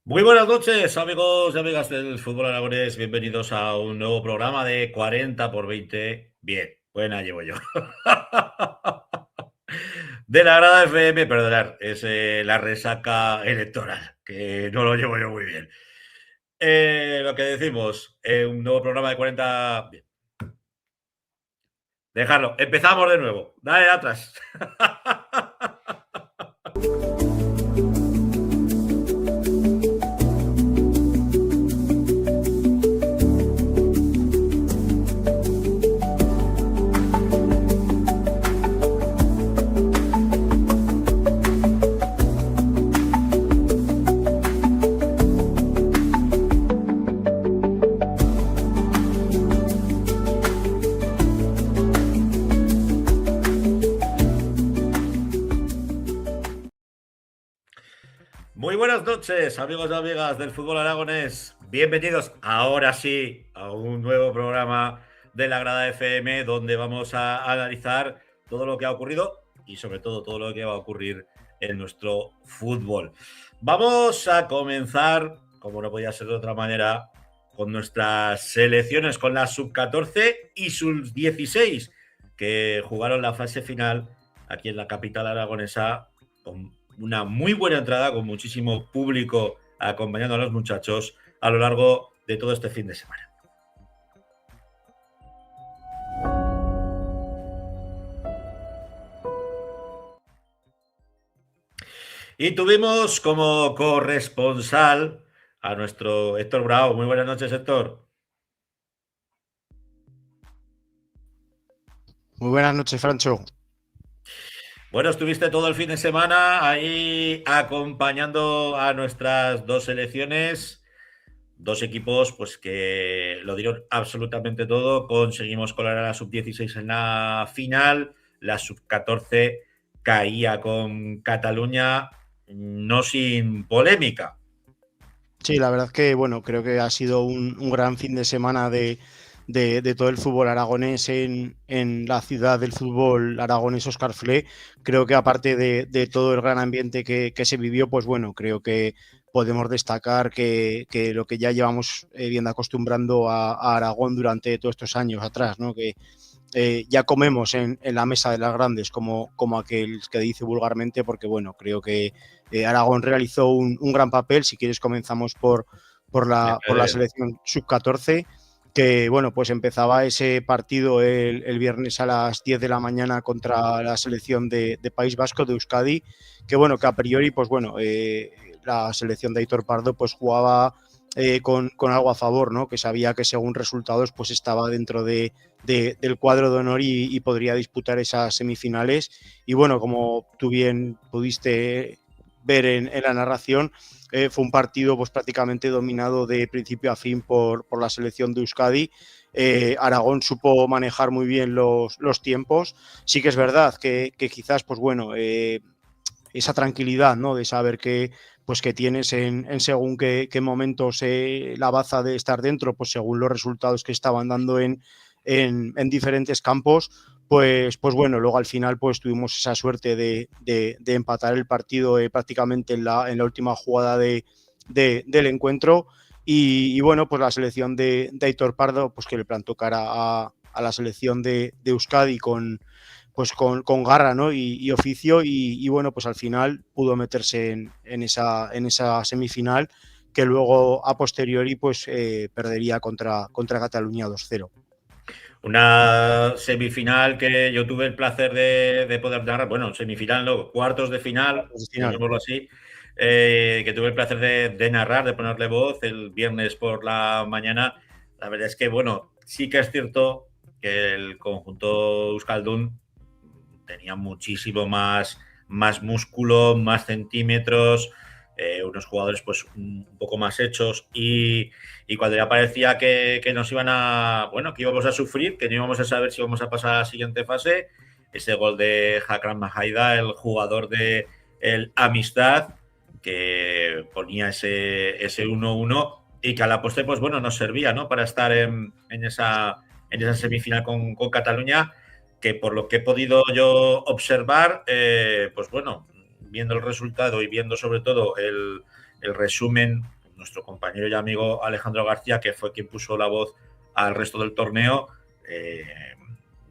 Muy buenas noches, amigos y amigas del fútbol aragonés. Bienvenidos a un nuevo programa de 40 por 20. Bien, buena llevo yo. De la Grada FM, perdonar, es la resaca electoral, que no lo llevo yo muy bien. Lo que decimos, un nuevo programa de 40. Bien, dejarlo, empezamos de nuevo. Dale atrás. Muy buenas noches, amigos y amigas del fútbol aragonés. Bienvenidos ahora sí a un nuevo programa de la Grada FM donde vamos a analizar todo lo que ha ocurrido y sobre todo lo que va a ocurrir en nuestro fútbol. Vamos a comenzar, como no podía ser de otra manera, con nuestras selecciones, con la sub-14 y sub-16 que jugaron la fase final aquí en la capital aragonesa con una muy buena entrada, con muchísimo público acompañando a los muchachos a lo largo de todo este fin de semana. Y tuvimos como corresponsal a nuestro Héctor Bravo. Muy buenas noches, Héctor. Muy buenas noches, Francho. Bueno, estuviste todo el fin de semana ahí acompañando a nuestras dos selecciones, dos equipos pues que lo dieron absolutamente todo. Conseguimos colar a la sub-16 en la final, la sub-14 caía con Cataluña, no sin polémica. Sí, la verdad que, bueno, creo que ha sido un gran fin de semana de todo el fútbol aragonés en la ciudad del fútbol aragonés Óscar Flé. Creo que aparte de todo el gran ambiente que se vivió, pues bueno, creo que podemos destacar que lo que ya llevamos viendo acostumbrando a Aragón durante todos estos años atrás, ¿no? Que ya comemos en la mesa de las grandes, como aquel que dice vulgarmente, porque bueno, creo que Aragón realizó un gran papel. Si quieres comenzamos por la selección sub-14, que bueno, pues empezaba ese partido el viernes a las 10 de la mañana contra la selección de País Vasco, de Euskadi, que bueno, que a priori, pues bueno, la selección de Aitor Pardo pues jugaba con algo a favor, ¿no? Que sabía que según resultados pues estaba dentro del cuadro de honor y podría disputar esas semifinales. Y bueno, como tú bien pudiste ver en la narración, fue un partido pues prácticamente dominado de principio a fin por la selección de Euskadi. Aragón supo manejar muy bien los tiempos. Sí que es verdad que quizás, pues bueno, esa tranquilidad, ¿no? De saber que tienes en según qué momentos la baza de estar dentro, pues según los resultados que estaban dando en diferentes campos, pues bueno, luego al final pues tuvimos esa suerte de empatar el partido prácticamente en la última jugada del encuentro. Y bueno, pues la selección de Aitor Pardo, pues que le plantó cara a la selección de Euskadi con garra, ¿no? y oficio, y bueno, pues al final pudo meterse en esa semifinal, que luego a posteriori pues perdería contra Cataluña 2-0. Una semifinal que yo tuve el placer de poder narrar, bueno, semifinal no, cuartos de final, Final. llamémoslo así, que tuve el placer de narrar, de ponerle voz el viernes por la mañana. La verdad es que, bueno, sí que es cierto que el conjunto Euskaldun tenía muchísimo más músculo, más centímetros, unos jugadores pues un poco más hechos y cuando ya parecía que nos iban a, bueno, que íbamos a sufrir, que no íbamos a saber si íbamos a pasar a la siguiente fase, ese gol de Hakram Mahaida, el jugador de el Amistad, que ponía ese 1-1 y que a la postre, pues bueno, nos servía, ¿no? Para estar en esa semifinal con Cataluña, que por lo que he podido yo observar, pues bueno, viendo el resultado y viendo sobre todo el resumen nuestro compañero y amigo Alejandro García, que fue quien puso la voz al resto del torneo,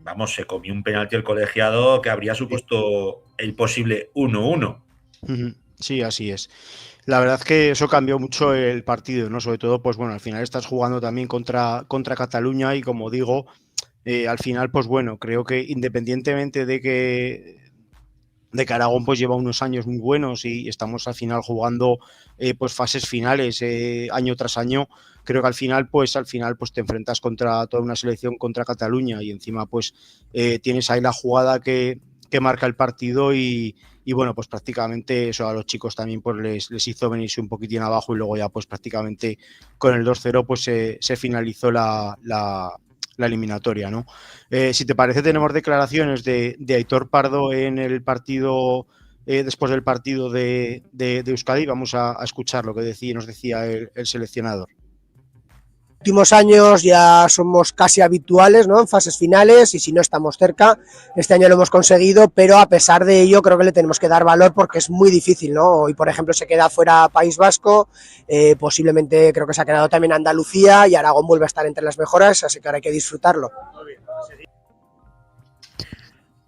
vamos, se comió un penalti el colegiado que habría supuesto el posible 1-1. Sí, así es. La verdad que eso cambió mucho el partido, ¿no? Sobre todo, pues bueno, al final estás jugando también contra Cataluña y como digo, al final, pues bueno, creo que independientemente de que Aragón pues lleva unos años muy buenos y estamos al final jugando pues fases finales año tras año, creo que al final pues te enfrentas contra toda una selección contra Cataluña y encima pues tienes ahí la jugada que marca el partido y bueno, pues prácticamente eso a los chicos también pues les hizo venirse un poquitín abajo y luego ya pues prácticamente con el 2-0 pues se finalizó la eliminatoria, ¿no? Si te parece, tenemos declaraciones de Aitor Pardo en el partido, después del partido de Euskadi. Vamos a escuchar lo que nos decía el seleccionador. Últimos años ya somos casi habituales, ¿no? En fases finales y si no estamos cerca, este año lo hemos conseguido, pero a pesar de ello creo que le tenemos que dar valor porque es muy difícil, ¿no? Hoy por ejemplo se queda fuera País Vasco, posiblemente creo que se ha quedado también Andalucía y Aragón vuelve a estar entre las mejores, así que ahora hay que disfrutarlo.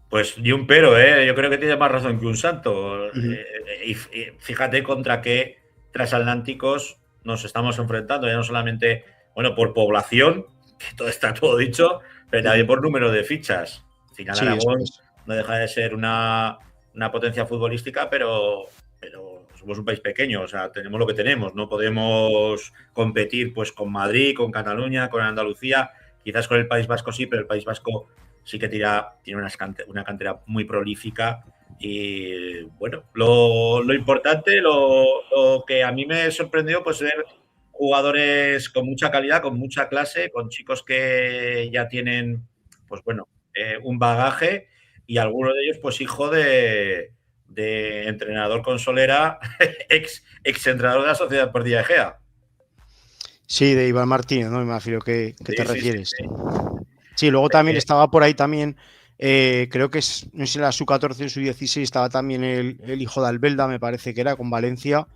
Pues ni un pero, ¿eh? Yo creo que tiene más razón que un santo. Y fíjate contra qué transatlánticos nos estamos enfrentando, ya no solamente, bueno, por población, que todo está todo dicho, pero también por número de fichas. Al final, sí, Aragón no deja de ser una potencia futbolística, pero somos un país pequeño, o sea, tenemos lo que tenemos, no podemos competir pues con Madrid, con Cataluña, con Andalucía, quizás con el País Vasco sí, pero el País Vasco sí que tiene una cantera muy prolífica y bueno, lo importante, lo que a mí me sorprendió pues ver jugadores con mucha calidad, con mucha clase, con chicos que ya tienen pues bueno, un bagaje y alguno de ellos pues hijo de entrenador con Solera, ex entrenador de la Sociedad Deportiva Egea. Sí, de Iván Martínez, ¿no? Me imagino que sí, te refieres. Sí, luego también estaba por ahí también, creo que es, no sé si la Su-14 o Su-16 estaba también el hijo de Albelda, me parece que era, con Valencia.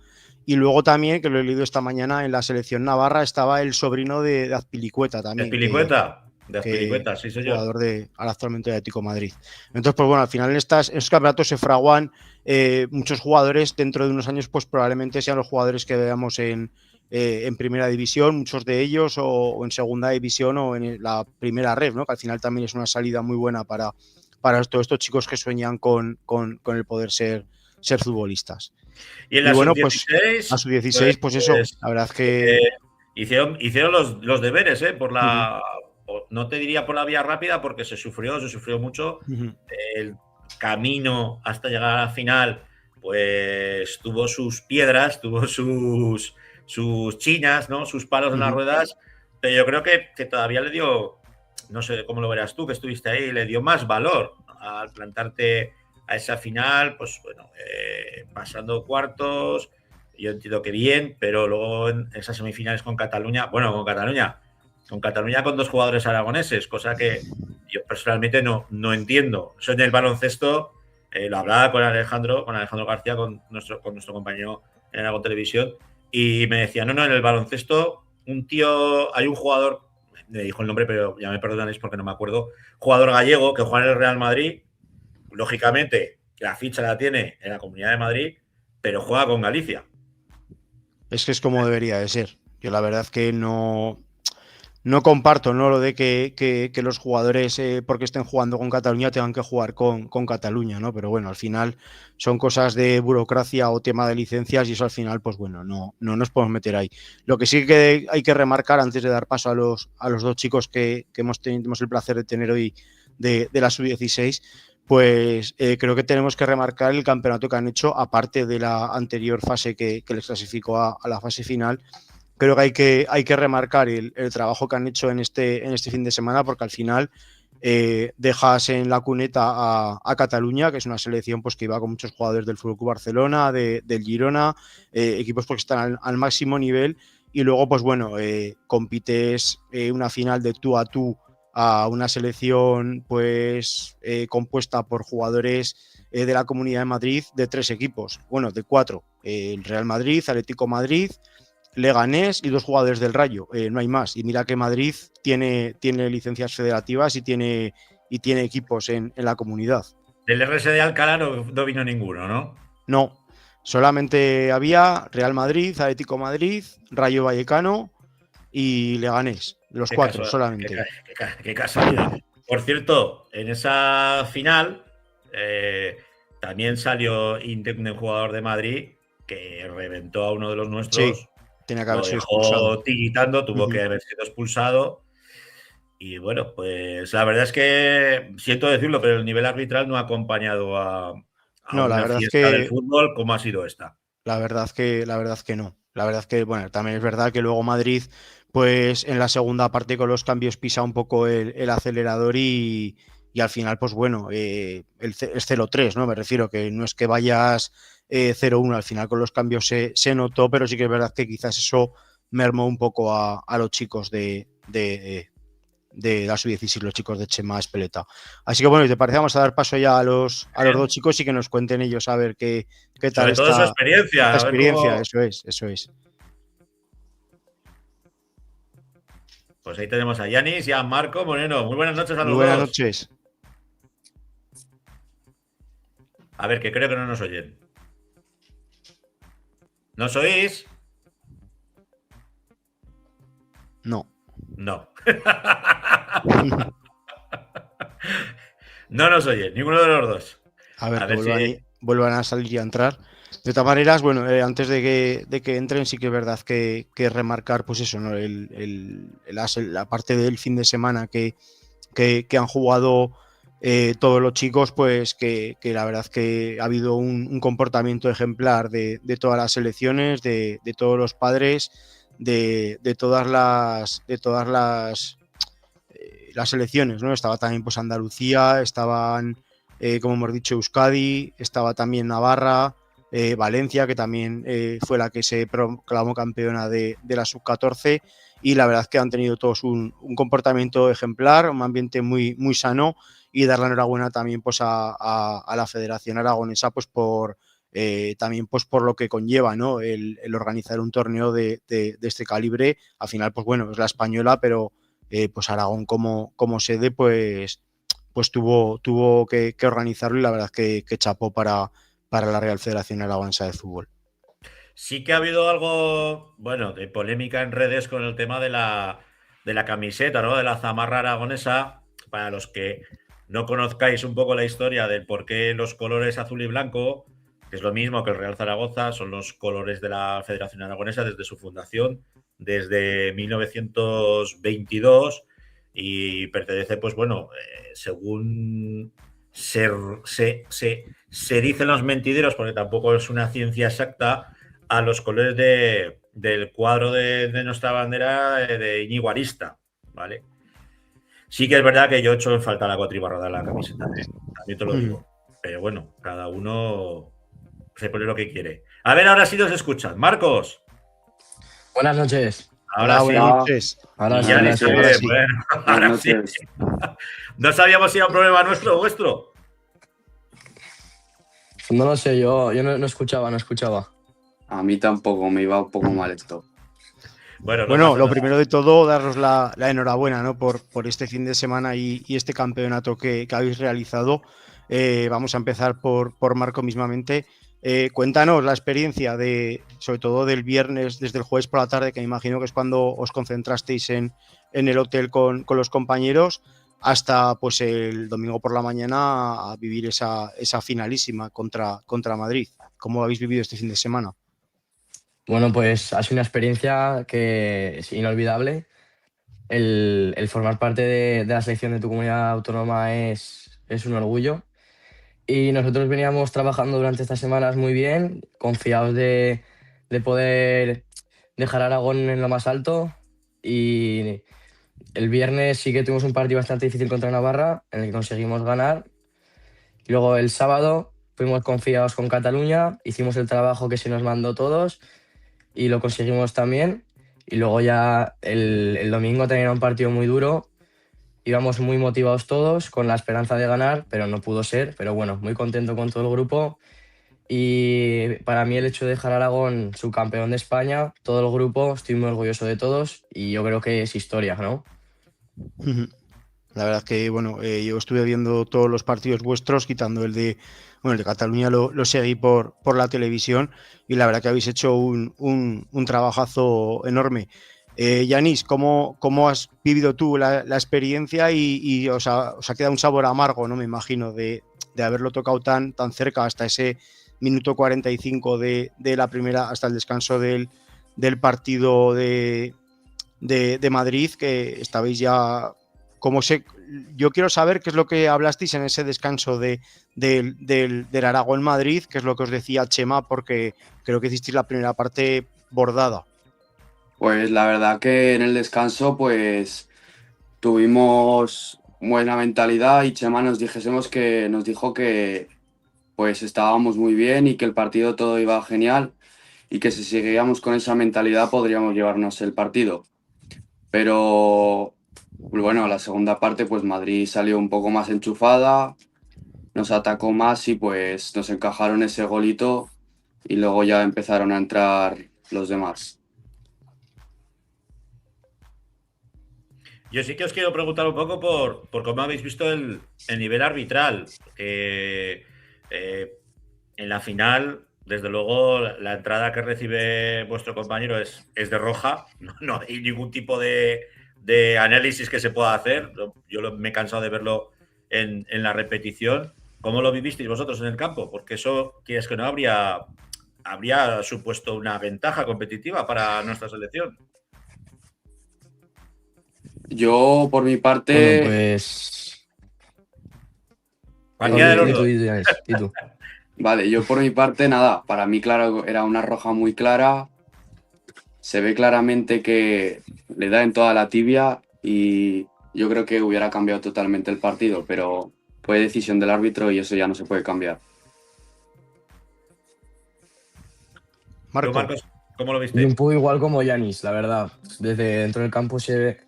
Y luego también, que lo he leído esta mañana, en la selección navarra estaba el sobrino de Azpilicueta también. De Azpilicueta, sí señor. Jugador ahora actualmente de Atlético de Madrid. Entonces, pues bueno, al final en estos campeonatos se fraguan muchos jugadores, dentro de unos años pues probablemente sean los jugadores que veamos en primera división, muchos de ellos, o en segunda división o en la primera red, ¿no? Que al final también es una salida muy buena para todos estos chicos que sueñan con el poder ser futbolistas. Y en la bueno, Sub-16, pues a Sub-16, pues eso, la verdad es que hicieron los deberes, por la no te diría por la vía rápida porque se sufrió mucho. El camino hasta llegar a la final, pues tuvo sus piedras, tuvo sus chinas, ¿no? Sus palos en las ruedas, pero yo creo que todavía le dio, no sé cómo lo verás tú, que estuviste ahí, le dio más valor al plantarte a esa final, pues bueno, pasando cuartos, yo entiendo que bien, pero luego en esas semifinales con Cataluña con dos jugadores aragoneses, cosa que yo personalmente no entiendo. Eso en el baloncesto lo hablaba con Alejandro García, con nuestro compañero en Aragón Televisión, y me decía, no, en el baloncesto hay un jugador, me dijo el nombre, pero ya me perdonaréis porque no me acuerdo, jugador gallego que juega en el Real Madrid, lógicamente la ficha la tiene en la Comunidad de Madrid, pero juega con Galicia. Es que es como debería de ser. Yo la verdad que no comparto, ¿no? Lo de que los jugadores, porque estén jugando con Cataluña, tengan que jugar con Cataluña, ¿no? Pero bueno, al final son cosas de burocracia o tema de licencias y eso al final, pues bueno, no nos podemos meter ahí. Lo que sí que hay que remarcar antes de dar paso a los dos chicos que tenemos el placer de tener hoy de la Sub-16, pues creo que tenemos que remarcar el campeonato que han hecho, aparte de la anterior fase que les clasificó a la fase final. Creo que hay que remarcar el trabajo que han hecho en este fin de semana, porque al final dejas en la cuneta a Cataluña, que es una selección pues que iba con muchos jugadores del FC Barcelona, del Girona, equipos pues, que están al máximo nivel, y luego pues bueno, compites una final de tú a tú a una selección pues compuesta por jugadores de la Comunidad de Madrid de 3 equipos, bueno, de 4, el Real Madrid, Atlético Madrid, Leganés y 2 jugadores del Rayo, no hay más. Y mira que Madrid tiene licencias federativas y tiene equipos en la comunidad. Del RS de Alcalá no vino ninguno, ¿no? No, solamente había Real Madrid, Atlético Madrid, Rayo Vallecano y Leganés, los 4 solamente. Qué casualidad. Por cierto, en esa final también salió un jugador de Madrid que reventó a uno de los nuestros. Sí, tenía que haber sido expulsado. Tiritando, tuvo que haber sido expulsado. Y bueno, pues la verdad es que, siento decirlo, pero el nivel arbitral no ha acompañado a una fiesta del fútbol como ha sido esta. La verdad que no. La verdad que, bueno, también es verdad que luego Madrid, pues en la segunda parte con los cambios pisa un poco el acelerador y al final, pues bueno, es 0-3, ¿no? Me refiero que no es que vayas 0-1, al final con los cambios se notó, pero sí que es verdad que quizás eso mermó un poco a los chicos de la sub-16, los chicos de Chema Espeleta. Así que bueno, ¿te parece? Vamos a dar paso ya a los 2 chicos y que nos cuenten ellos a ver qué tal está. Sobre todo su experiencia. La experiencia, cómo... eso es. Pues ahí tenemos a Yanis y a Marco Moreno. Muy buenas noches a los dos. Muy buenas noches. A ver, que creo que no nos oyen. ¿Nos oís? No. No. No nos oyen, ninguno de los dos. A ver si vuelvan a salir y a entrar. De todas maneras, bueno, antes de que entren, sí que es verdad que remarcar, pues eso, ¿no? La parte del fin de semana que han jugado todos los chicos, pues que la verdad que ha habido un comportamiento ejemplar de todas las selecciones, de todos los padres, de todas las selecciones, ¿no? Estaba también pues Andalucía, estaban, como hemos dicho, Euskadi, estaba también Navarra, Valencia, que también fue la que se proclamó campeona de la sub-14, y la verdad que han tenido todos un comportamiento ejemplar, un ambiente muy, muy sano, y dar la enhorabuena también pues a la Federación Aragonesa pues también pues por lo que conlleva, ¿no? el organizar un torneo de este calibre. Al final, pues bueno, es la española, pero pues Aragón como sede pues tuvo que organizarlo, y la verdad que chapó para la Real Federación Aragonesa de Fútbol. Sí que ha habido algo, bueno, de polémica en redes con el tema de la camiseta, ¿no? De la zamarra aragonesa. Para los que no conozcáis un poco la historia del por qué los colores azul y blanco, que es lo mismo que el Real Zaragoza, son los colores de la Federación Aragonesa desde su fundación, desde 1922, y pertenece, pues bueno, según se dicen los mentideros, porque tampoco es una ciencia exacta, a los colores del cuadro de nuestra bandera de Íñigo Arista, ¿vale? Sí que es verdad que yo he hecho en falta la cuatribarra de la camiseta, también te lo digo. Pero bueno, cada uno se pone lo que quiere. A ver, ahora sí nos escuchan. Marcos. Buenas noches. Ahora sí. Buenas noches. Ahora sí. No sabíamos si era un problema nuestro o vuestro. No lo sé, yo no escuchaba. A mí tampoco, me iba un poco mal esto. Bueno, lo primero de todo, daros la enhorabuena, ¿no? por este fin de semana y este campeonato que habéis realizado. Vamos a empezar por Marco mismamente. Cuéntanos la experiencia sobre todo del viernes, desde el jueves por la tarde, que me imagino que es cuando os concentrasteis en el hotel con los compañeros, hasta pues el domingo por la mañana a vivir esa finalísima contra Madrid. ¿Cómo habéis vivido este fin de semana? Bueno, pues ha sido una experiencia que es inolvidable. El formar parte de la selección de tu comunidad autónoma es un orgullo. Y nosotros veníamos trabajando durante estas semanas muy bien, confiados de poder dejar a Aragón en lo más alto. Y el viernes sí que tuvimos un partido bastante difícil contra Navarra, en el que conseguimos ganar. Luego el sábado fuimos confiados con Cataluña, hicimos el trabajo que se nos mandó todos y lo conseguimos también. Y luego ya el domingo también era un partido muy duro. Íbamos muy motivados todos, con la esperanza de ganar, pero no pudo ser. Pero bueno, muy contento con todo el grupo Y para mí el hecho de dejar a Aragón subcampeón de España, todo el grupo, estoy muy orgulloso de todos y yo creo que es historia, ¿no? La verdad es que, bueno, yo estuve viendo todos los partidos vuestros, quitando el de Cataluña lo seguí por la televisión y la verdad que habéis hecho un trabajazo enorme. Yanis, ¿cómo has vivido tú la experiencia y os ha quedado un sabor amargo, no me imagino, de haberlo tocado tan cerca hasta ese minuto 45 de la primera, hasta el descanso del partido de Madrid, que estabais ya yo quiero saber qué es lo que hablasteis en ese descanso del Aragón Madrid, qué es lo que os decía Chema, porque creo que hicisteis la primera parte bordada. Pues la verdad que en el descanso pues tuvimos buena mentalidad y Chema nos dijo que pues estábamos muy bien y que el partido todo iba genial y que si seguíamos con esa mentalidad podríamos llevarnos el partido. Pero bueno, la segunda parte pues Madrid salió un poco más enchufada, nos atacó más y pues nos encajaron ese golito y luego ya empezaron a entrar los demás. Yo sí que os quiero preguntar un poco por cómo habéis visto el nivel arbitral. En la final, desde luego, la entrada que recibe vuestro compañero es de roja. No hay ningún tipo de análisis que se pueda hacer. Me he cansado de verlo en la repetición. ¿Cómo lo vivisteis vosotros en el campo? Porque eso, quieres que no, habría supuesto una ventaja competitiva para nuestra selección. Yo por mi Bueno, parte, pues... Cualquiera de los Di dos. tú, Yanis, di tú. vale, yo por mi parte nada, para mí claro, era una roja muy clara, se ve claramente que le da en toda la tibia y yo creo que hubiera cambiado totalmente el partido, pero fue decisión del árbitro y eso ya no se puede cambiar. ¿Tú, Marco, Marcos, cómo lo Y viste? un poco igual como Yanis, la verdad. Desde dentro del campo se ve...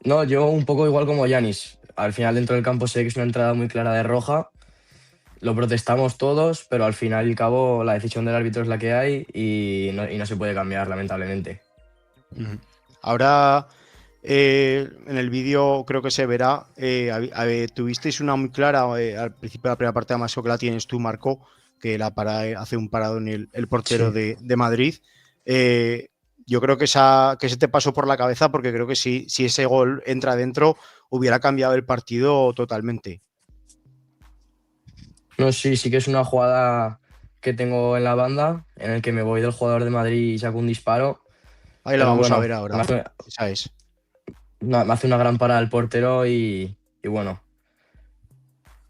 No, yo un poco igual como Yanis. Al final dentro del campo se ve que es una entrada muy clara de roja. Lo protestamos todos, pero al final y al cabo la decisión del árbitro es la que hay y no se puede cambiar, lamentablemente. ahora en el vídeo creo que se verá, tuvisteis una muy clara al principio de la primera parte, además que la tienes tú, Marco, que hace un parado en el portero Sí. de Madrid. Yo creo que se te pasó por la cabeza porque creo que si ese gol entra dentro hubiera cambiado el partido totalmente. No, sí que es una jugada que tengo en la banda, en el que me voy del jugador de Madrid y saco un disparo. Ahí la Pero vamos a bueno, ver ahora. Esa es. me hace una gran parada el portero y bueno,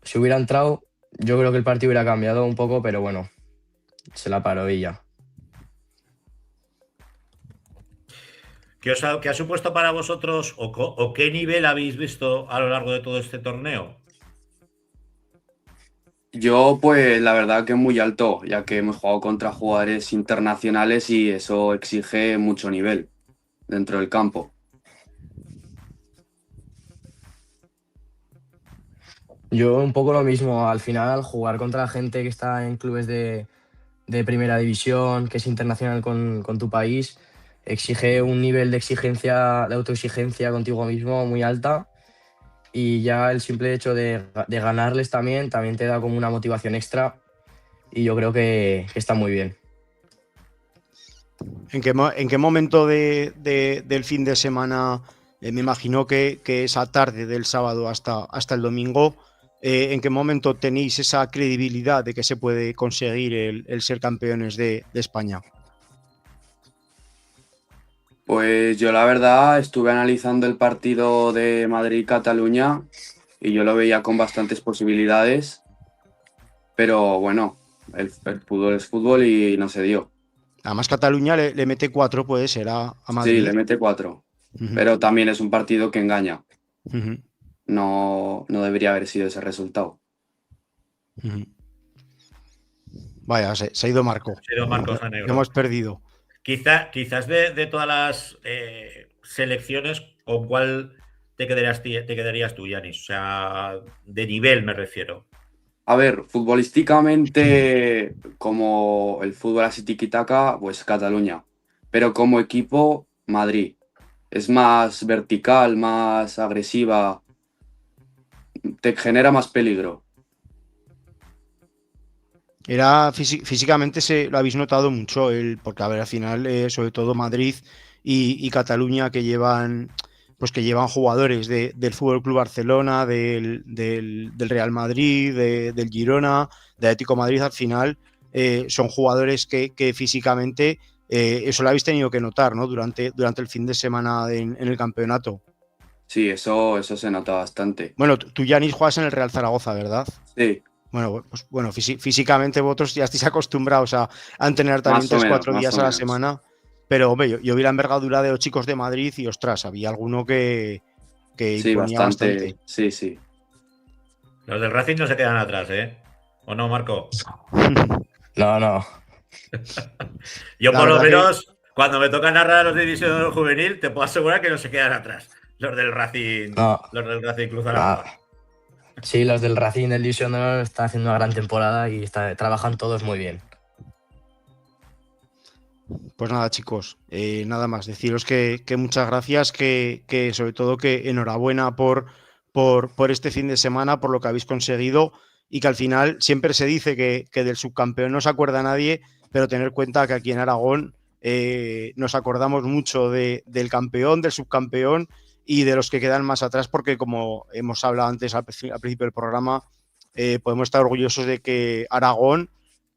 si hubiera entrado, yo creo que el partido hubiera cambiado un poco, pero bueno, se la paró y ya. ¿Qué ha supuesto para vosotros o qué nivel habéis visto a lo largo de todo este torneo? Yo pues la verdad que muy alto, ya que hemos jugado contra jugadores internacionales y eso exige mucho nivel dentro del campo. Yo un poco lo mismo, al final jugar contra gente que está en clubes de primera división, que es internacional con tu país, exige un nivel de exigencia, de autoexigencia contigo mismo muy alta y ya el simple hecho de ganarles también te da como una motivación extra y yo creo que está muy bien. ¿En qué momento del fin de semana, me imagino que esa tarde del sábado hasta el domingo, en qué momento tenéis esa credibilidad de que se puede conseguir el ser campeones de España? Pues yo la verdad estuve analizando el partido de Madrid-Cataluña y yo lo veía con bastantes posibilidades, pero bueno, el fútbol es fútbol y no se dio. Además, Cataluña le mete 4, puede ser, a Sí, Madrid. le mete 4, Uh-huh. pero también es un partido que engaña. Uh-huh. No debería haber sido ese resultado. Uh-huh. Vaya, se ha ido Marco. Ha sido Marcos a Lo negro. hemos perdido. Quizás de todas las selecciones, ¿con cuál te quedarías tú, Yanis? O sea, de nivel me refiero. A ver, futbolísticamente, como el fútbol así tiki-taka, pues Cataluña. Pero como equipo, Madrid. Es más vertical, más agresiva, te genera más peligro. Físicamente lo habéis notado mucho, porque a ver, al final, sobre todo Madrid y Cataluña que llevan jugadores del Fútbol Club Barcelona, del Real Madrid, del Girona, de Atlético Madrid, al final son jugadores que físicamente eso lo habéis tenido que notar, ¿no? Durante el fin de semana en el campeonato. Sí, eso se nota bastante. Bueno, tú, Yanis, juegas en el Real Zaragoza, ¿verdad? Sí, Bueno, físicamente vosotros ya estáis acostumbrados a entrenar también más o menos, 3-4 más días o a la menos. semana, pero hombre, yo vi la envergadura de los chicos de Madrid y ostras, había alguno que Sí, imponía bastante. bastante, sí, sí. Los del Racing no se quedan atrás, ¿eh? ¿O no, Marco? No, no. Yo La por lo verdad que menos, cuando me toca narrar a los de División de Honor Juvenil, te puedo asegurar que no se quedan atrás. No, Los del Racing Cruz no. Zaragoza. Sí, los del Racing del División de Honor están haciendo una gran temporada y trabajan todos muy bien. Pues nada, chicos, nada más. Deciros que muchas gracias, que sobre todo que enhorabuena por este fin de semana, por lo que habéis conseguido y que al final siempre se dice que del subcampeón no se acuerda nadie, pero tener en cuenta que aquí en Aragón nos acordamos mucho del campeón, del subcampeón y de los que quedan más atrás, porque como hemos hablado antes al principio del programa, podemos estar orgullosos de que Aragón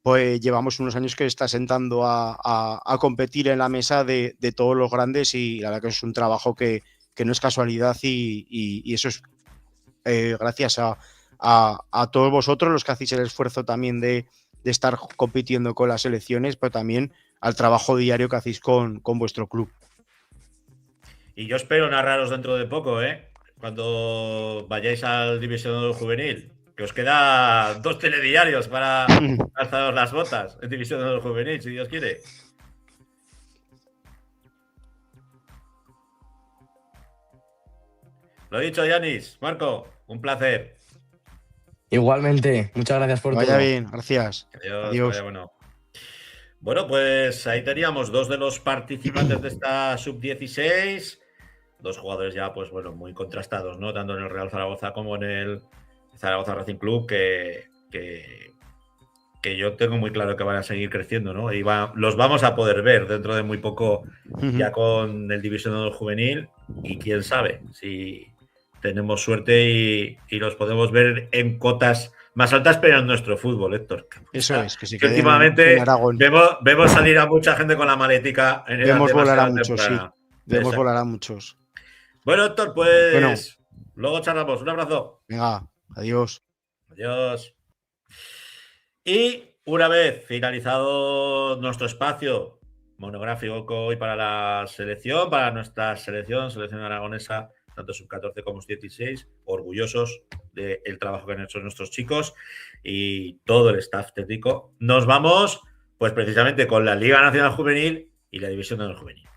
pues llevamos unos años que está sentando a competir en la mesa de todos los grandes y la verdad que es un trabajo que no es casualidad y eso es gracias a todos vosotros los que hacéis el esfuerzo también de estar compitiendo con las selecciones, pero también al trabajo diario que hacéis con vuestro club. Y yo espero narraros dentro de poco, ¿eh? Cuando vayáis al División de Honor Juvenil. Que os queda 2 telediarios para alzaros las botas en División de Honor Juvenil, si Dios quiere. Lo dicho, Yanis, Marco, un placer. Igualmente, muchas gracias por Vaya todo. bien, gracias. Adiós, Adiós. vaya bueno. Bueno, pues ahí teníamos 2 de los participantes de esta sub-16. 2 jugadores ya, pues bueno, muy contrastados, ¿no? Tanto en el Real Zaragoza como en el Zaragoza Racing Club, que yo tengo muy claro que van a seguir creciendo, ¿no? Y los vamos a poder ver dentro de muy poco ya con el División de Honor Juvenil y quién sabe si tenemos suerte y los podemos ver en cotas más altas, pero en nuestro fútbol, Héctor. Eso es, que se Que queden en últimamente Aragón. vemos salir a mucha gente con la maletica en edad Vemos volar a demasiado muchos, sí. temprana. Vemos Exacto. volar a muchos. Bueno, Héctor, Bueno, pues luego charlamos. Un abrazo. venga, adiós. Adiós. Y una vez finalizado nuestro espacio monográfico hoy para la selección, para nuestra selección aragonesa, tanto sub-14 como sub-16, orgullosos del trabajo que han hecho nuestros chicos y todo el staff técnico, nos vamos pues precisamente con la Liga Nacional Juvenil y la División de Honor Juvenil.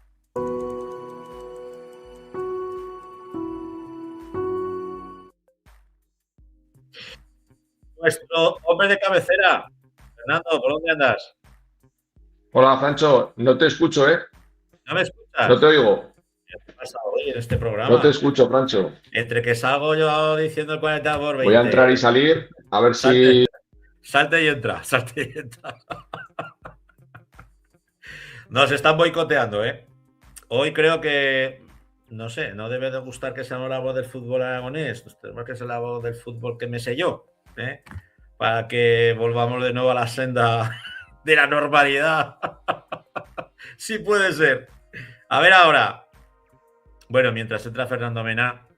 Nuestro hombre de cabecera, Fernando, ¿por dónde andas? Hola, Francho, no te escucho, ¿eh? ¿No me escuchas? No te oigo. ¿Qué pasa hoy en este programa? No te escucho, Francho. Entre que salgo yo diciendo el 40 por 20. Voy a entrar y salir, a ver si... Salte y entra, salte y entra. Nos están boicoteando, ¿eh? Hoy creo que, no sé, no debe de gustar que sea la voz del fútbol aragonés, tenemos que ser la voz del fútbol que me sé yo, ¿eh? Para que volvamos de nuevo a la senda de la normalidad. Sí puede ser. A ver ahora. Bueno, mientras entra Fernando Mena,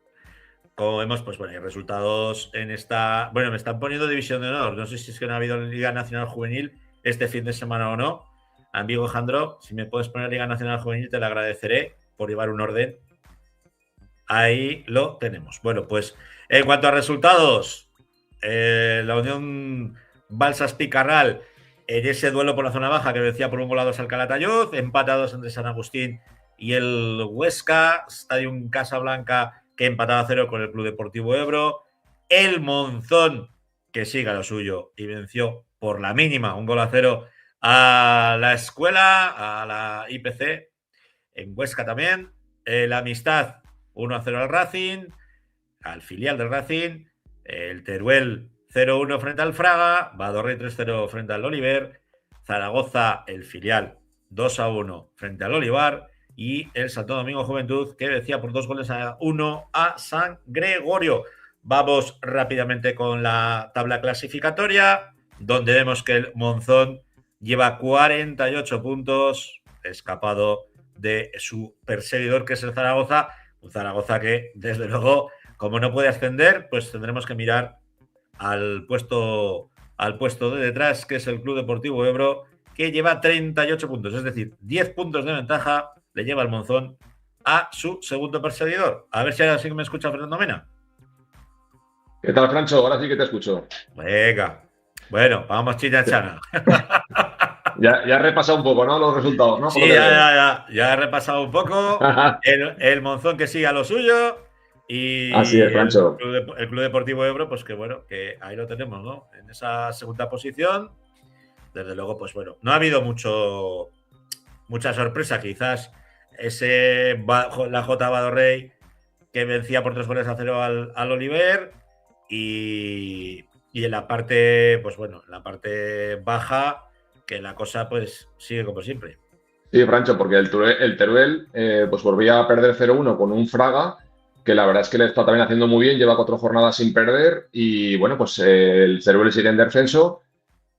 como vemos, pues bueno, hay resultados en esta... Bueno, me están poniendo División de Honor. No sé si es que no ha habido Liga Nacional Juvenil este fin de semana o no. Amigo Jandro, si me puedes poner Liga Nacional Juvenil, te lo agradeceré por llevar un orden. Ahí lo tenemos. Bueno, pues en cuanto a resultados, la Unión Balsas Picarral en ese duelo por la zona baja que vencía por 1-2 al Calatayud, empatados entre San Agustín y el Huesca, Stadium Casablanca que empataba a 0 con el Club Deportivo Ebro, el Monzón que siga lo suyo y venció por la mínima, 1-0 a la Escuela, a la IPC, en Huesca también. La Amistad, 1-0 al Racing, al filial del Racing. El Teruel, 0-1 frente al Fraga. Badorrey, 3-0 frente al Oliver. Zaragoza, el filial, 2-1 frente al Olivar. Y el Santo Domingo Juventud, que vencía por 2-1 a San Gregorio. Vamos rápidamente con la tabla clasificatoria, donde vemos que el Monzón lleva 48 puntos, escapado de su perseguidor, que es el Zaragoza. Un Zaragoza que, desde luego, como no puede ascender, pues tendremos que mirar al puesto de detrás, que es el Club Deportivo Ebro, que lleva 38 puntos, es decir, 10 puntos de ventaja le lleva el Monzón a su segundo perseguidor. A ver si ahora sí que me escucha Fernando Mena. ¿Qué tal, Francho? Ahora sí que te escucho. Venga. Bueno, vamos china. Ya he repasado un poco, ¿no? Los resultados, ¿no? Sí, ya he repasado un poco. El Monzón que siga lo suyo. Y así es, Francho. El Club Deportivo Ebro, pues que bueno, que ahí lo tenemos, ¿no? En esa segunda posición. Desde luego, pues bueno, no ha habido mucha sorpresa. Quizás la J. Badorrey, que vencía por 3-0 al Oliver. Y en la parte, pues bueno, en la parte baja, que la cosa pues sigue como siempre. Sí, Francho, porque el Teruel pues volvía a perder 0-1 con un Fraga, que la verdad es que le está también haciendo muy bien, lleva 4 jornadas sin perder y bueno, pues el Teruel sigue en descenso.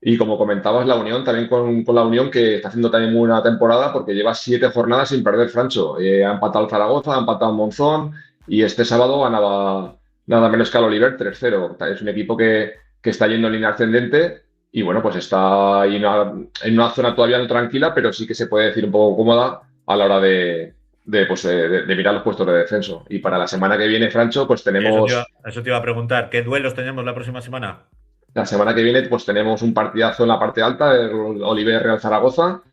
Y como comentabas, la Unión, también con la Unión, que está haciendo también muy buena temporada porque lleva 7 jornadas sin perder, Francho. Ha empatado al Zaragoza, ha empatado al Monzón y este sábado ganaba nada menos que al Oliver 3-0. Es un equipo que está yendo en línea ascendente y bueno, pues está ahí en una zona todavía no tranquila, pero sí que se puede decir un poco cómoda a la hora de mirar los puestos de descenso. Y para la semana que viene, Francho, pues tenemos... Eso te iba a preguntar, ¿qué duelos tenemos la próxima semana? La semana que viene pues tenemos un partidazo en la parte alta, el Oliver Real Zaragoza,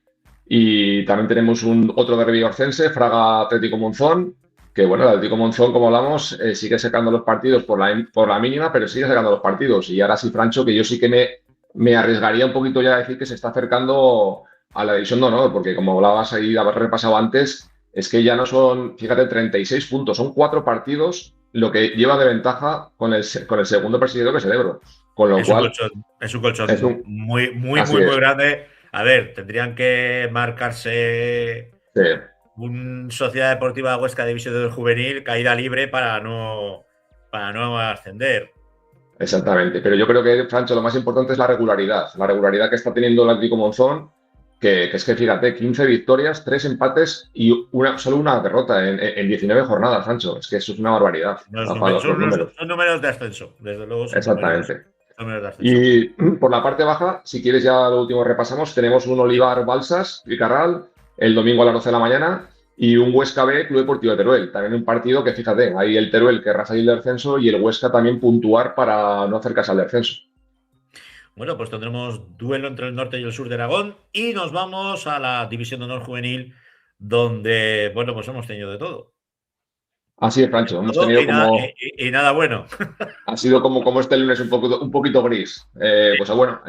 y también tenemos otro derbi orcense, Fraga Atlético Monzón, que bueno, el Atlético Monzón, como hablamos, sigue sacando los partidos por la mínima, pero sigue sacando los partidos. Y ahora sí, Francho, que yo sí que me arriesgaría un poquito ya a decir que se está acercando a la división de honor, porque como hablabas ahí, haber repasado antes, es que ya no son, fíjate, 36 puntos, son 4 partidos lo que lleva de ventaja con el segundo perseguidor, que es el Ebro. Con lo cual, es un colchón muy grande. A ver, tendrían que marcarse un Sociedad Deportiva Huesca División de Juvenil, caída libre para no ascender. Exactamente, pero yo creo que, Francho, lo más importante es la regularidad que está teniendo el Atlético Monzón, que es que, fíjate, 15 victorias, 3 empates y solo una derrota en 19 jornadas, Francho. Es que eso es una barbaridad. Son números de ascenso, desde luego. Exactamente. Y por la parte baja, si quieres ya lo último repasamos, tenemos un Olivar Balsas, Picarral, el domingo a las 12 de la mañana, y un Huesca B, Club Deportivo de Teruel. También un partido que, fíjate, ahí el Teruel querrá salir del descenso y el Huesca también puntuar para no acercarse al descenso. Bueno, pues tendremos duelo entre el norte y el sur de Aragón y nos vamos a la División de Honor Juvenil, donde, bueno, pues hemos tenido de todo. Así es, Francho. Hemos tenido y nada bueno. Ha sido como este lunes un poquito gris. Pues bueno,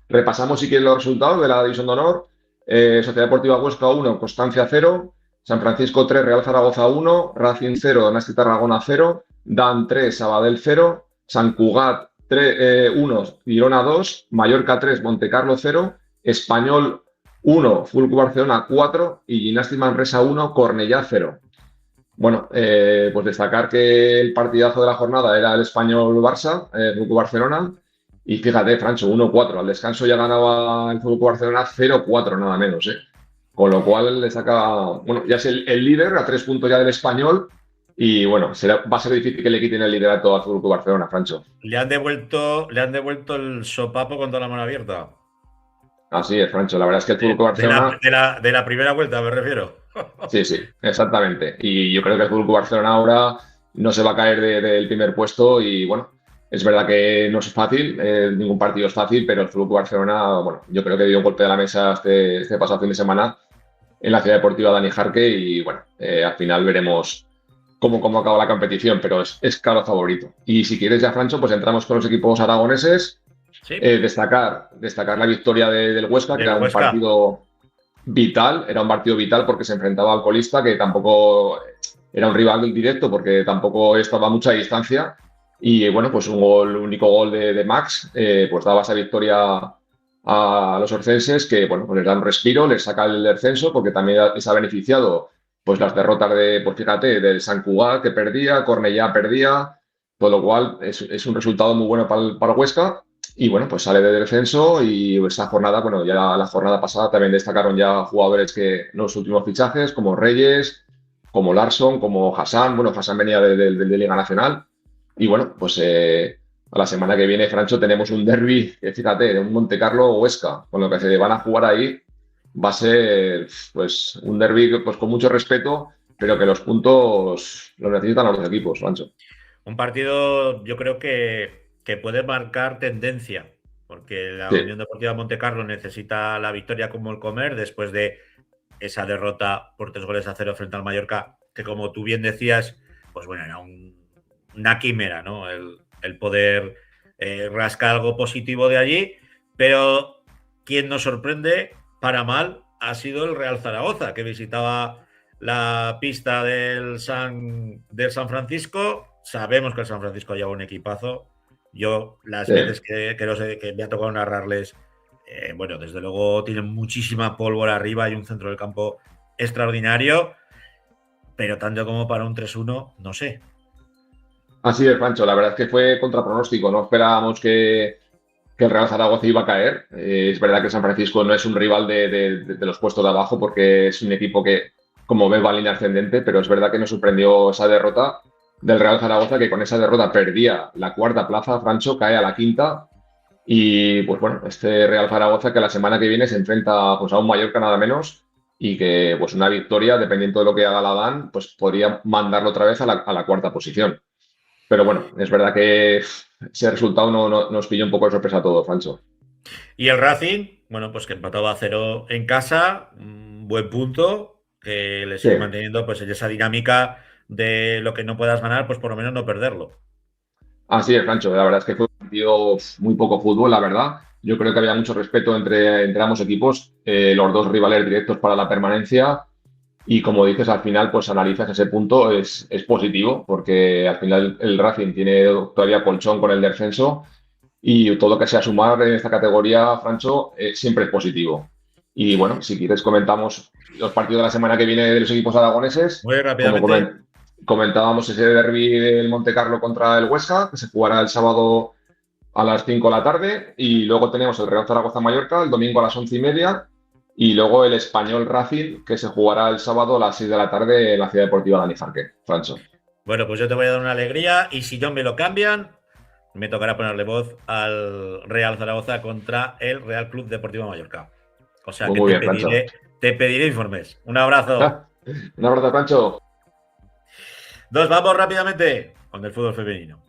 repasamos si quieres los resultados de la División de Honor. Sociedad Deportiva Huesca 1, Constancia 0, San Francisco 3, Real Zaragoza 1, Racing 0, Donasti Tarragona 0, Dan 3, Sabadell 0, San Cugat 1, Girona 2, Mallorca 3, Montecarlo 0, Español 1, Fútbol Club Barcelona 4 y Gimnàstic Manresa 1, Cornellá 0. Bueno, pues destacar que el partidazo de la jornada era el Español-Barça, el Fútbol Club Barcelona. Y fíjate, Francho, 1-4. Al descanso ya ganaba el Fútbol Club Barcelona 0-4, nada menos. Con lo cual le saca... Bueno, ya es el líder a 3 puntos ya del Español. Y bueno, va a ser difícil que le quiten el liderato al Fútbol Club Barcelona, Francho. Le han devuelto el sopapo con toda la mano abierta. Así es, Francho. La verdad es que el Fútbol Club Barcelona... De la primera vuelta, me refiero. Sí, exactamente. Y yo creo que el Fútbol Club Barcelona ahora no se va a caer del primer puesto y bueno, es verdad que no es fácil, ningún partido es fácil, pero el Fútbol Club Barcelona, bueno, yo creo que dio un golpe de la mesa este pasado fin de semana en la Ciudad Deportiva Dani Jarque y bueno, al final veremos cómo acaba la competición, pero es claro favorito. Y si quieres ya, Francho, pues entramos con los equipos aragoneses. Sí, Destacar la victoria del Huesca, que del era un Huesca. partido vital porque se enfrentaba al colista, que tampoco era un rival directo porque tampoco estaba a mucha distancia. Y bueno, pues único gol de Max, pues daba esa victoria a los orcenses, que bueno, pues les da un respiro, les saca el descenso, porque también les ha beneficiado pues las derrotas pues fíjate, del Sant Cugat, que perdía, Cornellá perdía, con lo cual es un resultado muy bueno para el Huesca. Y bueno, pues sale de descenso y esa jornada, bueno, ya la jornada pasada también destacaron ya jugadores que los últimos fichajes, como Reyes, como Larsson, como Hassan. Bueno, Hassan venía de Liga Nacional. Y bueno, pues a la semana que viene, Francho, tenemos un derbi, fíjate, de un Montecarlo-Huesca, con lo que se van a jugar ahí. Va a ser pues un derbi pues, con mucho respeto, pero que los puntos los necesitan los dos equipos, Francho. Un partido, yo creo que puede marcar tendencia, porque la Sí, Unión Deportiva Montecarlo necesita la victoria como el comer después de esa derrota por 3-0 frente al Mallorca, que como tú bien decías, pues bueno, era una quimera, ¿no? El poder rascar algo positivo de allí, pero quien nos sorprende para mal ha sido el Real Zaragoza, que visitaba la pista del San Francisco. Sabemos que el San Francisco lleva un equipazo. Yo, las sí. veces que me ha tocado narrarles, bueno, desde luego tienen muchísima pólvora arriba y un centro del campo extraordinario, pero tanto como para un 3-1, no sé. Así es, Pancho. La verdad es que fue contra pronóstico. No esperábamos que el Real Zaragoza iba a caer. Es verdad que San Francisco no es un rival de los puestos de abajo porque es un equipo que, como ves, va en línea ascendente, pero es verdad que nos sorprendió esa derrota del Real Zaragoza, que con esa derrota perdía la cuarta plaza, Francho, cae a la quinta. Y pues bueno, este Real Zaragoza que la semana que viene se enfrenta pues, a un Mallorca nada menos y que pues una victoria, dependiendo de lo que haga la Dan, pues podría mandarlo otra vez a la cuarta posición. Pero bueno, es verdad que ese resultado nos pilló un poco de sorpresa a todos, Francho. Y el Racing, bueno, pues que empataba a 0 en casa, un buen punto, que le Sí, sigue manteniendo pues esa dinámica de lo que no puedas ganar, pues por lo menos no perderlo. así es, Francho. La verdad es que fue un partido muy poco fútbol, la verdad. Yo creo que había mucho respeto entre ambos equipos, los dos rivales directos para la permanencia. Y como dices, al final, pues analizas ese punto, es positivo, porque al final el Racing tiene todavía colchón con el descenso y todo lo que sea sumar en esta categoría, Francho, siempre es positivo. Y bueno, si quieres comentamos los partidos de la semana que viene de los equipos aragoneses. Muy Como rápidamente. comentábamos, ese derbi del Montecarlo contra el Huesca, que se jugará el sábado a las 5 de la tarde. Y luego tenemos el Real Zaragoza-Mallorca el domingo a las 11:30. Y luego el Español Racing, que se jugará el sábado a las 6 de la tarde en la Ciudad Deportiva Dani Jarque, Francho. Bueno, pues yo te voy a dar una alegría y si no me lo cambian, me tocará ponerle voz al Real Zaragoza contra el Real Club Deportivo Mallorca. O sea Pues que muy bien, Francho. te pediré informes. Un abrazo. Un abrazo, Francho. Nos vamos rápidamente con el fútbol femenino.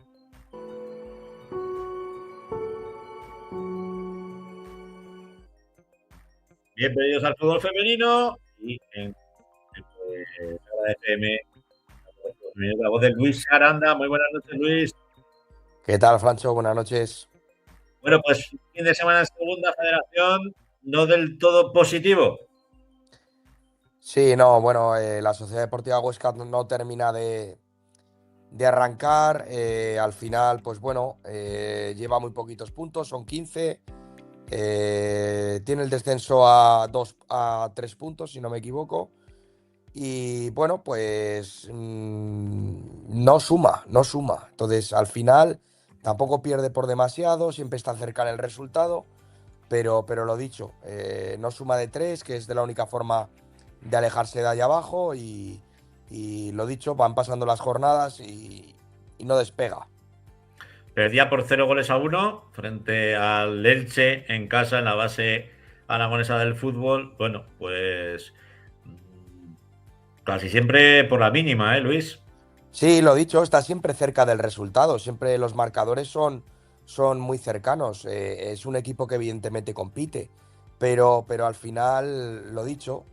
Bienvenidos al fútbol femenino y en la FM, la voz de Luis Aranda. Muy buenas noches, Luis. ¿Qué tal, Francho? Buenas noches. Bueno, pues fin de semana en segunda federación, no del todo positivo. Sí, no, bueno, la Sociedad Deportiva Huesca no termina de arrancar. Al final, pues bueno, lleva muy poquitos puntos, son 15. Tiene el descenso a 3 puntos, si no me equivoco. Y bueno, pues no suma. Entonces, al final, tampoco pierde por demasiado, siempre está cerca en el resultado. Pero lo dicho, no suma de 3, que es de la única forma de alejarse de allá abajo. Y lo dicho, van pasando las jornadas y no despega. Perdía por 0-1 frente al Elche en casa, en la base aragonesa del fútbol. Bueno, pues casi siempre por la mínima, ¿eh, Luis? Sí, lo dicho, está siempre cerca del resultado. Siempre los marcadores son muy cercanos. Es un equipo que evidentemente compite. Pero al final, lo dicho,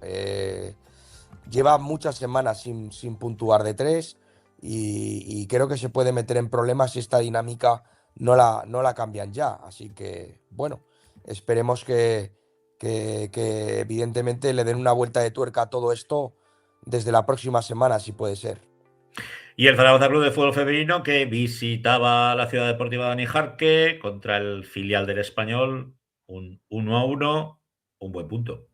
lleva muchas semanas sin puntuar de 3. y creo que se puede meter en problemas si esta dinámica no la cambian ya. Así que, bueno, esperemos que evidentemente le den una vuelta de tuerca a todo esto desde la próxima semana, si puede ser. Y el Zaragoza Club de Fútbol Femenino que visitaba la Ciudad Deportiva Dani Jarque contra el filial del Español, un 1-1, un buen punto.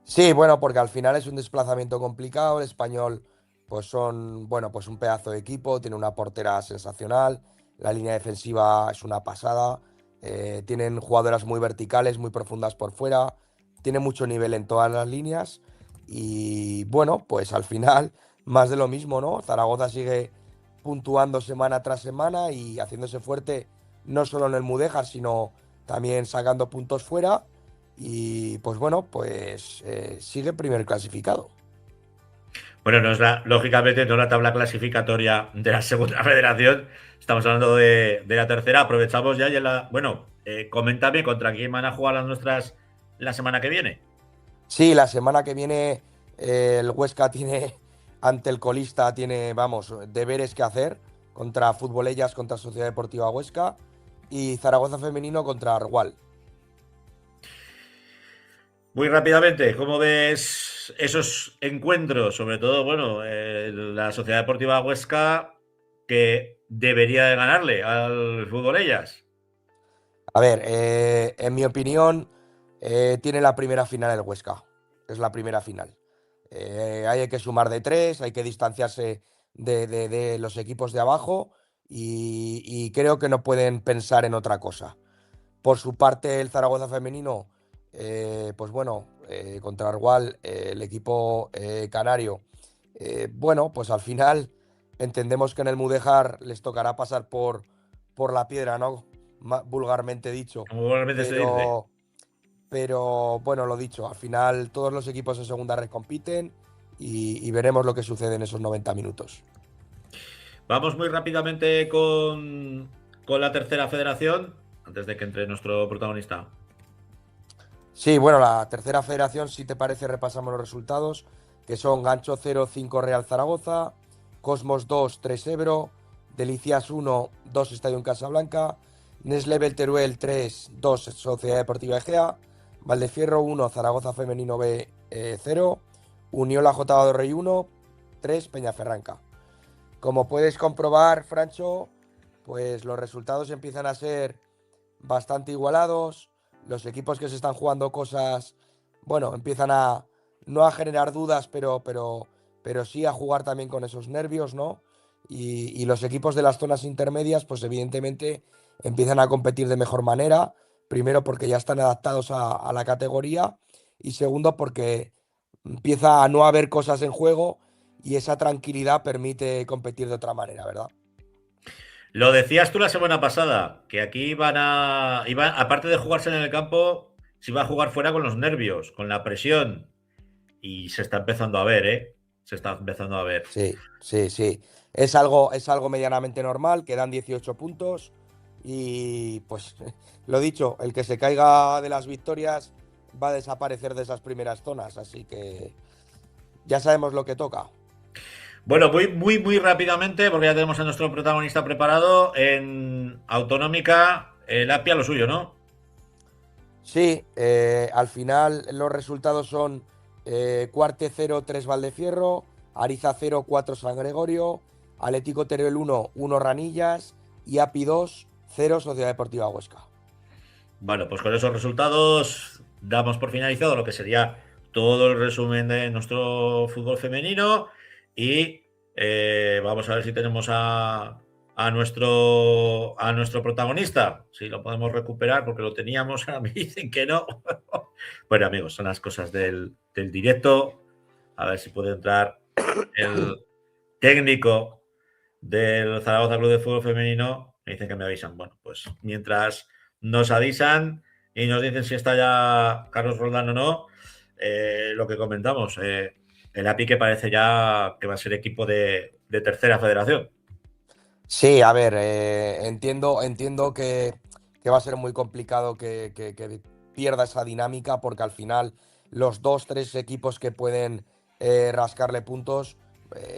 Sí, bueno, porque al final es un desplazamiento complicado. El Español, pues bueno, pues un pedazo de equipo, tiene una portera sensacional, la línea defensiva es una pasada, tienen jugadoras muy verticales, muy profundas por fuera, tiene mucho nivel en todas las líneas y bueno, pues al final más de lo mismo, ¿no? Zaragoza sigue puntuando semana tras semana y haciéndose fuerte no solo en el Mudéjar, sino también sacando puntos fuera. Y pues bueno, pues sigue primer clasificado. Bueno, lógicamente no la tabla clasificatoria de la segunda federación, estamos hablando de la tercera. Aprovechamos ya y bueno, coméntame contra quién van a jugar las nuestras la semana que viene. Sí, la semana que viene el Huesca tiene, ante el colista, tiene, vamos, deberes que hacer contra Futbolellas, contra Sociedad Deportiva Huesca y Zaragoza Femenino contra Argual. Muy rápidamente, ¿cómo ves esos encuentros? Sobre todo, bueno, la Sociedad Deportiva Huesca que debería de ganarle al Futbolellas. A ver, en mi opinión, tiene la primera final el Huesca. Es la primera final. Hay que sumar de 3, hay que distanciarse de los equipos de abajo y creo que no pueden pensar en otra cosa. Por su parte, el Zaragoza femenino, pues bueno, contra Argual, el equipo canario, bueno, pues al final entendemos que en el Mudéjar les tocará pasar por la piedra, ¿no? Vulgarmente dicho. Como normalmente se dice. Pero, pero bueno, lo dicho, al final todos los equipos en segunda red compiten y veremos lo que sucede en esos 90 minutos. Vamos muy rápidamente con la tercera federación, antes de que entre nuestro protagonista. Sí, bueno, la tercera federación, si te parece, repasamos los resultados, que son Gancho 0, 5 Real Zaragoza, Cosmos 2, 3 Ebro, Delicias 1, 2 Estadio Casablanca, Neslevel Teruel 3, 2 Sociedad Deportiva Egea, Valdefierro 1, Zaragoza Femenino B 0, Unión La Jota de Rey 1, 3 Peñaferranca. Como puedes comprobar, Francho, pues los resultados empiezan a ser bastante igualados. Los equipos que se están jugando cosas, bueno, empiezan no a generar dudas, pero sí a jugar también con esos nervios, ¿no? Y los equipos de las zonas intermedias, pues evidentemente empiezan a competir de mejor manera. Primero porque ya están adaptados a la categoría y segundo porque empieza a no haber cosas en juego y esa tranquilidad permite competir de otra manera, ¿verdad? Lo decías tú la semana pasada, que aquí aparte de jugarse en el campo, se iba a jugar fuera con los nervios, con la presión. Y se está empezando a ver, ¿eh? Se está empezando a ver. Sí, sí, sí. Es algo medianamente normal, quedan 18 puntos y pues lo dicho, el que se caiga de las victorias va a desaparecer de esas primeras zonas, así que ya sabemos lo que toca. Bueno, muy, muy, muy rápidamente, porque ya tenemos a nuestro protagonista preparado. En Autonómica, el APIA lo suyo, ¿no? Sí, al final los resultados son Cuarte 0, 3 Valdefierro, Ariza 0, 4 San Gregorio, Atlético Teruel 1, 1 Ranillas y API 2, 0 Sociedad Deportiva Huesca. Bueno, pues con esos resultados damos por finalizado lo que sería todo el resumen de nuestro fútbol femenino y vamos a ver si tenemos a nuestro protagonista, si lo podemos recuperar porque lo teníamos, ahora me dicen que no. Bueno, amigos, son las cosas del directo. A ver si puede entrar el técnico del Zaragoza Club de Fútbol Femenino. Me dicen que me avisan. Bueno, pues mientras nos avisan y nos dicen si está ya Carlos Roldán o no, lo que comentamos, el API que parece ya que va a ser equipo de tercera federación. Sí, a ver, entiendo que va a ser muy complicado que pierda esa dinámica porque al final los dos, tres equipos que pueden rascarle puntos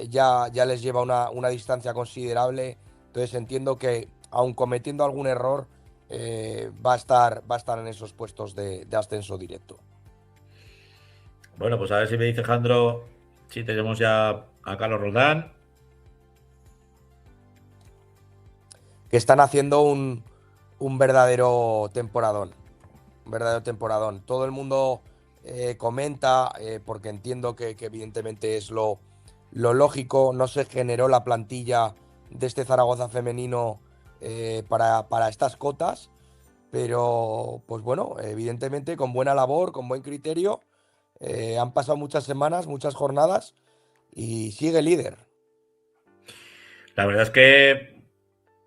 ya les lleva una distancia considerable. Entonces entiendo que, aun cometiendo algún error, va a estar en esos puestos de ascenso directo. Bueno, pues a ver si me dice Jandro si tenemos ya a Carlos Roldán. Que están haciendo un verdadero temporadón. Un verdadero temporadón. Todo el mundo comenta, porque entiendo que evidentemente es lo lógico. No se generó la plantilla de este Zaragoza femenino para estas cotas, pero pues bueno, evidentemente con buena labor, con buen criterio. Han pasado muchas semanas, muchas jornadas y sigue líder. La verdad es que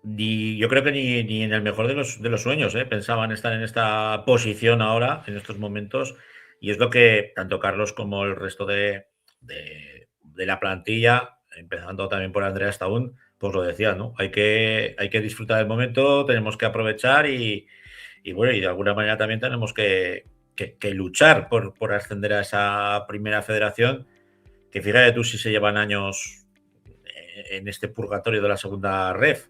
yo creo que ni en el mejor de los sueños pensaban estar en esta posición ahora, en estos momentos, y es lo que tanto Carlos como el resto de la plantilla, empezando también por Andrea Staún, pues lo decía, ¿no? Hay que disfrutar del momento, tenemos que aprovechar y bueno, y de alguna manera también tenemos que luchar por ascender a esa primera federación, que fíjate tú si se llevan años en este purgatorio de la segunda ref.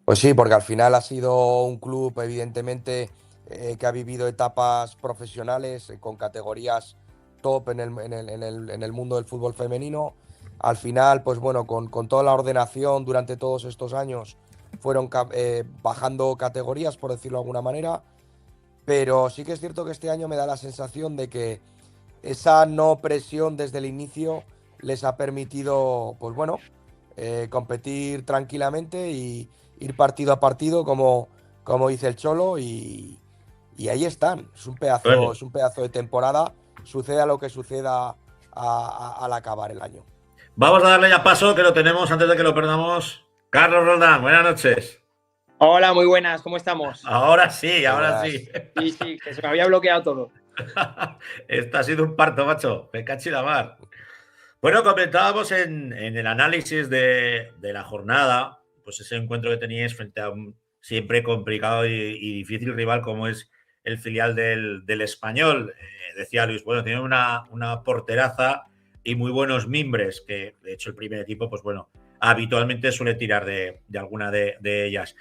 Pues sí, porque al final ha sido un club, evidentemente, que ha vivido etapas profesionales con categorías top en el mundo del fútbol femenino. Al final, pues bueno, con toda la ordenación durante todos estos años, fueron bajando categorías, por decirlo de alguna manera. Pero sí que es cierto que este año me da la sensación de que esa no presión desde el inicio les ha permitido, pues bueno, competir tranquilamente y ir partido a partido, como dice el Cholo, y ahí están. Bueno, Es un pedazo de temporada, suceda lo que suceda al acabar el año. vamos a darle ya paso, que lo tenemos antes de que lo perdamos. Carlos Roldán, buenas noches. Hola, muy buenas, ¿cómo estamos? Ahora sí, ahora Buenas. sí. Sí, que se me había bloqueado todo. Esto ha sido un parto, macho. Me cachi la mar. Bueno, comentábamos en el análisis de la jornada, pues ese encuentro que teníais frente a un siempre complicado y difícil rival como es el filial del Español. Decía Luis, bueno, tiene una porteraza y muy buenos mimbres, que de hecho el primer equipo, pues bueno, habitualmente suele tirar de alguna de ellas.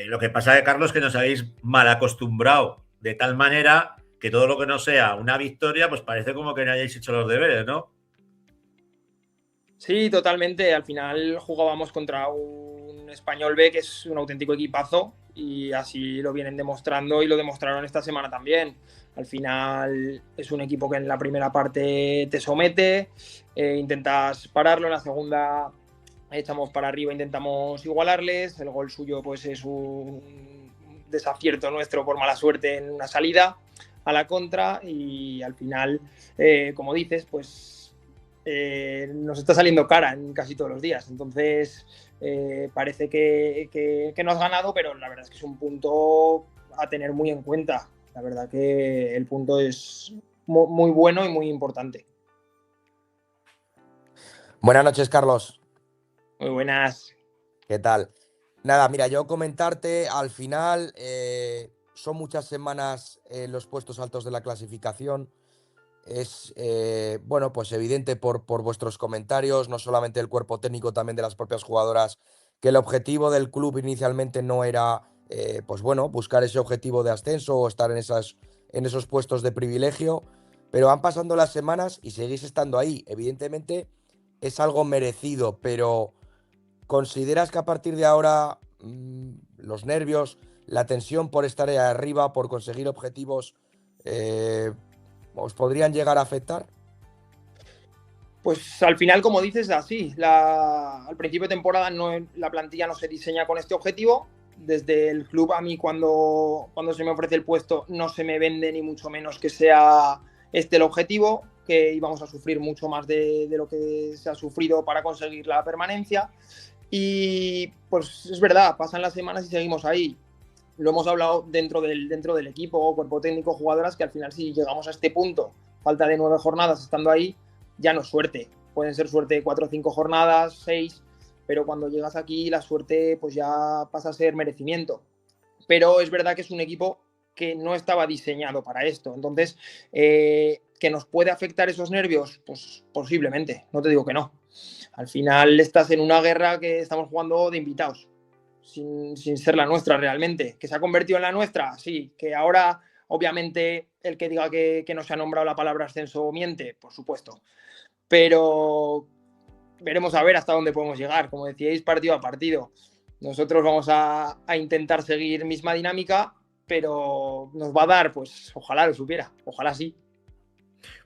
Lo que pasa, Carlos, que nos habéis mal acostumbrado de tal manera que todo lo que no sea una victoria, pues parece como que no hayáis hecho los deberes, ¿no? Sí, totalmente. Al final jugábamos contra un Español B que es un auténtico equipazo y así lo vienen demostrando y lo demostraron esta semana también. Al final es un equipo que en la primera parte te somete, intentas pararlo, en la segunda echamos para arriba, intentamos igualarles. El gol suyo pues es un desacierto nuestro por mala suerte en una salida a la contra y al final, como dices, pues nos está saliendo cara en casi todos los días. Entonces parece que no has ganado, pero la verdad es que es un punto a tener muy en cuenta. La verdad que el punto es muy bueno y muy importante. Buenas noches, Carlos. Muy buenas. ¿Qué tal? Nada, mira, yo comentarte, al final son muchas semanas en los puestos altos de la clasificación. Es, bueno, pues evidente por vuestros comentarios, no solamente del cuerpo técnico, también de las propias jugadoras, que el objetivo del club inicialmente no era, pues bueno, buscar ese objetivo de ascenso o estar en esos puestos de privilegio, pero van pasando las semanas y seguís estando ahí. Evidentemente es algo merecido, pero ¿consideras que a partir de ahora los nervios, la tensión por estar ahí arriba, por conseguir objetivos, os podrían llegar a afectar? Pues al final, como dices, así. Al principio de temporada la plantilla no se diseña con este objetivo. Desde el club, a mí cuando se me ofrece el puesto no se me vende ni mucho menos que sea este el objetivo, que íbamos a sufrir mucho más de lo que se ha sufrido para conseguir la permanencia. Y pues es verdad, pasan las semanas y seguimos ahí. Lo hemos hablado dentro del equipo, cuerpo técnico, jugadoras, que al final si llegamos a este punto, falta de 9 jornadas estando ahí, ya no es suerte. Pueden ser suerte de 4 o 5 jornadas, 6, pero cuando llegas aquí la suerte pues ya pasa a ser merecimiento. Pero es verdad que es un equipo que no estaba diseñado para esto. Entonces, ¿que nos puede afectar esos nervios? Pues posiblemente, no te digo que no. Al final estás en una guerra que estamos jugando de invitados, sin ser la nuestra realmente. ¿Que se ha convertido en la nuestra? Sí. Que ahora, obviamente, el que diga que no se ha nombrado la palabra ascenso miente, por supuesto. Pero veremos a ver hasta dónde podemos llegar. Como decíais, partido a partido. Nosotros vamos a intentar seguir misma dinámica, pero nos va a dar, pues ojalá lo supiera, ojalá sí.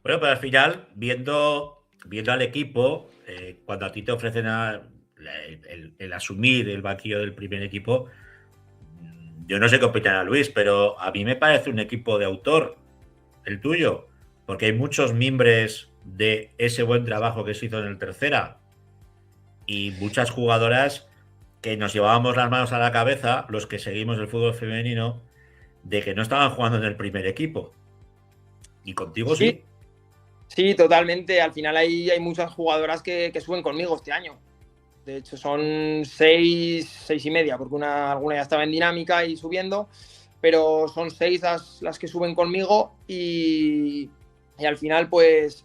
Bueno, pero al final, viendo al equipo, cuando a ti te ofrecen el asumir el banquillo del primer equipo, yo no sé qué opinará Luis, pero a mí me parece un equipo de autor, el tuyo, porque hay muchos mimbres de ese buen trabajo que se hizo en el tercera y muchas jugadoras que nos llevábamos las manos a la cabeza, los que seguimos el fútbol femenino, de que no estaban jugando en el primer equipo. Y contigo sí. Sí, totalmente. Al final hay muchas jugadoras que suben conmigo este año. De hecho, son 6 y media, porque alguna ya estaba en dinámica y subiendo, pero son 6 las que suben conmigo y al final, pues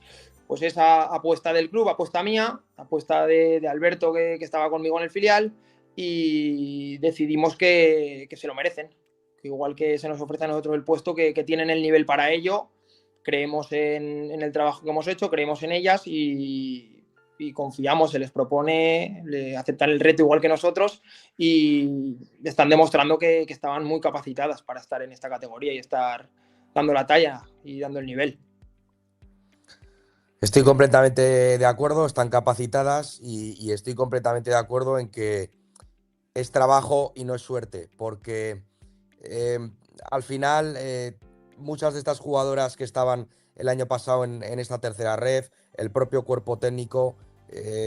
esa apuesta del club, apuesta mía, apuesta de Alberto que estaba conmigo en el filial, y decidimos que se lo merecen. Que igual que se nos ofrece a nosotros el puesto, que tienen el nivel para ello. Creemos en el trabajo que hemos hecho, creemos en ellas y confiamos, se les propone, le aceptan el reto igual que nosotros y están demostrando que estaban muy capacitadas para estar en esta categoría y estar dando la talla y dando el nivel. Estoy completamente de acuerdo, están capacitadas y estoy completamente de acuerdo en que es trabajo y no es suerte, porque al final muchas de estas jugadoras que estaban el año pasado en esta tercera red, el propio cuerpo técnico,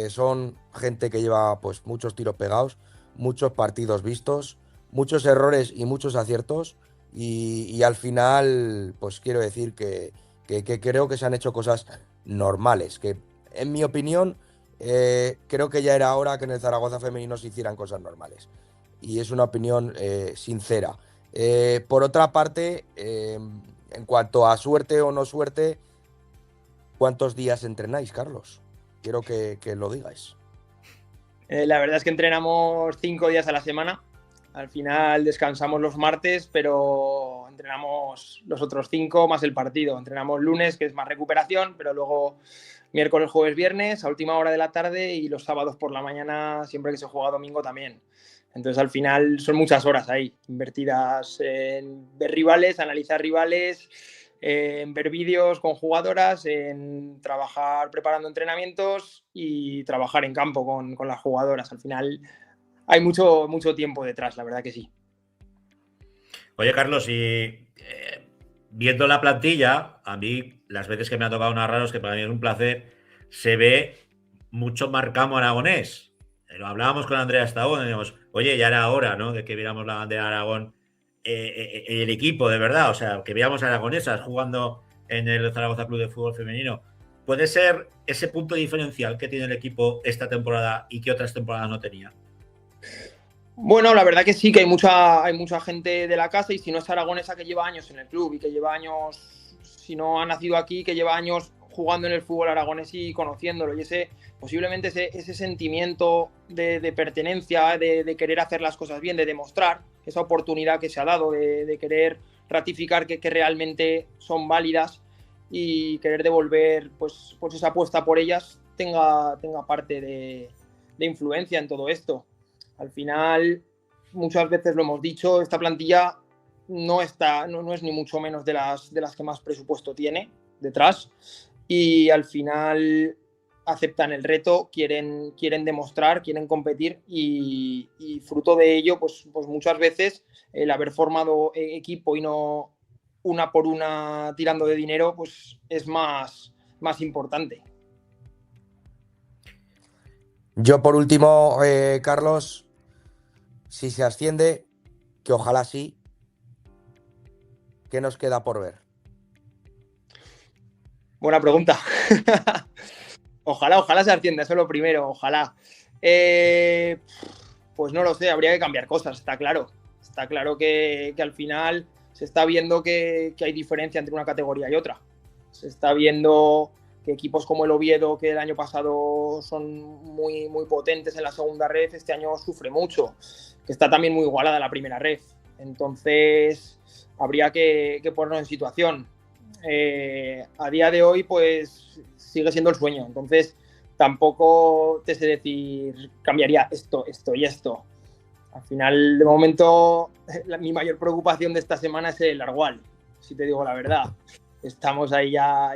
son gente que lleva pues muchos tiros pegados, muchos partidos vistos, muchos errores y muchos aciertos y al final pues quiero decir que creo que se han hecho cosas normales, que en mi opinión creo que ya era hora que en el Zaragoza femenino se hicieran cosas normales y es una opinión sincera. Por otra parte, en cuanto a suerte o no suerte, ¿cuántos días entrenáis, Carlos? Quiero que lo digáis. La verdad es que entrenamos 5 días a la semana. Al final descansamos los martes, pero entrenamos los otros 5 más el partido. Entrenamos lunes, que es más recuperación, pero luego miércoles, jueves, viernes a última hora de la tarde y los sábados por la mañana, siempre que se juega domingo también. Entonces al final son muchas horas ahí, invertidas en ver rivales, analizar rivales, en ver vídeos con jugadoras, en trabajar preparando entrenamientos y trabajar en campo con las jugadoras. Al final hay mucho tiempo detrás, la verdad que sí. Oye, Carlos, y viendo la plantilla, a mí las veces que me ha tocado narraros, que para mí es un placer, se ve mucho marcamo aragonés. Lo hablábamos con Andrea Estaón, decíamos, oye, ya era hora, ¿no?, de que viéramos la bandera de Aragón en el equipo, de verdad, o sea, que veamos aragonesas jugando en el Zaragoza Club de Fútbol Femenino. ¿Puede ser ese punto diferencial que tiene el equipo esta temporada y que otras temporadas no tenía? Bueno, la verdad que sí, que hay mucha gente de la casa y si no es aragonesa que lleva años en el club y que lleva años, si no ha nacido aquí, que lleva años jugando en el fútbol aragonés y conociéndolo y posiblemente ese sentimiento de pertenencia, de querer hacer las cosas bien, de demostrar esa oportunidad que se ha dado, de querer ratificar que realmente son válidas y querer devolver pues esa apuesta por ellas tenga parte de influencia en todo esto. Al final, muchas veces lo hemos dicho, esta plantilla no es ni mucho menos de las que más presupuesto tiene detrás y al final aceptan el reto, quieren demostrar, quieren competir y fruto de ello, pues muchas veces el haber formado equipo y no una por una tirando de dinero, pues es más importante. Yo por último, Carlos, si se asciende, que ojalá sí, ¿qué nos queda por ver? Buena pregunta. Ojalá se ascienda, eso es lo primero, ojalá. Pues no lo sé, habría que cambiar cosas, está claro. Está claro que al final se está viendo que hay diferencia entre una categoría y otra. Se está viendo que equipos como el Oviedo, que el año pasado son muy, muy potentes en la segunda red, este año sufre mucho, que está también muy igualada la primera red. Entonces, habría que ponernos en situación. A día de hoy, pues, sigue siendo el sueño. Entonces, tampoco te sé decir, cambiaría esto, esto y esto. Al final, de momento, mi mayor preocupación de esta semana es el Argual, si te digo la verdad. Estamos ahí, ya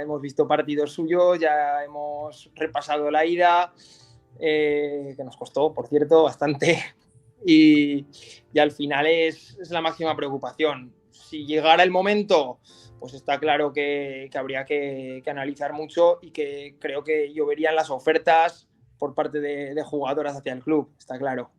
hemos visto partidos suyos, ya hemos repasado la ida, que nos costó, por cierto, bastante. Y al final es la máxima preocupación. Si llegara el momento, pues está claro que habría que analizar mucho y que creo que lloverían las ofertas por parte de jugadoras hacia el club, está claro.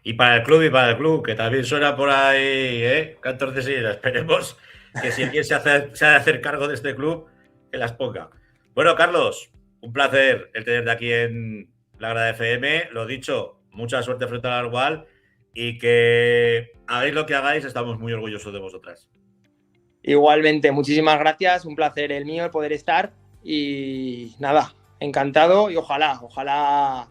Y para el club, que también suena por ahí, cantos de sirena. Esperemos que si alguien se ha de hacer cargo de este club, que las ponga. Bueno, Carlos, un placer el tenerte aquí en la Grada FM. Lo dicho, mucha suerte frente al Argual y que hagáis lo que hagáis, estamos muy orgullosos de vosotras. Igualmente, muchísimas gracias, un placer el mío el poder estar y nada, encantado y ojalá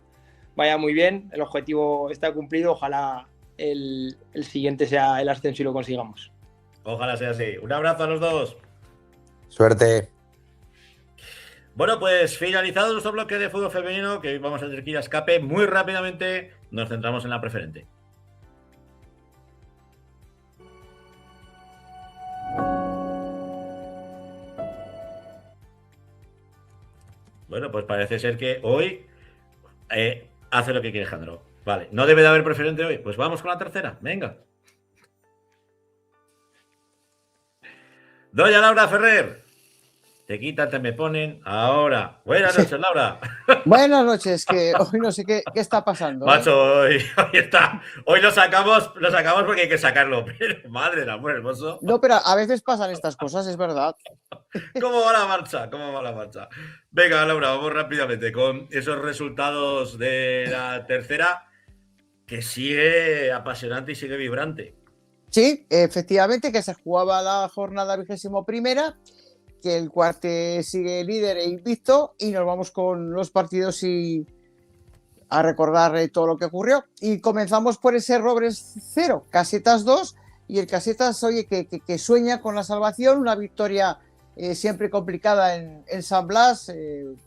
vaya muy bien, el objetivo está cumplido, ojalá el siguiente sea el ascenso y lo consigamos. Ojalá sea así. Un abrazo a los dos. Suerte. Bueno, pues finalizado nuestro bloque de fútbol femenino, que hoy vamos a tener que ir a escape muy rápidamente, nos centramos en la preferente. Bueno, pues parece ser que hoy hace lo que quiere Alejandro. Vale, no debe de haber preferente hoy. Pues vamos con la tercera. Venga. Doña Laura Ferrer. Te quitan, te me ponen. Ahora. Buenas noches, Laura. Buenas noches, que hoy no sé qué está pasando. Macho, hoy está. Hoy lo sacamos porque hay que sacarlo. Pero madre del amor hermoso. No, pero a veces pasan estas cosas, es verdad. ¿Cómo va la marcha? ¿Cómo va la marcha? Venga, Laura, vamos rápidamente con esos resultados de la tercera, que sigue apasionante y sigue vibrante. Sí, efectivamente, que se jugaba la jornada 21ª, que el Cuarte sigue líder e invicto, y nos vamos con los partidos y a recordar todo lo que ocurrió. Y comenzamos por ese Robres 0, Casetas 2, y el Casetas, oye, que sueña con la salvación, una victoria siempre complicada en San Blas,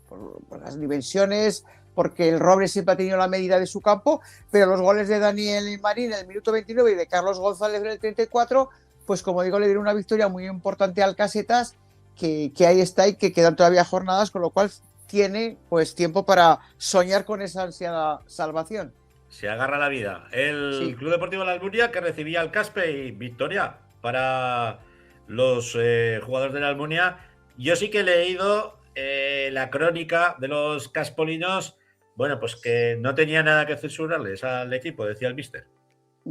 por las dimensiones, porque el Robres siempre ha tenido la medida de su campo, pero los goles de Daniel Marín en el minuto 29 y de Carlos González en el 34, pues como digo, le dieron una victoria muy importante al Casetas, que ahí está y que quedan todavía jornadas, con lo cual tiene pues tiempo para soñar con esa ansiada salvación. Se agarra la vida. El Club Deportivo La Almunia, que recibía al Caspe, y victoria para los jugadores de la Almunia. Yo sí que he leído la crónica de los caspolinos. Bueno, pues que no tenía nada que censurarles al equipo, decía el míster.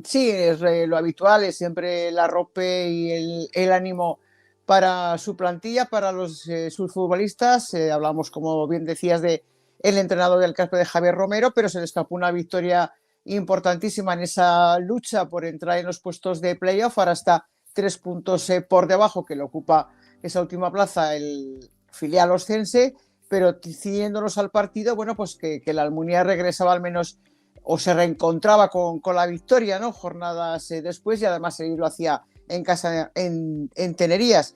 Sí, es lo habitual, es siempre la arrope y el ánimo para su plantilla, para sus futbolistas. Hablamos, como bien decías, de el entrenador del Caspe, de Javier Romero, pero se le escapó una victoria importantísima en esa lucha por entrar en los puestos de playoff. Ahora está 3 puntos por debajo, que le ocupa esa última plaza el filial oscense, pero ciñéndonos al partido, bueno, pues que la Almunia regresaba al menos o se reencontraba con la victoria, ¿no? Jornadas después, y además lo hacía en casa en Tenerías.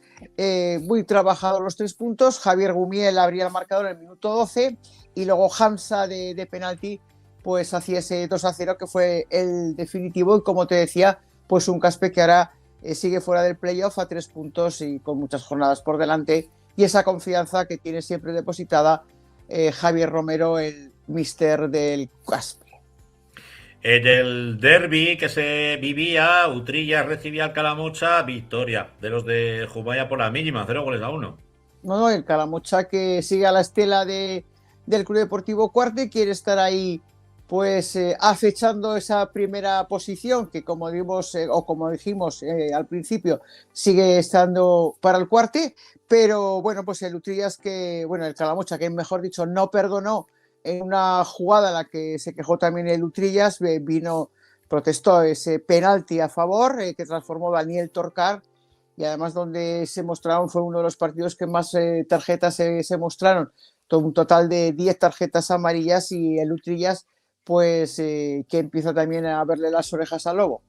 Muy trabajados los 3 puntos. Javier Gumiel abría el marcador en el minuto 12 y luego Hamza de penalti pues hacía ese 2-0 que fue el definitivo, y como te decía, pues un Caspe que ahora sigue fuera del playoff a 3 puntos y con muchas jornadas por delante, y esa confianza que tiene siempre depositada Javier Romero, el míster del Caspe. En el derbi que se vivía, Utrilla recibía al Calamocha, victoria de los de Jumaya por la mínima, 0-1. No, el Calamocha, que sigue a la estela del Club Deportivo Cuarte, quiere estar ahí pues acechando esa primera posición, que como dijimos al principio, sigue estando para el Cuarte, pero bueno, pues el Utrillas el Calamocha, que mejor dicho no perdonó en una jugada en la que se quejó también el Utrillas, vino protestó ese penalti a favor que transformó Daniel Torcar, y además donde se mostraron, fue uno de los partidos que más tarjetas se mostraron, todo un total de 10 tarjetas amarillas, y el Utrillas pues que empieza también a verle las orejas al lobo.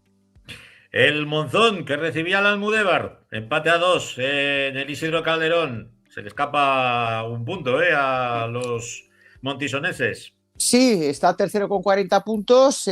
El Monzón, que recibía al Almudévar, empate a 2 en el Isidro Calderón. Se le escapa un punto a los montisoneses. Sí, está tercero con 40 puntos,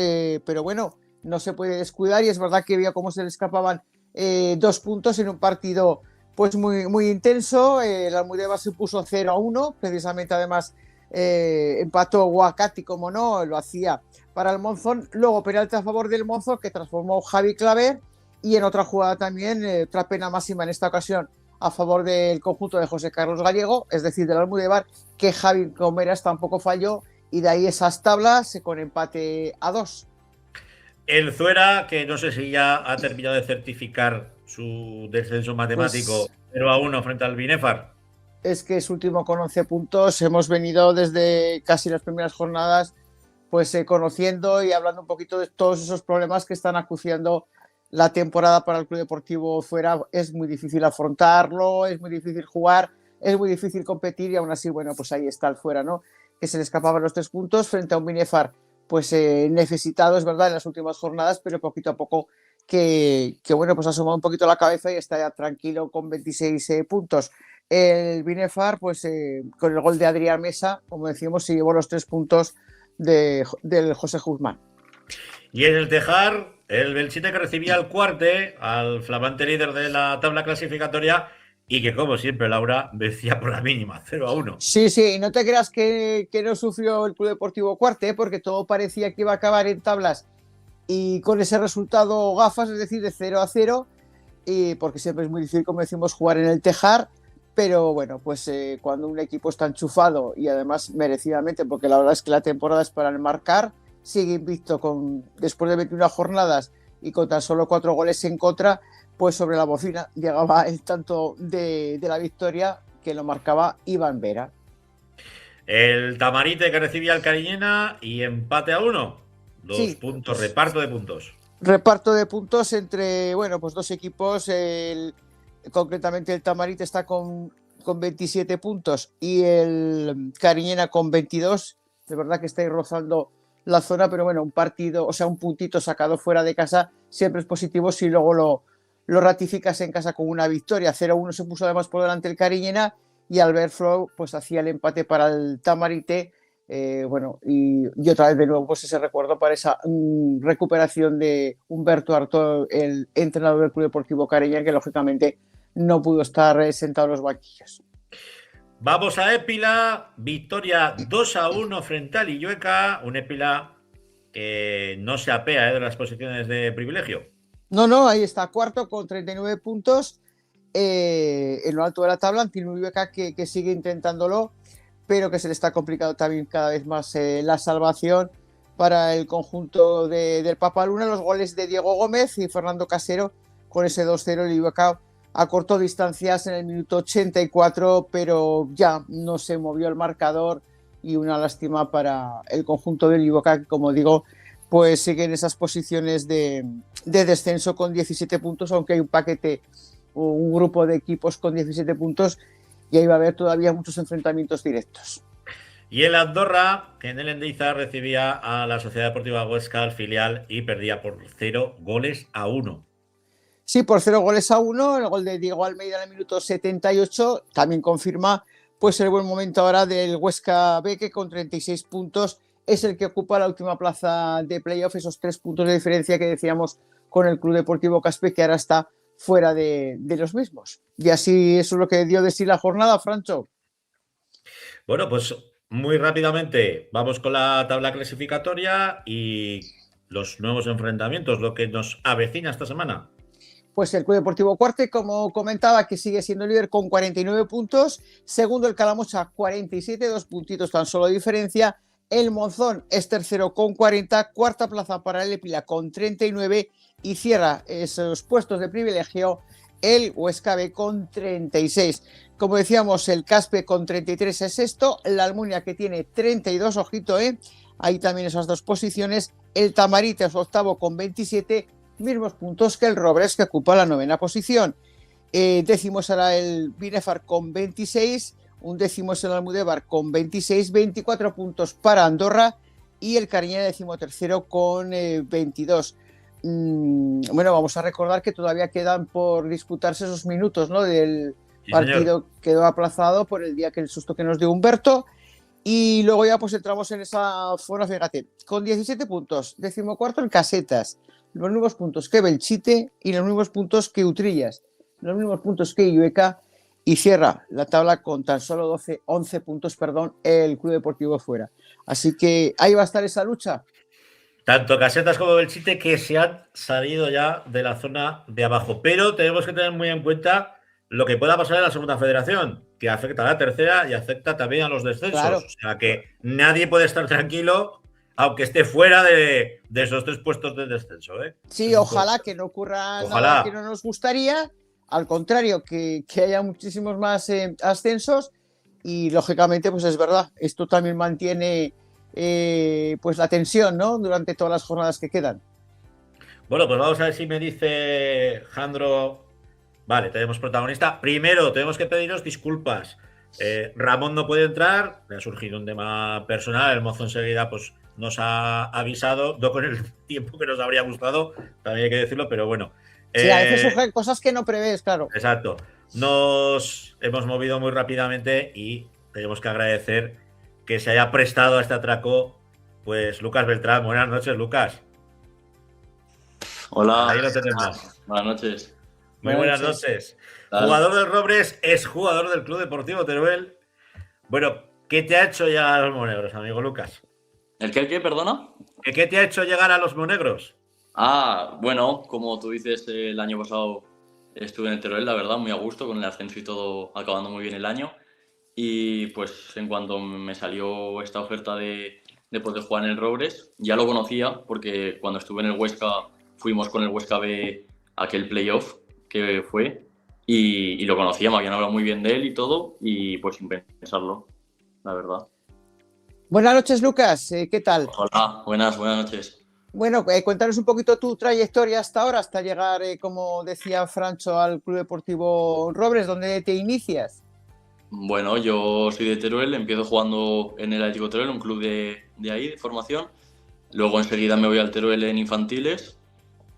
pero bueno, no se puede descuidar, y es verdad que veía cómo se le escapaban 2 puntos en un partido pues muy intenso. El Almudévar se puso 0-1, precisamente además empató Guacati, como no, lo hacía para el Monzón. Luego penalti a favor del Monzón que transformó Javi Claver, y en otra jugada también, otra pena máxima en esta ocasión a favor del conjunto de José Carlos Gallego, es decir, del Almudévar, que Javi Comeras tampoco falló, y de ahí esas tablas con empate a 2. El Zuera, que no sé si ya ha terminado de certificar su descenso matemático, Pues 0-1 frente al Binefar. Es que es último con 11 puntos. Hemos venido desde casi las primeras jornadas pues conociendo y hablando un poquito de todos esos problemas que están acuciando la temporada para el Club Deportivo Zuera. Es muy difícil afrontarlo, es muy difícil jugar, es muy difícil competir, y aún así, bueno, pues ahí está el Zuera, ¿no? Que se le escapaban los 3 puntos frente a un Binefar pues necesitado, es verdad, en las últimas jornadas, pero poquito a poco que bueno, pues ha asomado un poquito la cabeza y está ya tranquilo con 26 puntos. El Binefar, pues con el gol de Adrián Mesa, como decíamos, se llevó los 3 puntos del José Guzmán. Y en el Tejar, el Belchite, que recibía al Cuarte, al flamante líder de la tabla clasificatoria, y que, como siempre, Laura, vencía por la mínima, 0-1. Sí, y no te creas que no sufrió el Club Deportivo Cuarte, porque todo parecía que iba a acabar en tablas y con ese resultado gafas, es decir, de 0-0, y porque siempre es muy difícil, como decimos, jugar en el Tejar. Pero bueno, pues cuando un equipo está enchufado, y además merecidamente, porque la verdad es que la temporada es para enmarcar, sigue invicto después de 21 jornadas y con tan solo 4 goles en contra, pues sobre la bocina llegaba el tanto de la victoria, que lo marcaba Iván Vera. El Tamarite, que recibía al Cariñena, y empate a 1. 2 puntos, reparto de puntos. Reparto de puntos entre, bueno, pues 2 equipos. Concretamente el Tamarite está con 27 puntos y el Cariñena con 22. De verdad que estáis rozando la zona, pero bueno, un partido, o sea, un puntito sacado fuera de casa siempre es positivo si luego lo ratificas en casa con una victoria. 0-1 se puso además por delante el Cariñena, y Albert Flow pues hacía el empate para el Tamarite. Bueno, y otra vez de nuevo pues ese recuerdo para esa recuperación de Humberto Arto, el entrenador del Club Deportivo Cariñena, que lógicamente no pudo estar sentado en los banquillos. Vamos a Épila, victoria 2-1 frente al Illueca, un Épila que no se apea de las posiciones de privilegio. No, ahí está, cuarto con 39 puntos en lo alto de la tabla, ante un Illueca que sigue intentándolo, pero que se le está complicando también cada vez más la salvación para el conjunto del Papaluna. Los goles de Diego Gómez y Fernando Casero, con ese 2-0 el Illueca acortó distancias en el minuto 84, pero ya no se movió el marcador, y una lástima para el conjunto del Illueca, que, como digo, pues sigue en esas posiciones de descenso con 17 puntos, aunque hay un grupo de equipos con 17 puntos, y ahí va a haber todavía muchos enfrentamientos directos. Y el Andorra, que en el Endeiza recibía a la Sociedad Deportiva Huesca, al filial, y perdía por 0-1. Sí, por 0-1, el gol de Diego Almeida en el minuto 78 también confirma pues el buen momento ahora del Huesca B, que con 36 puntos es el que ocupa la última plaza de playoff, esos 3 puntos de diferencia que decíamos con el Club Deportivo Caspe, que ahora está fuera de los mismos. Y así eso es lo que dio de sí la jornada, Francho. Bueno, pues muy rápidamente vamos con la tabla clasificatoria y los nuevos enfrentamientos, lo que nos avecina esta semana. Pues el Club Deportivo Cuarte, como comentaba, que sigue siendo líder con 49 puntos. Segundo el Calamocha, 47, 2 puntitos tan solo de diferencia. El Monzón es tercero con 40. Cuarta plaza para el Épila con 39. Y cierra esos puestos de privilegio el Huesca B con 36. Como decíamos, el Caspe con 33 es sexto. La Almunia, que tiene 32, ojito, ahí también esas 2 posiciones. El Tamarite es octavo con 27, mismos puntos que el Robles, que ocupa la 9ª posición. Décimo será el Binefar con 26, un décimo es el Almudévar con 26, 24 puntos para Andorra, y el Cariñena 13º con 22. Bueno, vamos a recordar que todavía quedan por disputarse esos minutos, ¿no? Del partido, señor. Quedó aplazado por el día que el susto que nos dio Humberto. Y luego ya pues entramos en esa zona, fíjate, con 17 puntos, 14º el Casetas, los mismos puntos que Belchite y los mismos puntos que Utrillas, los mismos puntos que Illueca, y cierra la tabla con tan solo 11 puntos, el Club Deportivo Fuera. Así que ahí va a estar esa lucha. Tanto Casetas como Belchite que se han salido ya de la zona de abajo, pero tenemos que tener muy en cuenta lo que pueda pasar en la segunda federación, que afecta a la tercera y afecta también a los descensos. Claro. O sea que nadie puede estar tranquilo aunque esté fuera de esos 3 puestos de descenso, ¿eh? Sí, ojalá que no ocurra nada que no nos gustaría, al contrario, que haya muchísimos más ascensos, y lógicamente, pues es verdad, esto también mantiene pues la tensión, ¿no? Durante todas las jornadas que quedan. Bueno, pues vamos a ver si me dice Jandro. Vale, tenemos protagonista. Primero, tenemos que pediros disculpas. Ramón no puede entrar, le ha surgido un tema personal, el mozo enseguida pues nos ha avisado, no con el tiempo que nos habría gustado, también hay que decirlo, pero bueno. Sí, a veces surgen cosas que no prevés, claro. Exacto. Nos hemos movido muy rápidamente y tenemos que agradecer que se haya prestado a este atraco, pues Lucas Beltrán. Buenas noches, Lucas. Hola. Ahí lo tenemos. Buenas noches. Muy buenas noches. Jugador del Robles, es jugador del Club Deportivo Teruel. Bueno, ¿qué te ha hecho llegar a los monegros, amigo Lucas? ¿El qué, perdona? ¿Qué te ha hecho llegar a los monegros? Bueno, como tú dices, el año pasado estuve en el Teruel, la verdad, muy a gusto, con el ascenso y todo, acabando muy bien el año. Y pues en cuanto me salió esta oferta de poder jugar en el Robles, ya lo conocía, porque cuando estuve en el Huesca, fuimos con el Huesca B a aquel playoff que fue, y lo conocía, me habían hablado muy bien de él y todo, y pues sin pensarlo, la verdad. Buenas noches, Lucas, ¿qué tal? Hola, buenas noches. Bueno, cuéntanos un poquito tu trayectoria hasta ahora, hasta llegar, como decía Francho, al Club Deportivo Robles. ¿Dónde te inicias? Bueno, yo soy de Teruel, empiezo jugando en el Atlético Teruel, un club de ahí, de formación. Luego enseguida me voy al Teruel en infantiles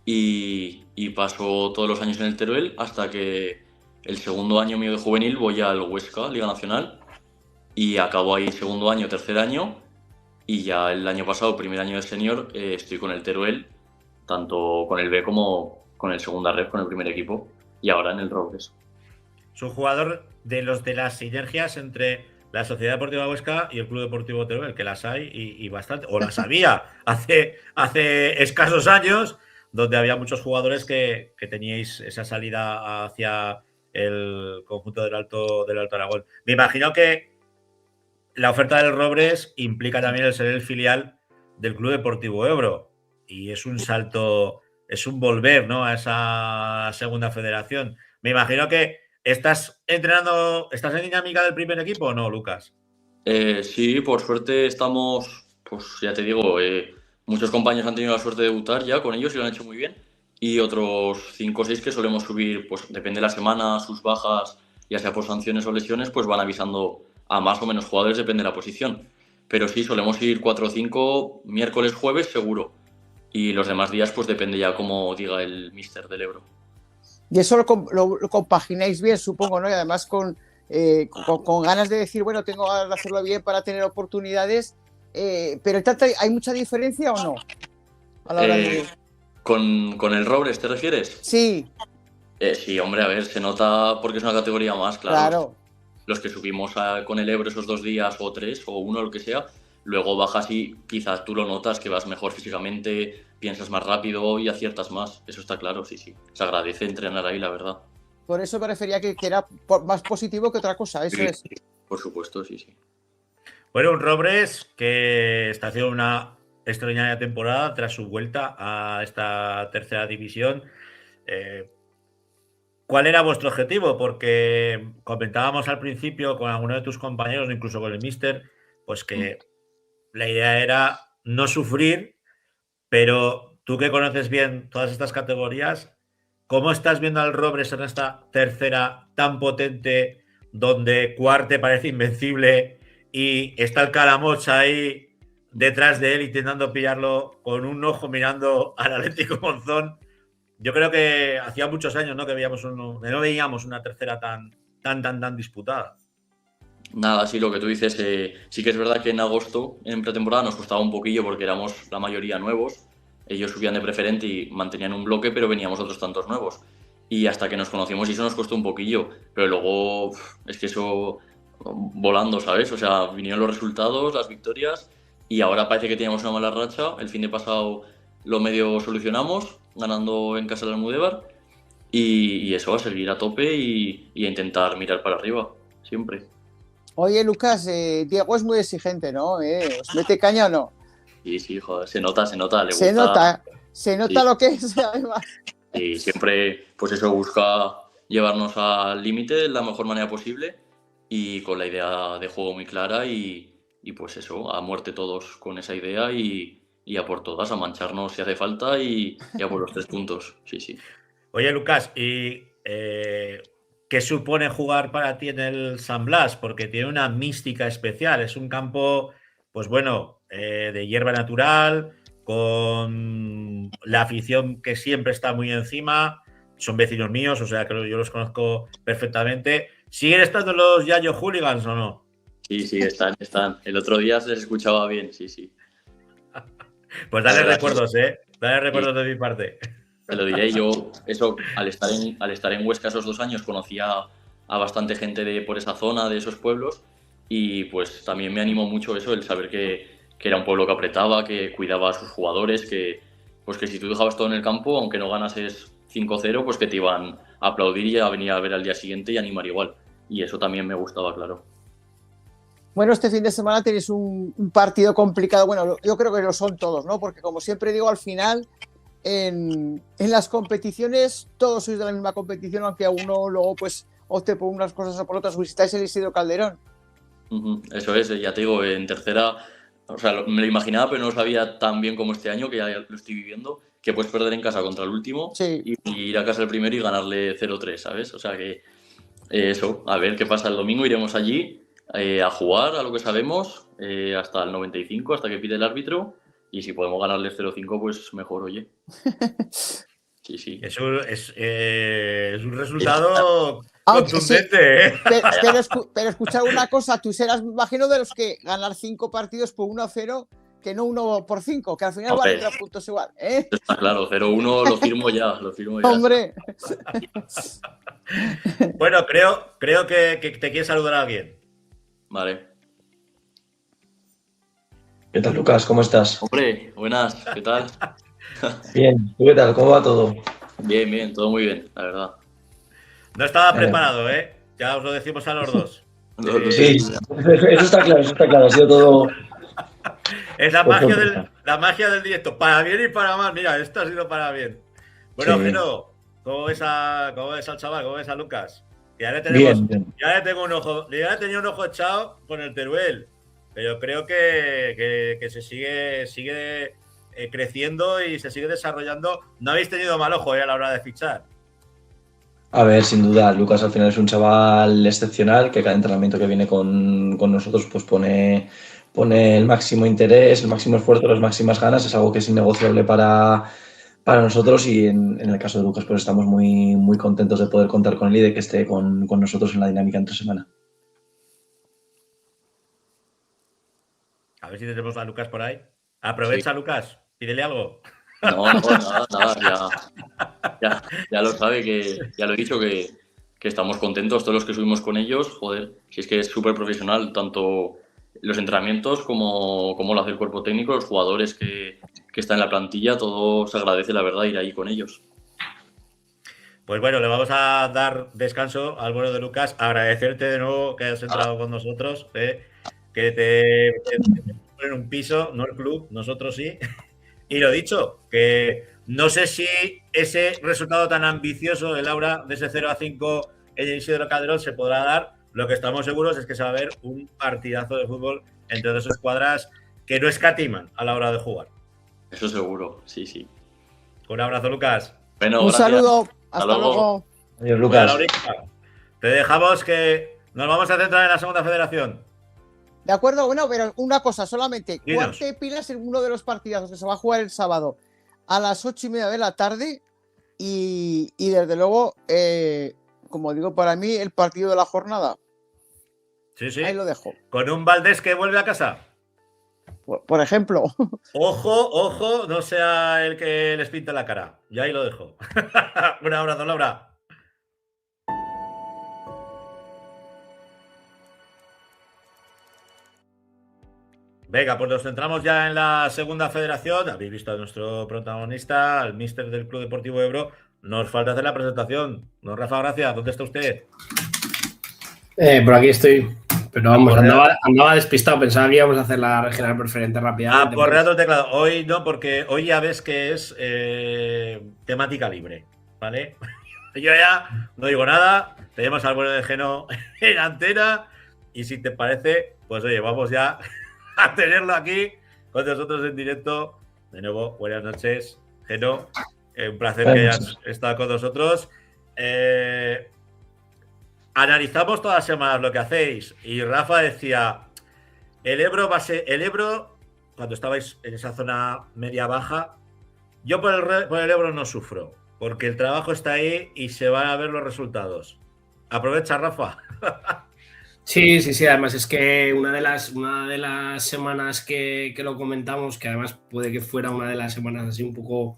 y paso todos los años en el Teruel hasta que el segundo año mío de juvenil voy al Huesca, Liga Nacional, y acabo ahí segundo año, tercer año, y ya el año pasado, primer año de senior, estoy con el Teruel, tanto con el B como con el segunda ref, con el primer equipo, y ahora en el Robles. Es un jugador de las sinergias entre la Sociedad Deportiva Huesca y el Club Deportivo Teruel, que las hay y bastante, o las había hace escasos años, donde había muchos jugadores que teníais esa salida hacia el conjunto del Alto Aragón. Me imagino que la oferta del Robles implica también el ser el filial del Club Deportivo Ebro, y es un salto, es un volver, ¿no?, a esa segunda federación. Me imagino que ¿estás entrenando, estás en dinámica del primer equipo o no, Lucas? Sí, por suerte estamos, pues ya te digo, muchos compañeros han tenido la suerte de debutar ya con ellos y lo han hecho muy bien. Y otros 5 o 6 que solemos subir, pues depende de la semana, sus bajas, ya sea por sanciones o lesiones, pues van avisando a más o menos jugadores, depende de la posición. Pero sí, solemos ir 4 o 5, miércoles, jueves, seguro. Y los demás días, pues depende ya como diga el míster del Ebro. Y eso lo compagináis bien, supongo, ¿no? Y además con ganas de decir, bueno, tengo ganas de hacerlo bien para tener oportunidades. Pero ¿hay mucha diferencia o no? A la hora de... ¿Con el Robles te refieres? Sí. Sí, hombre, a ver, se nota porque es una categoría más, claro. Los que subimos con el Ebro esos 2 días o 3 o 1, lo que sea, luego bajas y quizás tú lo notas que vas mejor físicamente, piensas más rápido y aciertas más. Eso está claro, sí. Se agradece entrenar ahí, la verdad. Por eso me refería que era más positivo que otra cosa, eso sí, es. Sí, por supuesto, sí. Bueno, un Robles que está haciendo una extraordinaria temporada tras su vuelta a esta tercera división. ¿Cuál era vuestro objetivo? Porque comentábamos al principio con alguno de tus compañeros, incluso con el míster, pues que la idea era no sufrir, pero tú que conoces bien todas estas categorías, ¿cómo estás viendo al Robres en esta tercera tan potente, donde Cuarte parece invencible y está el Calamocha ahí detrás de él intentando pillarlo con un ojo mirando al Atlético Monzón? Yo creo que hacía muchos años, ¿no?, que no veíamos una tercera tan disputada. Nada, sí, lo que tú dices, sí que es verdad que en agosto, en pretemporada, nos costaba un poquillo porque éramos la mayoría nuevos. Ellos subían de preferente y mantenían un bloque, pero veníamos otros tantos nuevos. Y hasta que nos conocimos, y eso nos costó un poquillo. Pero luego, es que eso, volando, ¿sabes? O sea, vinieron los resultados, las victorias, y ahora parece que teníamos una mala racha. El fin de pasado lo medio solucionamos, ganando en casa del Almudévar. Y eso, a seguir a tope y a intentar mirar para arriba, siempre. Oye, Lucas, Diego es muy exigente, ¿no? ¿Os mete caña o no? Sí, joder, se nota, le gusta. Se nota Sí. lo que es, además. Y siempre, pues eso, busca llevarnos al límite de la mejor manera posible y con la idea de juego muy clara y pues eso, a muerte todos con esa idea y a por todas, a mancharnos si hace falta y a por los 3 puntos, sí. Oye, Lucas, ¿y qué supone jugar para ti en el San Blas? Porque tiene una mística especial. Es un campo, pues bueno, de hierba natural, con la afición que siempre está muy encima. Son vecinos míos, o sea que yo los conozco perfectamente. ¿Siguen estando los Yayo Hooligans o no? Sí, están. El otro día se les escuchaba bien, sí. Pues dale La verdad recuerdos, Dale recuerdos Sí. de mi parte. Te lo diré, yo, eso, al estar en Huesca esos 2 años, conocía a bastante gente por esa zona, de esos pueblos, y pues también me animó mucho eso, el saber que era un pueblo que apretaba, que cuidaba a sus jugadores, pues que si tú dejabas todo en el campo, aunque no ganases 5-0, pues que te iban a aplaudir y a venir a ver al día siguiente y animar igual. Y eso también me gustaba, claro. Bueno, este fin de semana tenéis un partido complicado. Bueno, yo creo que lo son todos, ¿no? Porque como siempre digo, al final, en las competiciones, todos sois de la misma competición, aunque a uno luego pues opte por unas cosas o por otras. Visitáis el Isidro Calderón. Eso es, ya te digo, en tercera, o sea, me lo imaginaba, pero no lo sabía tan bien como este año, que ya lo estoy viviendo, que puedes perder en casa contra el último y ir a casa el primero y ganarle 0-3, ¿sabes? O sea que eso, a ver qué pasa el domingo, iremos allí a jugar a lo que sabemos hasta el 95, hasta que pide el árbitro, y si podemos ganarle 0-5, pues mejor, oye. Sí. Es un resultado contundente, sí. Pero escuchar una cosa, tú serás, me imagino, de los que ganar 5 partidos por 1-0, que no 1-5, que al final vale 3 puntos igual, Está claro, 0-1 lo firmo ya. Hombre. Bueno, creo que te quiere saludar a alguien. Vale. ¿Qué tal, Lucas? ¿Cómo estás? Hombre, buenas, ¿qué tal? Bien, ¿tú qué tal? ¿Cómo va todo? Bien, todo muy bien, la verdad. No estaba preparado, ya os lo decimos a los dos. Sí, eso está claro, ha sido todo... Es la magia del directo, para bien y para mal. Mira, esto ha sido para bien. Bueno, sí. Jero, ¿cómo ves al chaval? ¿Cómo ves a Lucas? Ya le tenemos, bien. Ya le tengo un ojo, ya le tenía un ojo echado con el Teruel, pero creo que se sigue creciendo y se sigue desarrollando. No habéis tenido mal ojo a la hora de fichar. A ver, sin duda, Lucas al final es un chaval excepcional que cada entrenamiento que viene con nosotros pues pone el máximo interés, el máximo esfuerzo, las máximas ganas. Es algo que es innegociable para nosotros y en el caso de Lucas pues estamos muy, muy contentos de poder contar con él y de que esté con nosotros en la dinámica entre semana. A ver si tenemos a Lucas por ahí. Aprovecha, sí. Lucas, pídele algo. No, nada, ya lo sabe, que ya lo he dicho, que estamos contentos todos los que subimos con ellos. Joder, si es que es súper profesional, tanto los entrenamientos como lo hace el cuerpo técnico, los jugadores que están en la plantilla, todo se agradece, la verdad, ir ahí con ellos. Pues bueno, le vamos a dar descanso al bueno de Lucas, agradecerte de nuevo que hayas entrado con nosotros, que te ponen un piso, no el club, nosotros sí. Y lo dicho, que no sé si ese resultado tan ambicioso de Laura, de ese 0-5 en Isidro Calderón, se podrá dar. Lo que estamos seguros es que se va a ver un partidazo de fútbol entre dos escuadras que no escatiman a la hora de jugar. Eso seguro, sí, sí. Un abrazo, Lucas. Bueno, Un gracias. saludo. Hasta luego. luego. Adiós, Bueno, Lucas. Laurica, te dejamos que nos vamos a centrar en la segunda federación. De acuerdo, bueno, pero una cosa solamente. Dinos. Cuarte Pilas en uno de los partidazos que se va a jugar el sábado a las 8:30 de la tarde. Y desde luego, como digo, para mí, el partido de la jornada. Sí, sí. Ahí lo dejo. Con un Valdés que vuelve a casa. Por ejemplo. Ojo, ojo, no sea el que les pinta la cara. Y ahí lo dejo. Un abrazo, Laura. Venga, pues nos centramos ya en la segunda federación. Habéis visto a nuestro protagonista, al míster del Club Deportivo Ebro. Nos falta hacer la presentación. Don Rafa Gracia, ¿dónde está usted? Por aquí estoy. Pero vamos, andaba despistado. Pensaba que íbamos a hacer la regional preferente rápidamente. Aporreando el teclado. Hoy no, porque hoy ya ves que es temática libre, ¿vale? Yo ya no digo nada. Tenemos al bueno de Geno en antena. Y si te parece, pues oye, vamos ya a tenerlo aquí con nosotros en directo. De nuevo, buenas noches, Geno. Un placer que hayas estado con nosotros. Analizamos todas las semanas lo que hacéis. Y Rafa decía, el Ebro cuando estabais en esa zona media-baja, yo por el Ebro no sufro, porque el trabajo está ahí y se van a ver los resultados. Aprovecha, Rafa. Sí. Además es que una de las semanas que lo comentamos, que además puede que fuera una de las semanas así un poco,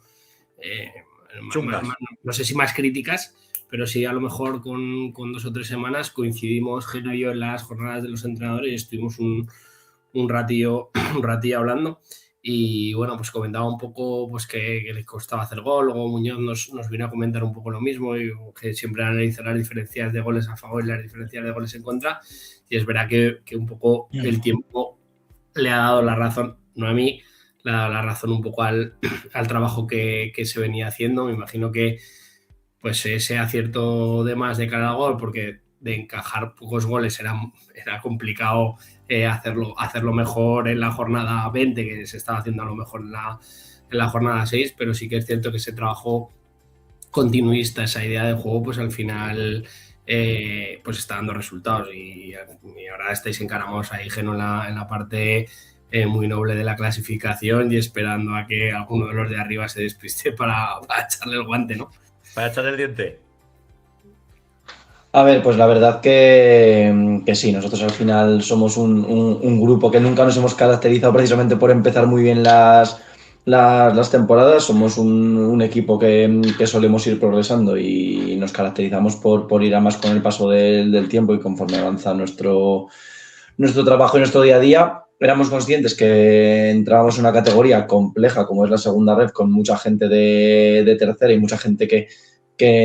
no sé si más críticas, pero sí a lo mejor con 2 o 3 semanas coincidimos Geno y yo en las jornadas de los entrenadores y estuvimos un ratillo hablando. Y bueno, pues comentaba un poco pues que le costaba hacer gol. Luego Muñoz nos vino a comentar un poco lo mismo, y que siempre analiza las diferencias de goles a favor y las diferencias de goles en contra. Y es verdad que un poco el tiempo le ha dado la razón, no a mí, le ha dado la razón un poco al trabajo que se venía haciendo. Me imagino que pues ese acierto de más de cara al gol, porque de encajar pocos goles era complicado hacerlo mejor en la jornada 20, que se estaba haciendo a lo mejor en la jornada 6, pero sí que es cierto que ese trabajo continuista, esa idea de juego, pues al final pues está dando resultados, y ahora estáis encaramados ahí, Geno, en la parte muy noble de la clasificación, y esperando a que alguno de los de arriba se despiste para echarle el guante, ¿no? Para echarle el diente. A ver, pues la verdad que sí, nosotros al final somos un grupo que nunca nos hemos caracterizado precisamente por empezar muy bien las temporadas. Somos un equipo que solemos ir progresando y nos caracterizamos por ir a más con el paso del tiempo y conforme avanza nuestro trabajo y nuestro día a día. Éramos conscientes que entrábamos en una categoría compleja como es la segunda red, con mucha gente de tercera y mucha gente que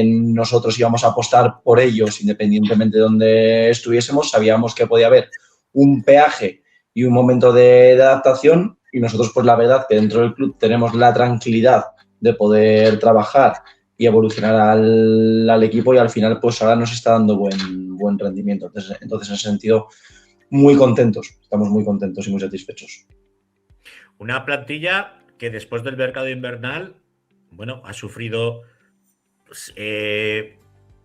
nosotros íbamos a apostar por ellos independientemente de donde estuviésemos. Sabíamos que podía haber un peaje y un momento de adaptación, y nosotros pues la verdad que dentro del club tenemos la tranquilidad de poder trabajar y evolucionar al equipo, y al final pues ahora nos está dando buen rendimiento. Entonces en ese sentido muy contentos, estamos muy contentos y muy satisfechos. Una plantilla que después del mercado invernal, bueno, ha sufrido pues,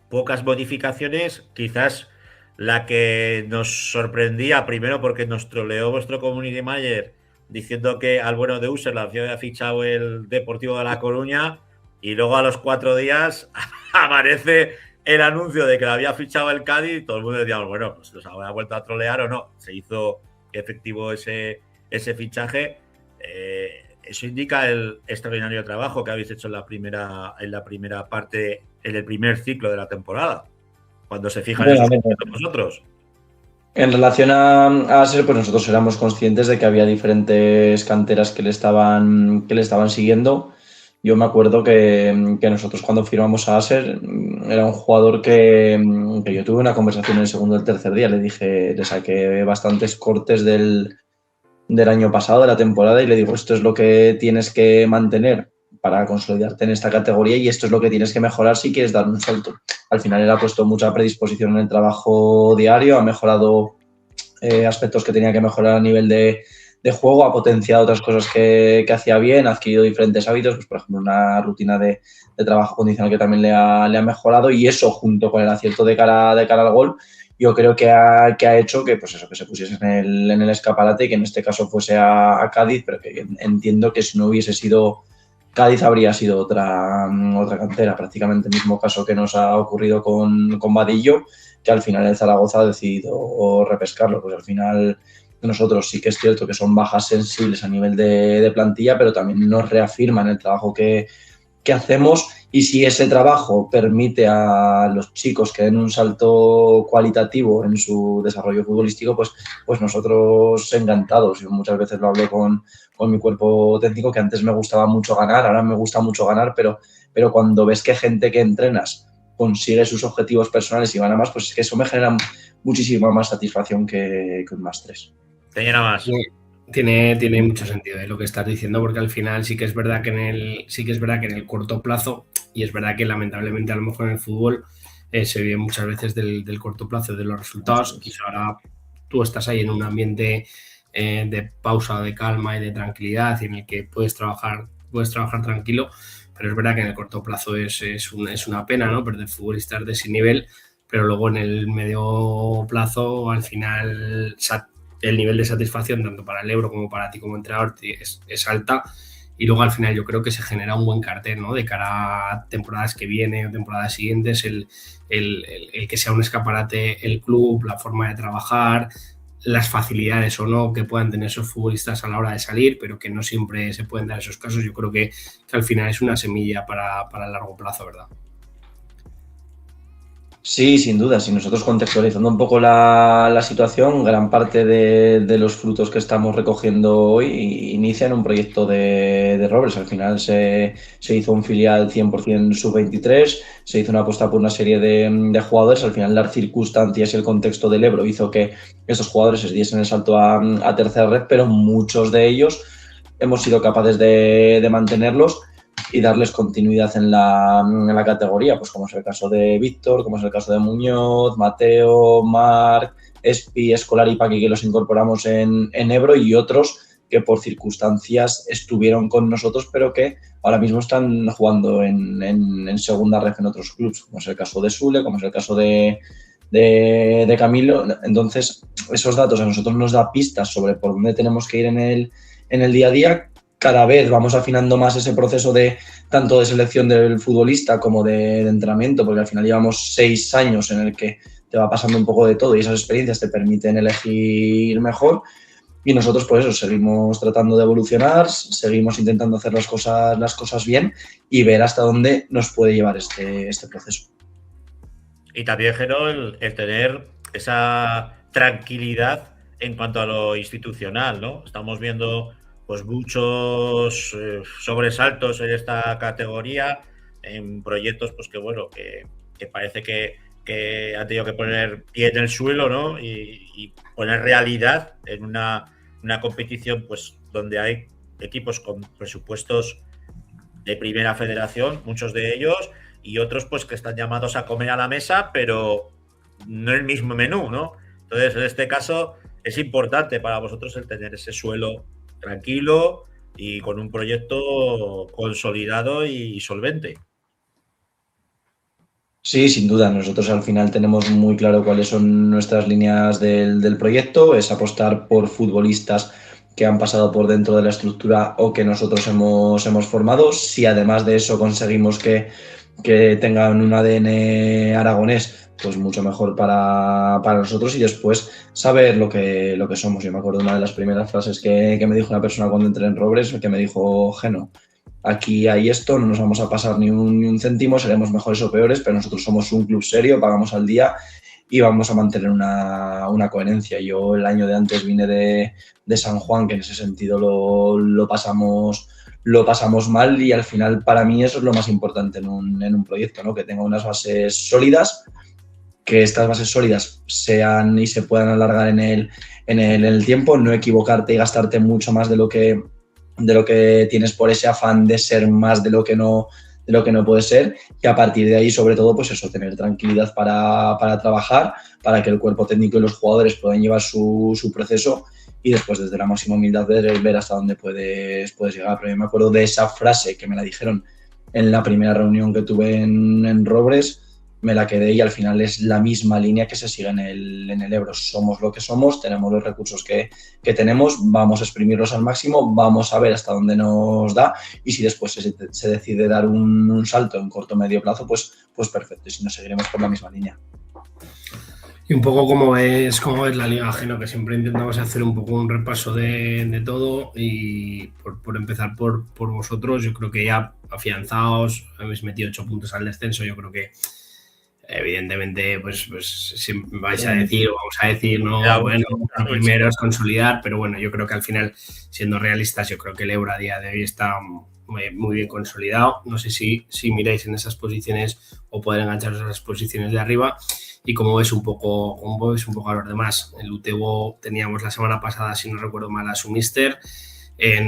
pocas modificaciones. Quizás la que nos sorprendía primero porque nos troleó vuestro community manager diciendo que al bueno de User la había fichado el Deportivo de La Coruña, y luego a los 4 días aparece el anuncio de que lo había fichado el Cádiz, y todo el mundo decía, bueno, pues los habrá vuelto a trolear o no. Se hizo efectivo ese fichaje. Eso indica el extraordinario trabajo que habéis hecho en la primera parte, en el primer ciclo de la temporada, cuando se fijan en vosotros. En relación a Aser, pues nosotros éramos conscientes de que había diferentes canteras que le estaban siguiendo. Yo me acuerdo que nosotros cuando firmamos a Aser era un jugador que yo tuve una conversación en el segundo o el tercer día. Le saqué bastantes cortes del año pasado, de la temporada, y le digo, esto es lo que tienes que mantener para consolidarte en esta categoría, y esto es lo que tienes que mejorar si quieres dar un salto. Al final él ha puesto mucha predisposición en el trabajo diario, ha mejorado aspectos que tenía que mejorar a nivel de de juego, ha potenciado otras cosas que hacía bien, ha adquirido diferentes hábitos, pues por ejemplo una rutina de trabajo condicional que también le ha mejorado, y eso junto con el acierto de cara al gol, yo creo que ha hecho que, pues eso, que se pusiese en el escaparate y que en este caso fuese a Cádiz, pero que entiendo que si no hubiese sido Cádiz habría sido otra cantera, prácticamente el mismo caso que nos ha ocurrido con Vadillo, que al final el Zaragoza ha decidido repescarlo. Pues al final nosotros sí que es cierto que son bajas sensibles a nivel de plantilla, pero también nos reafirman el trabajo que hacemos, y si ese trabajo permite a los chicos que den un salto cualitativo en su desarrollo futbolístico, pues nosotros encantados. Yo muchas veces lo hablo con mi cuerpo técnico, que antes me gustaba mucho ganar, ahora me gusta mucho ganar, pero cuando ves que gente que entrenas consigue sus objetivos personales y gana más, pues es que eso me genera muchísima más satisfacción que un más 3. Te llena más. Tiene mucho sentido lo que estás diciendo, porque al final sí que es verdad que en el corto plazo, y es verdad que lamentablemente a lo mejor en el fútbol se vive muchas veces del corto plazo de los resultados. Quizá ahora tú estás ahí en un ambiente de pausa, de calma y de tranquilidad, en el que puedes trabajar tranquilo, pero es verdad que en el corto plazo es una pena, ¿no?, perder futbolistas de ese nivel, pero luego en el medio plazo al final el nivel de satisfacción tanto para el Ebro como para ti como entrenador es alta, y luego al final yo creo que se genera un buen cartel, ¿no?, de cara a temporadas que vienen o temporadas siguientes, el que sea un escaparate el club, la forma de trabajar, las facilidades o no que puedan tener esos futbolistas a la hora de salir, pero que no siempre se pueden dar esos casos. Yo creo que al final es una semilla para el largo plazo, ¿verdad? Sí, sin duda. Si nosotros contextualizando un poco la situación, gran parte de los frutos que estamos recogiendo hoy inician un proyecto de Robles. Al final se hizo un filial 100% sub-23, se hizo una apuesta por una serie de jugadores. Al final las circunstancias y el contexto del Ebro hizo que esos jugadores se diesen el salto a tercera red, pero muchos de ellos hemos sido capaces de mantenerlos y darles continuidad en la categoría, pues como es el caso de Víctor, como es el caso de Muñoz, Mateo, Marc, Espi, Escolar y Paqui, que los incorporamos en Ebro, y otros que por circunstancias estuvieron con nosotros, pero que ahora mismo están jugando en segunda red en otros clubes, como es el caso de Sule, como es el caso de Camilo. Entonces, esos datos a nosotros nos da pistas sobre por dónde tenemos que ir en el día a día. Cada vez vamos afinando más ese proceso tanto de selección del futbolista como de entrenamiento, porque al final llevamos 6 años en el que te va pasando un poco de todo y esas experiencias te permiten elegir mejor, y nosotros por eso seguimos tratando de evolucionar, seguimos intentando hacer las cosas bien y ver hasta dónde nos puede llevar este proceso. Y también, Jero, el tener esa tranquilidad en cuanto a lo institucional, ¿no? Estamos viendo pues muchos sobresaltos en esta categoría, en proyectos pues que parece que han tenido que poner pie en el suelo, ¿no? Y poner realidad en una competición pues donde hay equipos con presupuestos de primera federación, muchos de ellos, y otros pues que están llamados a comer a la mesa, pero no el mismo menú, ¿no? Entonces, en este caso es importante para vosotros el tener ese suelo tranquilo y con un proyecto consolidado y solvente. Sí, sin duda. Nosotros al final tenemos muy claro cuáles son nuestras líneas del proyecto. Es apostar por futbolistas que han pasado por dentro de la estructura o que nosotros hemos formado. Si además de eso conseguimos que tengan un ADN aragonés, pues mucho mejor para nosotros, y después saber lo que somos. Yo me acuerdo de una de las primeras frases que me dijo una persona cuando entré en Robles, que me dijo: Geno, aquí hay esto, no nos vamos a pasar ni un céntimo, seremos mejores o peores, pero nosotros somos un club serio, pagamos al día y vamos a mantener una coherencia. Yo el año de antes vine de San Juan, que en ese sentido lo pasamos mal, y al final para mí eso es lo más importante en un proyecto, ¿no? Que tenga unas bases sólidas, que estas bases sólidas sean y se puedan alargar en el tiempo, no equivocarte y gastarte mucho más de lo que tienes por ese afán de ser más de lo que no puede ser, y a partir de ahí, sobre todo, pues eso, tener tranquilidad para trabajar, para que el cuerpo técnico y los jugadores puedan llevar su proceso y después desde la máxima humildad ver hasta dónde puedes llegar. Pero yo me acuerdo de esa frase que me la dijeron en la primera reunión que tuve en Robres, me la quedé y al final es la misma línea que se sigue en el Ebro. Somos lo que somos, tenemos los recursos que tenemos, vamos a exprimirlos al máximo, vamos a ver hasta dónde nos da y si después se decide dar un salto en corto o medio plazo, pues perfecto, y si no seguiremos por la misma línea. Y un poco como es la Liga Ajeno, que siempre intentamos hacer un poco un repaso de todo y por empezar por vosotros, yo creo que ya afianzados, habéis metido 8 puntos al descenso, yo creo que evidentemente pues vamos a decir, no, bueno, lo primero es consolidar, pero bueno, yo creo que al final, siendo realistas, yo creo que el Ebro a día de hoy está muy bien consolidado. No sé si miráis en esas posiciones o poder engancharos a esas posiciones de arriba y cómo ves un poco a los demás. En Utebo teníamos la semana pasada, si no recuerdo mal, a su míster.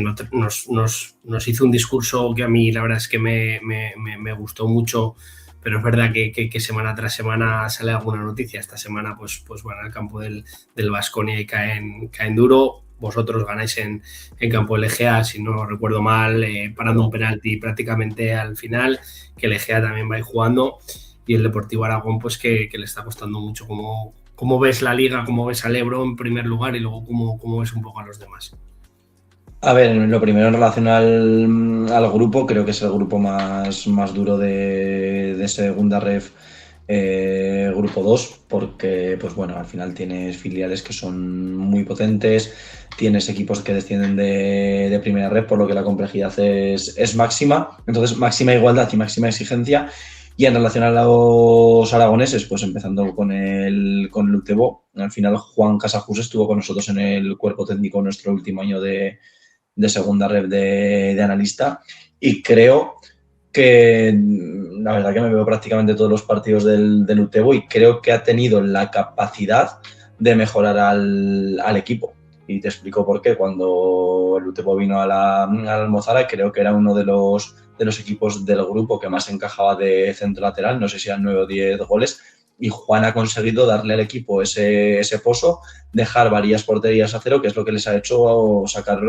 Nos hizo un discurso que a mí la verdad es que me gustó mucho, pero es verdad que semana tras semana sale alguna noticia. Esta semana pues van al campo del Baskonia y caen duro. Vosotros ganáis en campo del Egea, si no recuerdo mal, parando un penalti prácticamente al final, que el Egea también va a ir jugando, y el Deportivo Aragón pues que le está costando mucho. ¿Cómo ves la Liga? ¿Cómo ves al Ebro en primer lugar? Y luego ¿cómo ves un poco a los demás? A ver, lo primero en relación al grupo, creo que es el grupo más duro de segunda ref, grupo 2, porque pues bueno, al final tienes filiales que son muy potentes, tienes equipos que descienden de primera ref, por lo que la complejidad es máxima, entonces máxima igualdad y máxima exigencia. Y en relación a los aragoneses, pues empezando con el Utebo, al final Juan Casajus estuvo con nosotros en el cuerpo técnico nuestro último año de segunda red de analista, y creo que la verdad que me veo prácticamente todos los partidos del Utebo y creo que ha tenido la capacidad de mejorar al equipo. Y te explico por qué. Cuando el Utebo vino a la Almozara, creo que era uno de los equipos del grupo que más encajaba de centro lateral, no sé si eran 9 o 10 goles, y Juan ha conseguido darle al equipo ese pozo, dejar varias porterías a cero, que es lo que les ha hecho sacar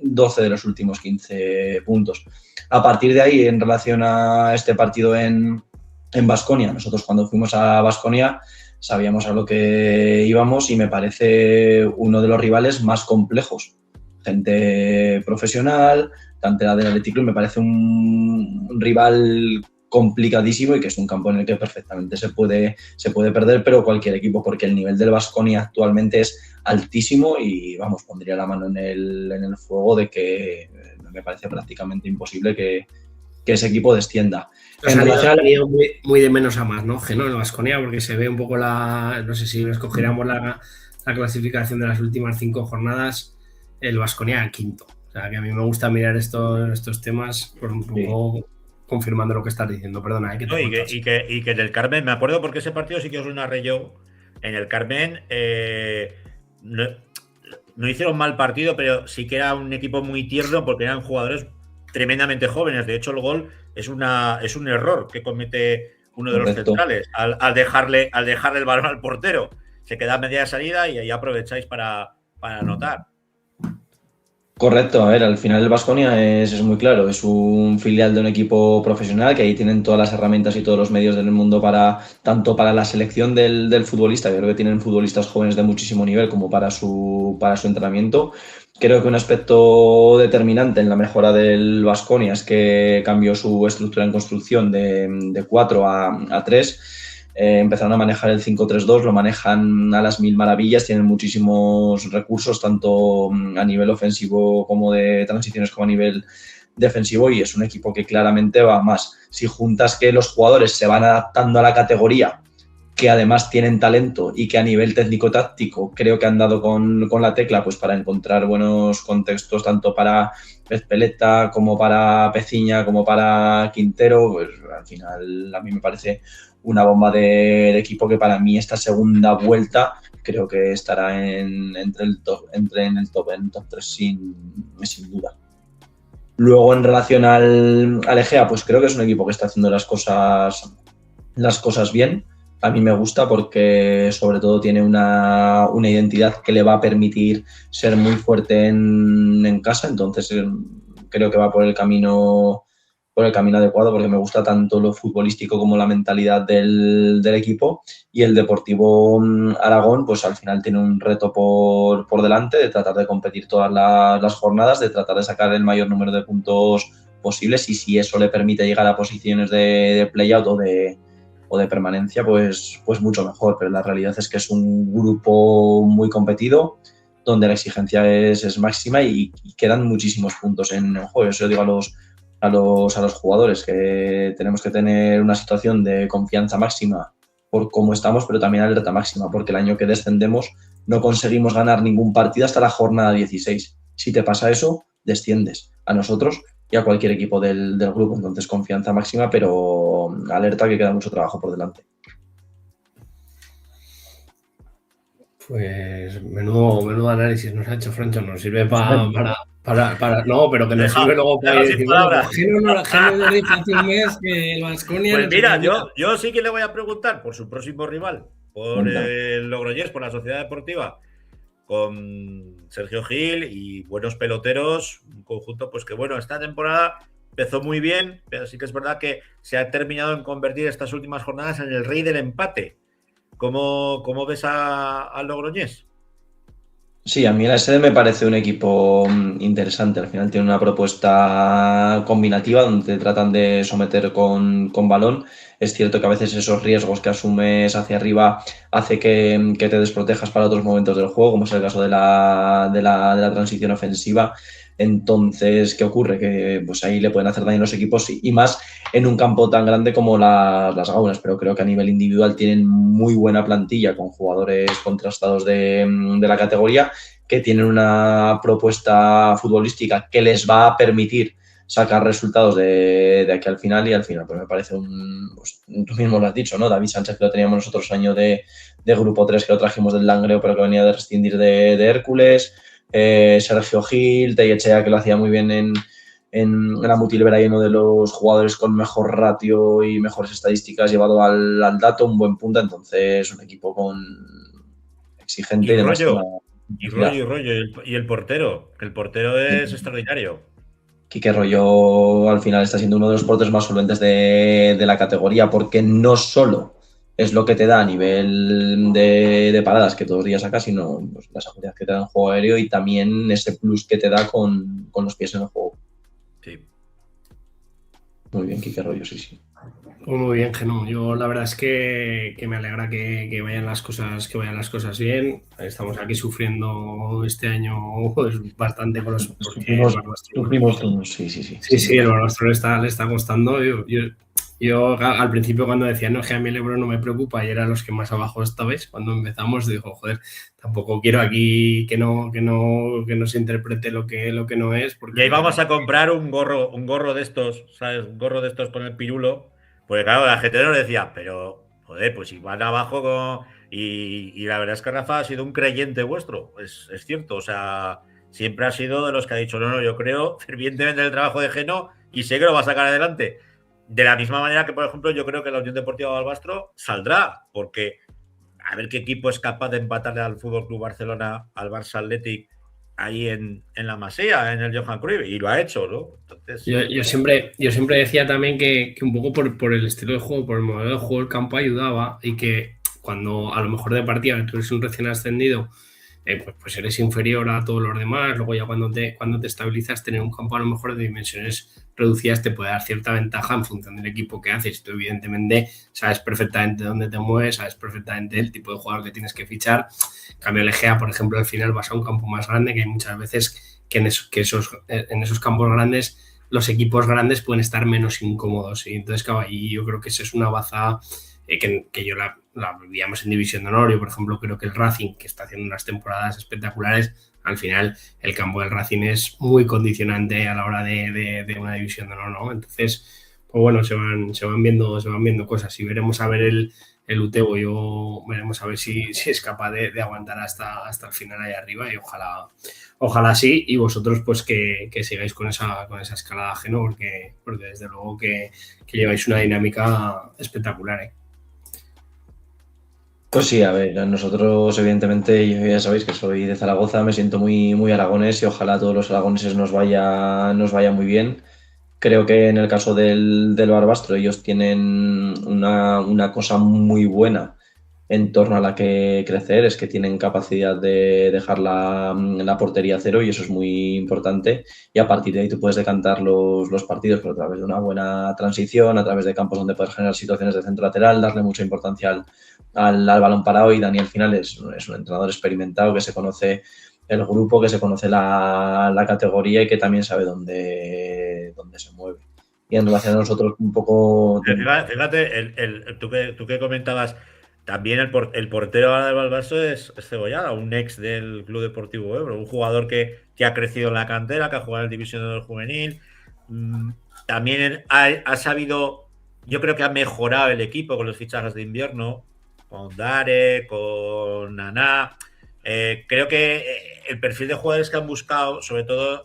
12 de los últimos 15 puntos. A partir de ahí, en relación a este partido en Baskonia, nosotros cuando fuimos a Baskonia sabíamos a lo que íbamos y me parece uno de los rivales más complejos. Gente profesional, cantera del Athletic Club, me parece un rival complicadísimo y que es un campo en el que perfectamente se puede perder, pero cualquier equipo, porque el nivel del Baskonia actualmente es altísimo y vamos, pondría la mano en el fuego de que me parece prácticamente imposible que ese equipo descienda. Ha ido muy de menos a más, ¿no? En el Baskonia, porque se ve un poco no sé si escogiéramos la clasificación de las últimas 5 jornadas, el Baskonia quinto. O sea, que a mí me gusta mirar estos temas por un poco confirmando lo que estás diciendo. Perdona, y que en el Carmen, me acuerdo porque ese partido sí que os lo narré yo. En el Carmen no hicieron mal partido, pero sí que era un equipo muy tierno porque eran jugadores tremendamente jóvenes. De hecho, el gol es un error que comete uno de los centrales al dejarle el balón al portero. Se queda a media salida y ahí aprovecháis para anotar. Correcto, a ver, al final el Baskonia es muy claro, es un filial de un equipo profesional que ahí tienen todas las herramientas y todos los medios del mundo tanto para la selección del futbolista, yo creo que tienen futbolistas jóvenes de muchísimo nivel como para su entrenamiento. Creo que un aspecto determinante en la mejora del Baskonia es que cambió su estructura en construcción de 4 a 3. Empezaron a manejar el 5-3-2, lo manejan a las mil maravillas, tienen muchísimos recursos, tanto a nivel ofensivo como de transiciones como a nivel defensivo, y es un equipo que claramente va más. Si juntas que los jugadores se van adaptando a la categoría, que además tienen talento y que a nivel técnico-táctico creo que han dado con la tecla pues para encontrar buenos contextos tanto para Pezpeleta como para Peciña como para Quintero, pues al final a mí me parece una bomba de equipo que para mí esta segunda vuelta creo que estará en el top 3 sin duda. Luego en relación al Egea, pues creo que es un equipo que está haciendo las cosas bien. a mí me gusta porque sobre todo tiene una identidad que le va a permitir ser muy fuerte en casa, entonces creo que va por el camino adecuado, porque me gusta tanto lo futbolístico como la mentalidad del equipo, y el Deportivo Aragón pues al final tiene un reto por delante de tratar de competir todas las jornadas, de tratar de sacar el mayor número de puntos posibles, y si eso le permite llegar a posiciones de play-out o de permanencia, pues mucho mejor. Pero la realidad es que es un grupo muy competido, donde la exigencia es máxima y quedan muchísimos puntos en juego. Eso digo a los jugadores, que tenemos que tener una situación de confianza máxima por cómo estamos, pero también alerta máxima, porque el año que descendemos no conseguimos ganar ningún partido hasta la jornada 16. Si te pasa eso, desciendes, a nosotros y a cualquier equipo del grupo. Entonces, confianza máxima, pero alerta que queda mucho trabajo por delante. Pues menudo análisis nos ha hecho Francho, nos sirve para no, pero que nos sirve luego para decir, bueno, Geno no dijo hace un mes que el Baskonia... Pues mira, yo sí que le voy a preguntar por su próximo rival, por el Logroñés, por la Sociedad Deportiva, con Sergio Gil y buenos peloteros, un conjunto pues que bueno, esta temporada empezó muy bien, pero sí que es verdad que se ha terminado en convertir estas últimas jornadas en el rey del empate. ¿Cómo ves al Logroñés? Sí, a mí la SD me parece un equipo interesante. Al final tiene una propuesta combinativa donde tratan de someter con balón. Es cierto que a veces esos riesgos que asumes hacia arriba hace que te desprotejas para otros momentos del juego, como es el caso de la transición ofensiva. Entonces, ¿qué ocurre? Que pues ahí le pueden hacer daño los equipos, y más en un campo tan grande como las Gaunas, pero creo que a nivel individual tienen muy buena plantilla con jugadores contrastados de la categoría, que tienen una propuesta futbolística que les va a permitir sacar resultados de aquí al final, y al final pues me parece pues, tú mismo lo has dicho, ¿no? David Sánchez, que lo teníamos nosotros año de grupo 3, que lo trajimos del Langreo, pero que venía de rescindir de Hércules. Sergio Gil, Tellechea, que lo hacía muy bien en la Mutilvera, y uno de los jugadores con mejor ratio y mejores estadísticas llevado al dato, un buen punta. Entonces, un equipo con exigente y rollo. Y el portero, que el portero es extraordinario. Quique Rollo al final está siendo uno de los porteros más solventes de la categoría, porque no solo es lo que te da a nivel de paradas que todos los días sacas, sino pues, la seguridad que te da en juego aéreo, y también ese plus que te da con los pies en el juego. Sí. Muy bien, Quique Rollo, sí. Pues muy bien, Geno. Yo la verdad es que me alegra que vayan las cosas bien. Estamos aquí sufriendo este año pues, bastante con los... Sufrimos todos, sí. Sí, el Barbastro le está costando. Yo al principio, cuando decía, no, que a mí el Ebro no me preocupa, y eran los que más abajo estabais, cuando empezamos, digo, joder, tampoco quiero aquí que no se interprete lo que no es. Porque y ahí vamos a comprar un gorro de estos, ¿sabes? Un gorro de estos con el pirulo. Porque claro, la gente nos decía, pero, joder, pues igual abajo y la verdad es que Rafa ha sido un creyente vuestro, es cierto, o sea, siempre ha sido de los que ha dicho, no, yo creo fervientemente en el trabajo de Geno y sé que lo va a sacar adelante. De la misma manera que, por ejemplo, yo creo que la Unión Deportiva Barbastro saldrá, porque a ver qué equipo es capaz de empatarle al FC Barcelona, al Barça Athletic, ahí en la Masía, en el Johan Cruyff, y lo ha hecho, ¿no? Entonces, yo siempre decía también que un poco por el estilo de juego, por el modelo de juego, el campo ayudaba, y que cuando a lo mejor de partida tú eres un recién ascendido, pues eres inferior a todos los demás. Luego ya cuando te estabilizas, tener un campo a lo mejor de dimensiones reducidas te puede dar cierta ventaja en función del equipo que haces. Tú evidentemente sabes perfectamente dónde te mueves, sabes perfectamente el tipo de jugador que tienes que fichar. En cambio, el Egea, por ejemplo, al final vas a un campo más grande, que hay muchas veces que en esos campos grandes los equipos grandes pueden estar menos incómodos. Y entonces, claro, ahí yo creo que esa es una baza que yo la vivíamos en División de Honor. Yo, por ejemplo, creo que el Racing, que está haciendo unas temporadas espectaculares, al final el campo del Racing es muy condicionante a la hora de una División de Honor, ¿no? Entonces, pues bueno, se van viendo cosas, y veremos a ver el Utebo. Veremos a ver si es capaz de aguantar hasta el final ahí arriba, y ojalá sí, y vosotros pues que sigáis con esa escalada ajeno, porque desde luego que lleváis una dinámica espectacular, ¿eh? Pues sí, a ver, nosotros evidentemente, ya sabéis que soy de Zaragoza, me siento muy, muy aragonés y ojalá a todos los aragoneses nos vaya muy bien. Creo que en el caso del Barbastro ellos tienen una cosa muy buena en torno a la que crecer, es que tienen capacidad de dejar la portería a cero y eso es muy importante. Y a partir de ahí tú puedes decantar los partidos, pero a través de una buena transición, a través de campos donde puedes generar situaciones de centro lateral, darle mucha importancia al balón parado. Y Dani al final es un entrenador experimentado que se conoce el grupo, que se conoce la categoría y que también sabe dónde se mueve. Y en relación a nosotros un poco... Fíjate, tú que comentabas, también el portero ahora del Barbastro es Cebollada, un ex del Club Deportivo Ebro, un jugador que ha crecido en la cantera, que ha jugado en el División de Honor Juvenil. También ha sabido, yo creo que ha mejorado el equipo con los fichajes de invierno, con Dare, con Naná. Creo que el perfil de jugadores que han buscado, sobre todo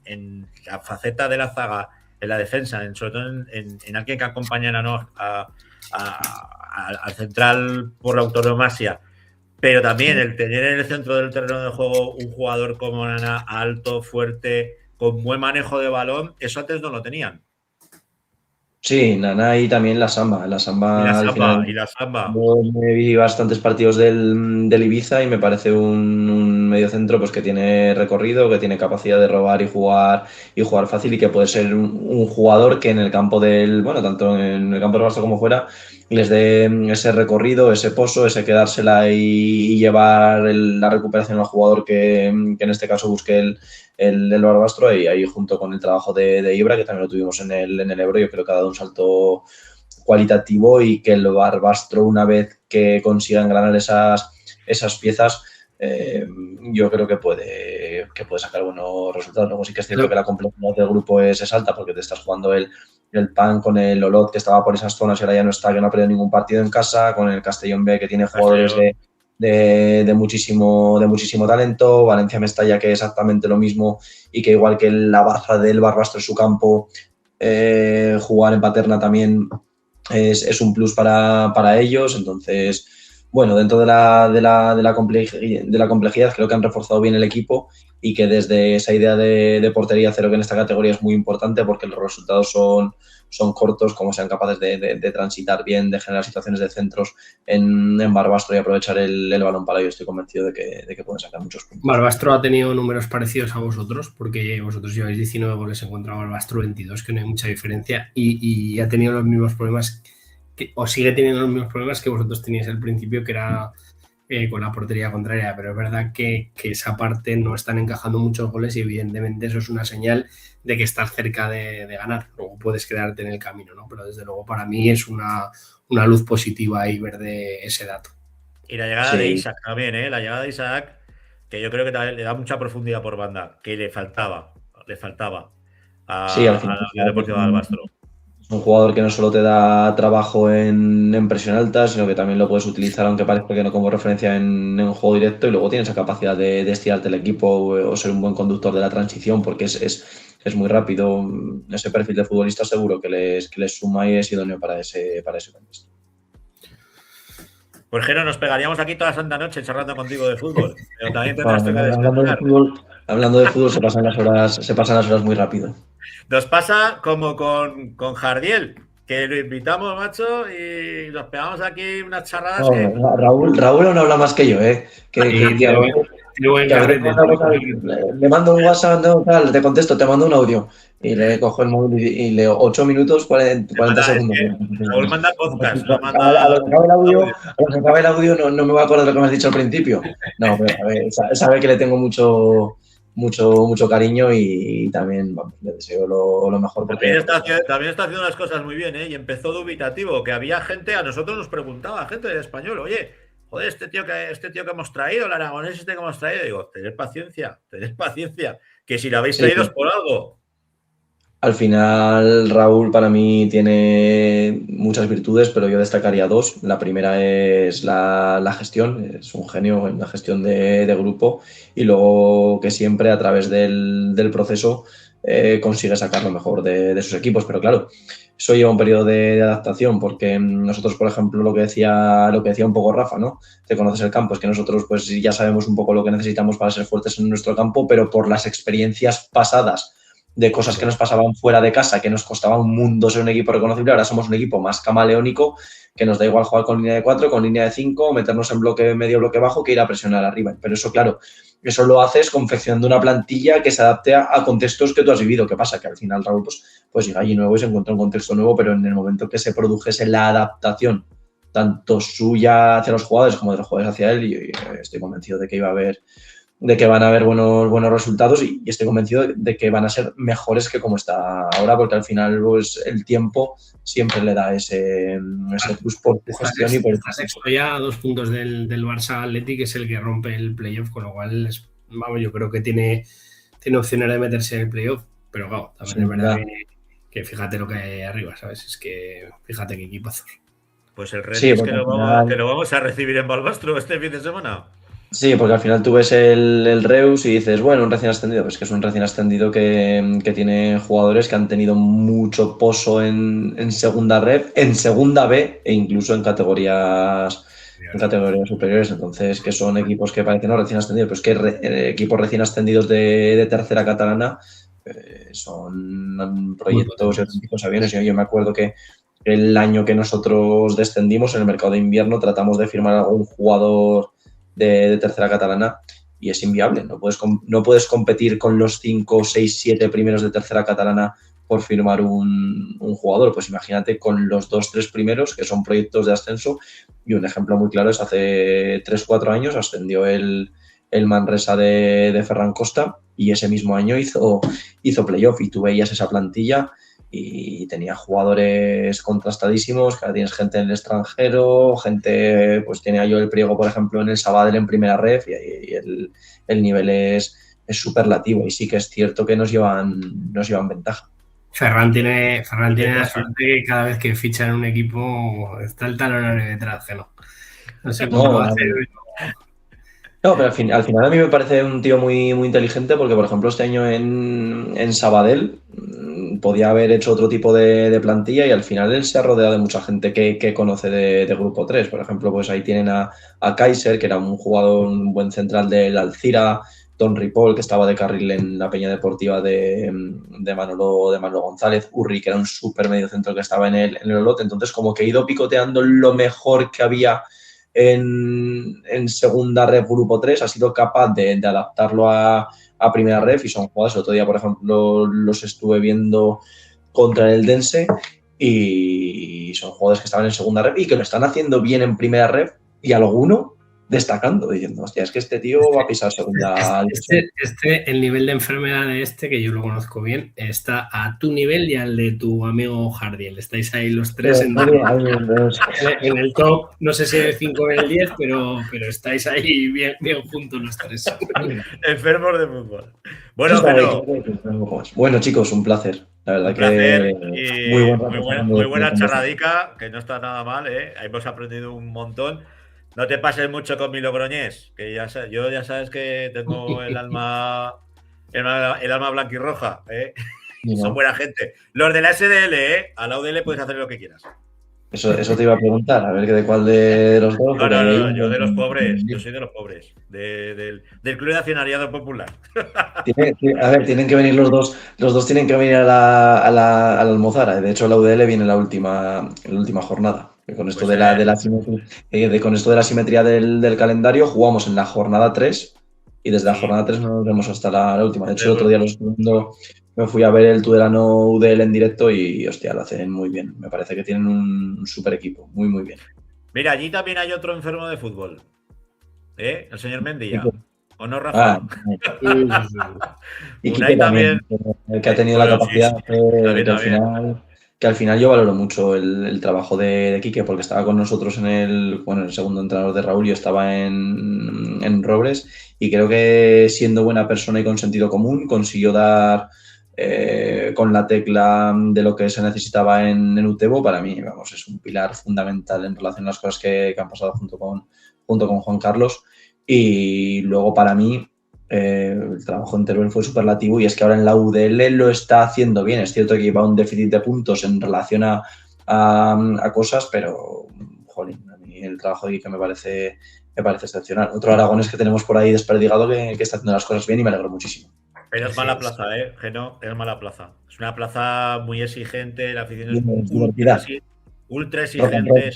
en la faceta de la zaga, en la defensa, sobre todo en alguien que acompaña al central por la autonomasia, pero también el tener en el centro del terreno de juego un jugador como Nana, alto, fuerte, con buen manejo de balón, eso antes no lo tenían. Sí, Naná y también la Samba. La Samba al final. Y la Samba. Yo me vi bastantes partidos del Ibiza y me parece un mediocentro pues, que tiene recorrido, que tiene capacidad de robar y jugar fácil y que puede ser un jugador que en el campo tanto en el campo del Barça como fuera, les dé ese recorrido, ese pozo, ese quedársela y llevar la recuperación al jugador que en este caso busque el Barbastro y ahí junto con el trabajo de Ibra, que también lo tuvimos en el Ebro, yo creo que ha dado un salto cualitativo y que el Barbastro, una vez que consiga engranar esas piezas, yo creo que puede sacar buenos resultados. Luego sí que es cierto que la complejidad del grupo es alta porque te estás jugando el PAN con el Olot, que estaba por esas zonas y ahora ya no está, que no ha perdido ningún partido en casa, con el Castellón B, que tiene jugadores de muchísimo talento, Valencia Mestalla, que es exactamente lo mismo y que igual que la baza del Barbastro en su campo, jugar en Paterna también es un plus para ellos. Entonces, bueno, dentro de la complejidad creo que han reforzado bien el equipo y que desde esa idea de portería cero, que en esta categoría es muy importante porque los resultados son cortos, como sean capaces de transitar bien, de generar situaciones de centros en Barbastro y aprovechar el balón para ello. Estoy convencido de que pueden sacar muchos puntos. Barbastro ha tenido números parecidos a vosotros, porque vosotros lleváis 19 goles en contra, Barbastro 22, que no hay mucha diferencia, y ha tenido los mismos problemas, o sigue teniendo los mismos problemas que vosotros teníais al principio, que era con la portería contraria, pero es verdad que esa parte no están encajando muchos goles y evidentemente eso es una señal de que estás cerca de ganar. Luego puedes quedarte en el camino, ¿no? Pero desde luego para mí es una luz positiva ahí ver de ese dato. Y la llegada de Isaac también, la llegada de Isaac, que yo creo que le da mucha profundidad por banda, que le faltaba al final, al Deportivo de Barbastro. Es un jugador que no solo te da trabajo en presión alta, sino que también lo puedes utilizar, aunque parezca que no como referencia en un juego directo, y luego tienes esa capacidad de estirarte el equipo o ser un buen conductor de la transición, porque es muy rápido. Ese perfil de futbolista seguro que les suma y es idóneo para ese contexto. Pues Jero, nos pegaríamos aquí toda la santa noche charlando contigo de fútbol, pero también tendrás que hablando de fútbol se pasan las horas muy rápido. Nos pasa como con Jardiel, que lo invitamos, macho, y nos pegamos aquí unas charradas. Raúl aún habla más que yo, le mando un WhatsApp, te contesto, te mando un audio y le cojo el móvil y leo 8 minutos 40 segundos. Raúl manda podcast. A lo que acabe el audio no me voy a acordar de lo que me has dicho al principio. No, pero sabe que le tengo mucho cariño y también le deseo lo mejor. Porque también está haciendo las cosas muy bien, y empezó dubitativo, que había gente, a nosotros nos preguntaba, gente del español, oye, joder, este tío que hemos traído, el aragonés que hemos traído, digo, tened paciencia, que si lo habéis traído es por algo. Al final, Raúl para mí tiene muchas virtudes, pero yo destacaría 2. La primera es la gestión, es un genio en la gestión de grupo y luego que siempre a través del proceso consigue sacar lo mejor de sus equipos. Pero claro, eso lleva un periodo de adaptación, porque nosotros, por ejemplo, lo que decía un poco Rafa, ¿no? Te conoces el campo, es que nosotros pues ya sabemos un poco lo que necesitamos para ser fuertes en nuestro campo, pero por las experiencias pasadas de cosas que nos pasaban fuera de casa, que nos costaba un mundo ser un equipo reconocible, ahora somos un equipo más camaleónico, que nos da igual jugar con línea de 4, con línea de 5, meternos en bloque medio, bloque bajo, que ir a presionar arriba. Pero eso, claro, eso lo haces confeccionando una plantilla que se adapte a contextos que tú has vivido. ¿Qué pasa? Que al final Raúl pues llega allí nuevo y se encuentra un contexto nuevo, pero en el momento que se produjese la adaptación, tanto suya hacia los jugadores como de los jugadores hacia él, y estoy convencido de que van a haber buenos resultados y estoy convencido de que van a ser mejores que como está ahora, porque al final pues, el tiempo siempre le da ese plus por tu gestión y por Estás ya a 2 puntos del Barça Athletic, que es el que rompe el playoff, con lo cual yo creo que tiene opciones de meterse en el playoff, pero claro, también es verdad que fíjate lo que hay arriba, ¿sabes? Es que fíjate qué equipazos. Pues el reto es que lo vamos a recibir en Balbastro este fin de semana. Sí, porque al final tú ves el Reus y dices, bueno, un recién ascendido, pues que es un recién ascendido que tiene jugadores que han tenido mucho pozo en segunda red, en segunda B e incluso en categorías superiores. Entonces, que son equipos que parecen no recién ascendidos, pues que equipos recién ascendidos de tercera catalana son proyectos y auténticos aviones. Yo me acuerdo que el año que nosotros descendimos en el mercado de invierno tratamos de firmar algún jugador de tercera catalana y es inviable. No puedes competir con los 5, 6, 7 primeros de tercera catalana por firmar un jugador. Pues imagínate con los 2, 3 primeros, que son proyectos de ascenso, y un ejemplo muy claro es hace 3, 4 años ascendió el Manresa de Ferran Costa y ese mismo año hizo playoff y tú veías esa plantilla y tenía jugadores contrastadísimos, que ahora tienes gente en el extranjero, pues tenía yo el Priego, por ejemplo, en el Sabadell en primera ref y el nivel es superlativo y sí que es cierto que nos llevan ventaja. Ferran tiene la suerte que cada vez que ficha en un equipo está el talonario detrás, que no sé cómo va a hacer. No, pero al final a mí me parece un tío muy, muy inteligente porque, por ejemplo, este año en Sabadell podía haber hecho otro tipo de plantilla y al final él se ha rodeado de mucha gente que conoce de Grupo 3. Por ejemplo, pues ahí tienen a Kaiser, que era un jugador, un buen central del Alcira, Don Ripoll, que estaba de carril en la Peña Deportiva de Manolo González, Urri, que era un súper medio centro que estaba en el Olot. Entonces, como que he ido picoteando lo mejor que había en segunda ref Grupo 3, ha sido capaz de adaptarlo a primera ref y son jugadores. El otro día, por ejemplo, los estuve viendo contra el Dense y son jugadores que estaban en segunda ref y que lo están haciendo bien en primera ref y alguno destacando, diciendo, hostia, es que este tío va a pisar segunda. El nivel de enfermedad de que yo lo conozco bien, está a tu nivel y al de tu amigo Jardiel. Estáis ahí los tres en el top, no sé si en el 5 o en el 10, pero estáis ahí bien juntos los tres. Enfermos de fútbol. Bueno, bueno, chicos, un placer. La verdad que muy buena charradica, que no está nada mal, ¿eh? Hemos aprendido un montón. No te pases mucho con mi logroñés, que yo ya sabes que tengo el alma blanquirroja, ¿eh? No. Son buena gente. Los de la SDL, a la UDL puedes hacer lo que quieras. Eso te iba a preguntar, a ver de cuál de los dos. No, yo de los pobres, yo soy de los pobres, del Club de Accionariado Popular. Tienen que venir los dos tienen que venir a la Almozara. De hecho, la UDL viene en la última jornada. Con esto, pues con esto de la simetría del calendario, jugamos en la jornada 3 y desde la jornada 3 nos vemos hasta la última. De hecho, el otro día me fui a ver el Tudelano UDL en directo y, hostia, lo hacen muy bien. Me parece que tienen un super equipo, muy, muy bien. Mira, allí también hay otro enfermo de fútbol, el señor Mendía. ¿O no, Rafa? Y Quique también, que ha tenido la capacidad que al final yo valoro mucho el trabajo de Quique porque estaba con nosotros en el segundo entrenador de Raúl, yo estaba en Robles y creo que siendo buena persona y con sentido común consiguió dar con la tecla de lo que se necesitaba en Utebo. Para mí, es un pilar fundamental en relación a las cosas que han pasado junto con Juan Carlos y luego para mí el trabajo en Teruel fue superlativo y es que ahora en la UDL lo está haciendo bien. Es cierto que lleva un déficit de puntos en relación a cosas, pero, jolín, a mí el trabajo de Quique me parece excepcional. Otro aragonés que tenemos por ahí desperdigado que está haciendo las cosas bien y me alegro muchísimo. Pero es mala plaza, Geno, es mala plaza. Es una plaza muy exigente, la afición es divertida. ultra exigente.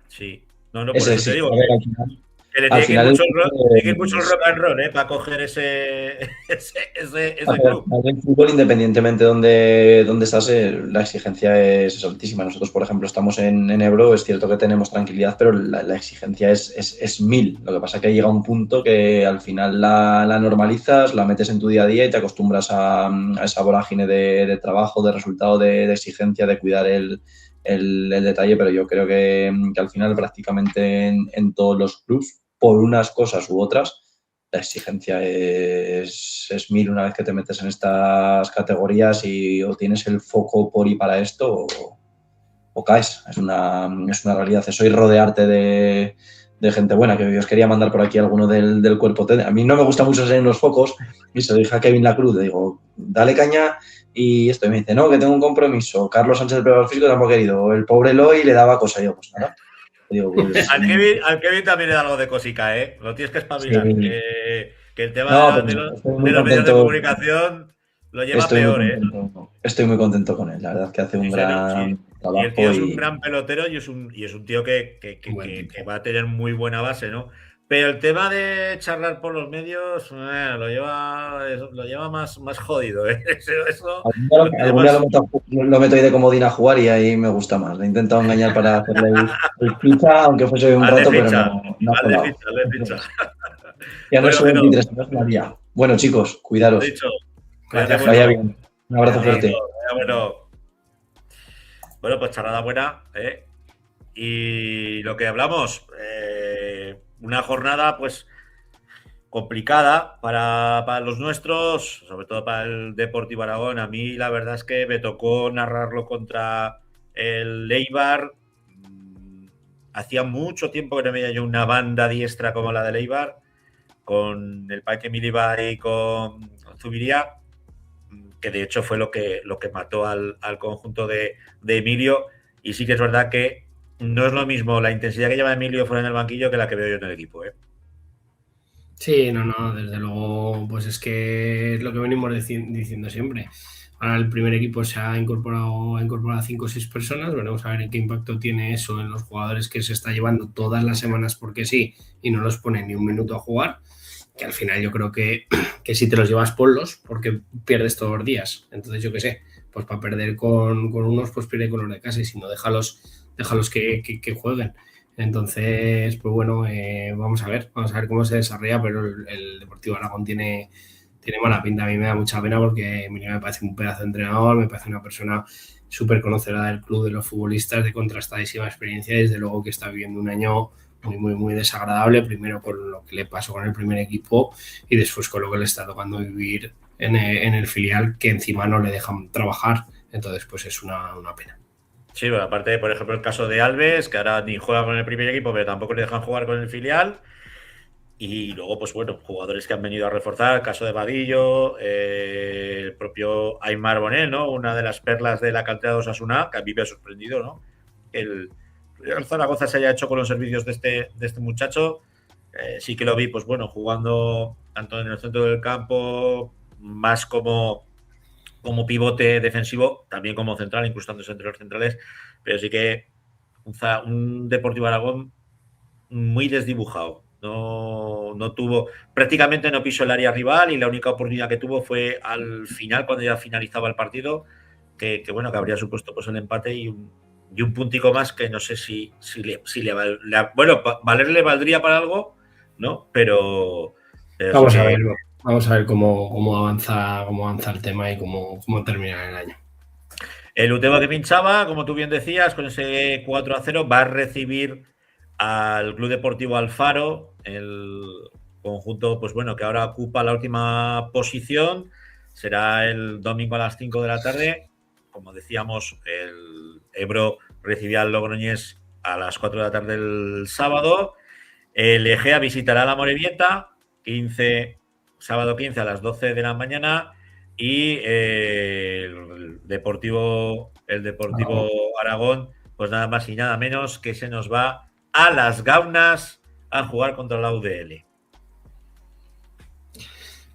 Sí. No, por Ese eso te sí, digo. a ver, al final, Que le al tiene que ir final mucho el rock and roll, para coger ese club. en el fútbol, independientemente de dónde estás, la exigencia es altísima. Nosotros, por ejemplo, estamos en Ebro, es cierto que tenemos tranquilidad, pero la exigencia es 1000. Lo que pasa es que llega un punto que al final la normalizas, la metes en tu día a día y te acostumbras a esa vorágine de trabajo, de resultado, de exigencia, de cuidar el detalle, pero yo creo que al final prácticamente en todos los clubs, por unas cosas u otras, la exigencia es 1000 una vez que te metes en estas categorías y o tienes el foco por y para esto o caes. Es una realidad. Eso y rodearte de gente buena, que os quería mandar por aquí alguno del cuerpo técnico. A mí no me gusta mucho ser en los focos y se lo dije a Kevin Lacruz, le digo, dale caña y esto. Y me dice, no, que tengo un compromiso. Carlos Sánchez, el preparador físico, tampoco ha querido. El pobre Eloy le daba cosa. Y yo, pues nada. Digo, pues, al Kevin también le da algo de cosica, ¿eh? Lo tienes que espabilar. Sí. Que el tema de los medios de comunicación lo lleva peor, ¿eh? Estoy muy contento con él. La verdad es que hace un gran trabajo. Y el tío es un gran pelotero y es un tío que va a tener muy buena base, ¿no? Pero el tema de charlar por los medios lo lleva más jodido, ¿eh? Eso algún día lo meto ahí de comodín a jugar y ahí me gusta más. Le he intentado engañar para hacerle el ficha, aunque fuese un rato, pero no ha colado. Ya no soy 23 años, María. Bueno, chicos, cuidaros. Vaya bien. Un abrazo fuerte. Bueno, pues charlada buena, ¿eh? Y lo que hablamos, una jornada pues complicada para los nuestros, sobre todo para el Deportivo Aragón. A mí la verdad es que me tocó narrarlo contra el Eibar. Hacía mucho tiempo que no veía yo una banda diestra como la del Eibar, con el Paike Milibar y con Zubiría, que de hecho fue lo que mató al conjunto de Emilio. Y sí que es verdad que no es lo mismo la intensidad que lleva Emilio fuera en el banquillo que la que veo yo en el equipo, ¿eh? Sí, no, desde luego, pues es que es lo que venimos diciendo siempre. Ahora el primer equipo se ha incorporado 5 o 6 personas. Veremos a ver en qué impacto tiene eso en los jugadores que se está llevando todas las semanas porque sí y no los pone ni un minuto a jugar. Que al final yo creo que si te los llevas, ponlos, porque pierdes todos los días. Entonces yo qué sé, pues para perder con unos, pues pierde con los de casa, y si no, déjalos que jueguen. Entonces, pues bueno, vamos a ver cómo se desarrolla, pero el Deportivo Aragón tiene mala pinta. A mí me da mucha pena porque Emilio me parece un pedazo de entrenador, me parece una persona súper conocedora del club, de los futbolistas, de contrastadísima experiencia, y desde luego que está viviendo un año muy desagradable, primero con lo que le pasó con el primer equipo y después con lo que le está tocando vivir en el filial, que encima no le dejan trabajar. Entonces, pues es una pena. Sí, bueno, aparte, por ejemplo, el caso de Alves, que ahora ni juega con el primer equipo, pero tampoco le dejan jugar con el filial. Y luego, pues bueno, jugadores que han venido a reforzar, el caso de Vadillo, el propio Aimar Bonet, ¿no? Una de las perlas de la cantera de Osasuna, que a mí me ha sorprendido, ¿no? El Zaragoza se haya hecho con los servicios de este muchacho. Sí que lo vi, pues bueno, jugando tanto en el centro del campo, más como pivote defensivo, también como central, incrustándose entre los centrales, pero sí que un Deportivo Aragón muy desdibujado. No tuvo, prácticamente no pisó el área rival, y la única oportunidad que tuvo fue al final, cuando ya finalizaba el partido, que bueno, que habría supuesto pues el empate y un puntico más, que no sé si le bueno, valerle valdría para algo, ¿no? Pero vamos a ver. Vamos a ver cómo avanza el tema y cómo termina el año. El Uteba que pinchaba, como tú bien decías, con ese 4-0, va a recibir al Club Deportivo Alfaro, el conjunto, pues bueno, que ahora ocupa la última posición. Será el domingo a las 5 de la tarde. Como decíamos, el Ebro recibía al Logroñés a las 4 de la tarde el sábado. El Egea visitará la Morevieta, 15 sábado 15 a las 12 de la mañana y el Deportivo Aragón, pues nada más y nada menos que se nos va a Las Gaunas a jugar contra la UDL.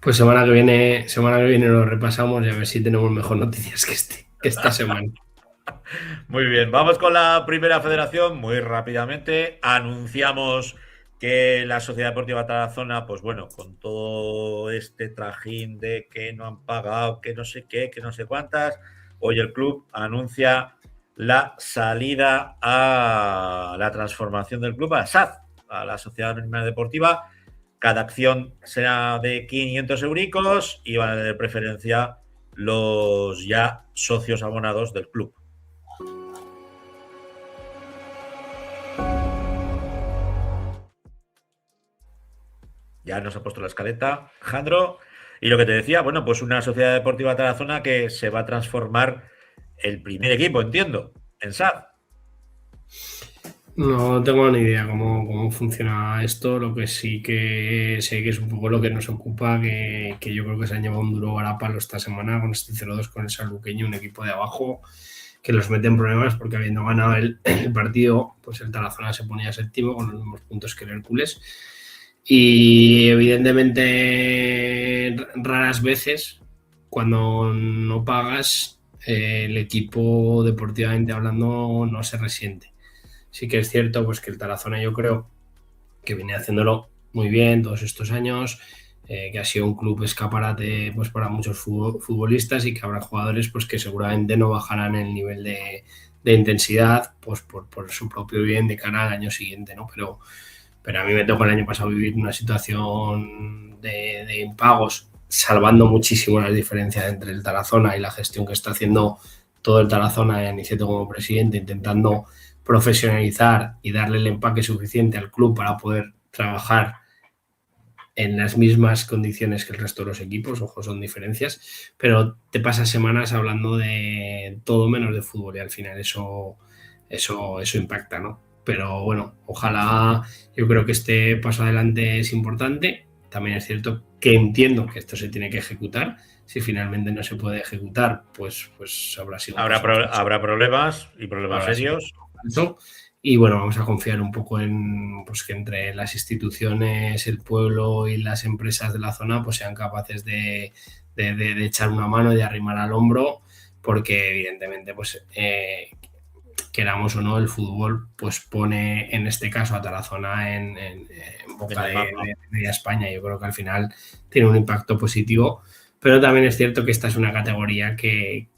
Pues semana que viene lo repasamos y a ver si tenemos mejor noticias que esta semana. Muy bien, vamos con la primera federación muy rápidamente. Anunciamos que la Sociedad Deportiva Tarazona, pues bueno, con todo este trajín de que no han pagado, que no sé qué, que no sé cuántas, hoy el club anuncia la salida a la transformación del club a SAD, a la Sociedad Anónima Deportiva. Cada acción será de 500 euricos y van a tener preferencia los ya socios abonados del club. Ya nos ha puesto la escaleta, Jandro. Y lo que te decía, bueno, pues una Sociedad Deportiva Tarazona que se va a transformar el primer equipo, entiendo, en SAD. No tengo ni idea cómo funciona esto. Lo que sí que sé que es un poco lo que nos ocupa, que yo creo que se han llevado un duro varapalo esta semana con este 0-2 con el Sanluqueño, un equipo de abajo que los mete en problemas porque habiendo ganado el partido, pues el Tarazona se ponía séptimo con los mismos puntos que el Hércules. Y evidentemente raras veces cuando no pagas el equipo deportivamente hablando no se resiente. Sí que es cierto pues que el Tarazona yo creo que viene haciéndolo muy bien todos estos años, que ha sido un club escaparate pues para muchos futbolistas y que habrá jugadores pues que seguramente no bajarán el nivel de intensidad pues por su propio bien de cara al año siguiente, ¿no? Pero a mí me tocó el año pasado vivir una situación de impagos, salvando muchísimo las diferencias entre el Tarazona y la gestión que está haciendo todo el Tarazona y Aniceto como presidente, intentando profesionalizar y darle el empaque suficiente al club para poder trabajar en las mismas condiciones que el resto de los equipos. Ojo, son diferencias, pero te pasas semanas hablando de todo menos de fútbol y al final eso impacta, ¿no? Pero bueno, ojalá, yo creo que este paso adelante es importante. También es cierto que entiendo que esto se tiene que ejecutar. Si finalmente no se puede ejecutar, pues habrá sido. Habrá problemas y problemas serios. Y bueno, vamos a confiar un poco en pues, que entre las instituciones, el pueblo y las empresas de la zona pues sean capaces de echar una mano y de arrimar al hombro, porque evidentemente pues queramos o no, el fútbol pues pone en este caso a Tarazona en boca de media España. Yo creo que al final tiene un impacto positivo, pero también es cierto que esta es una categoría que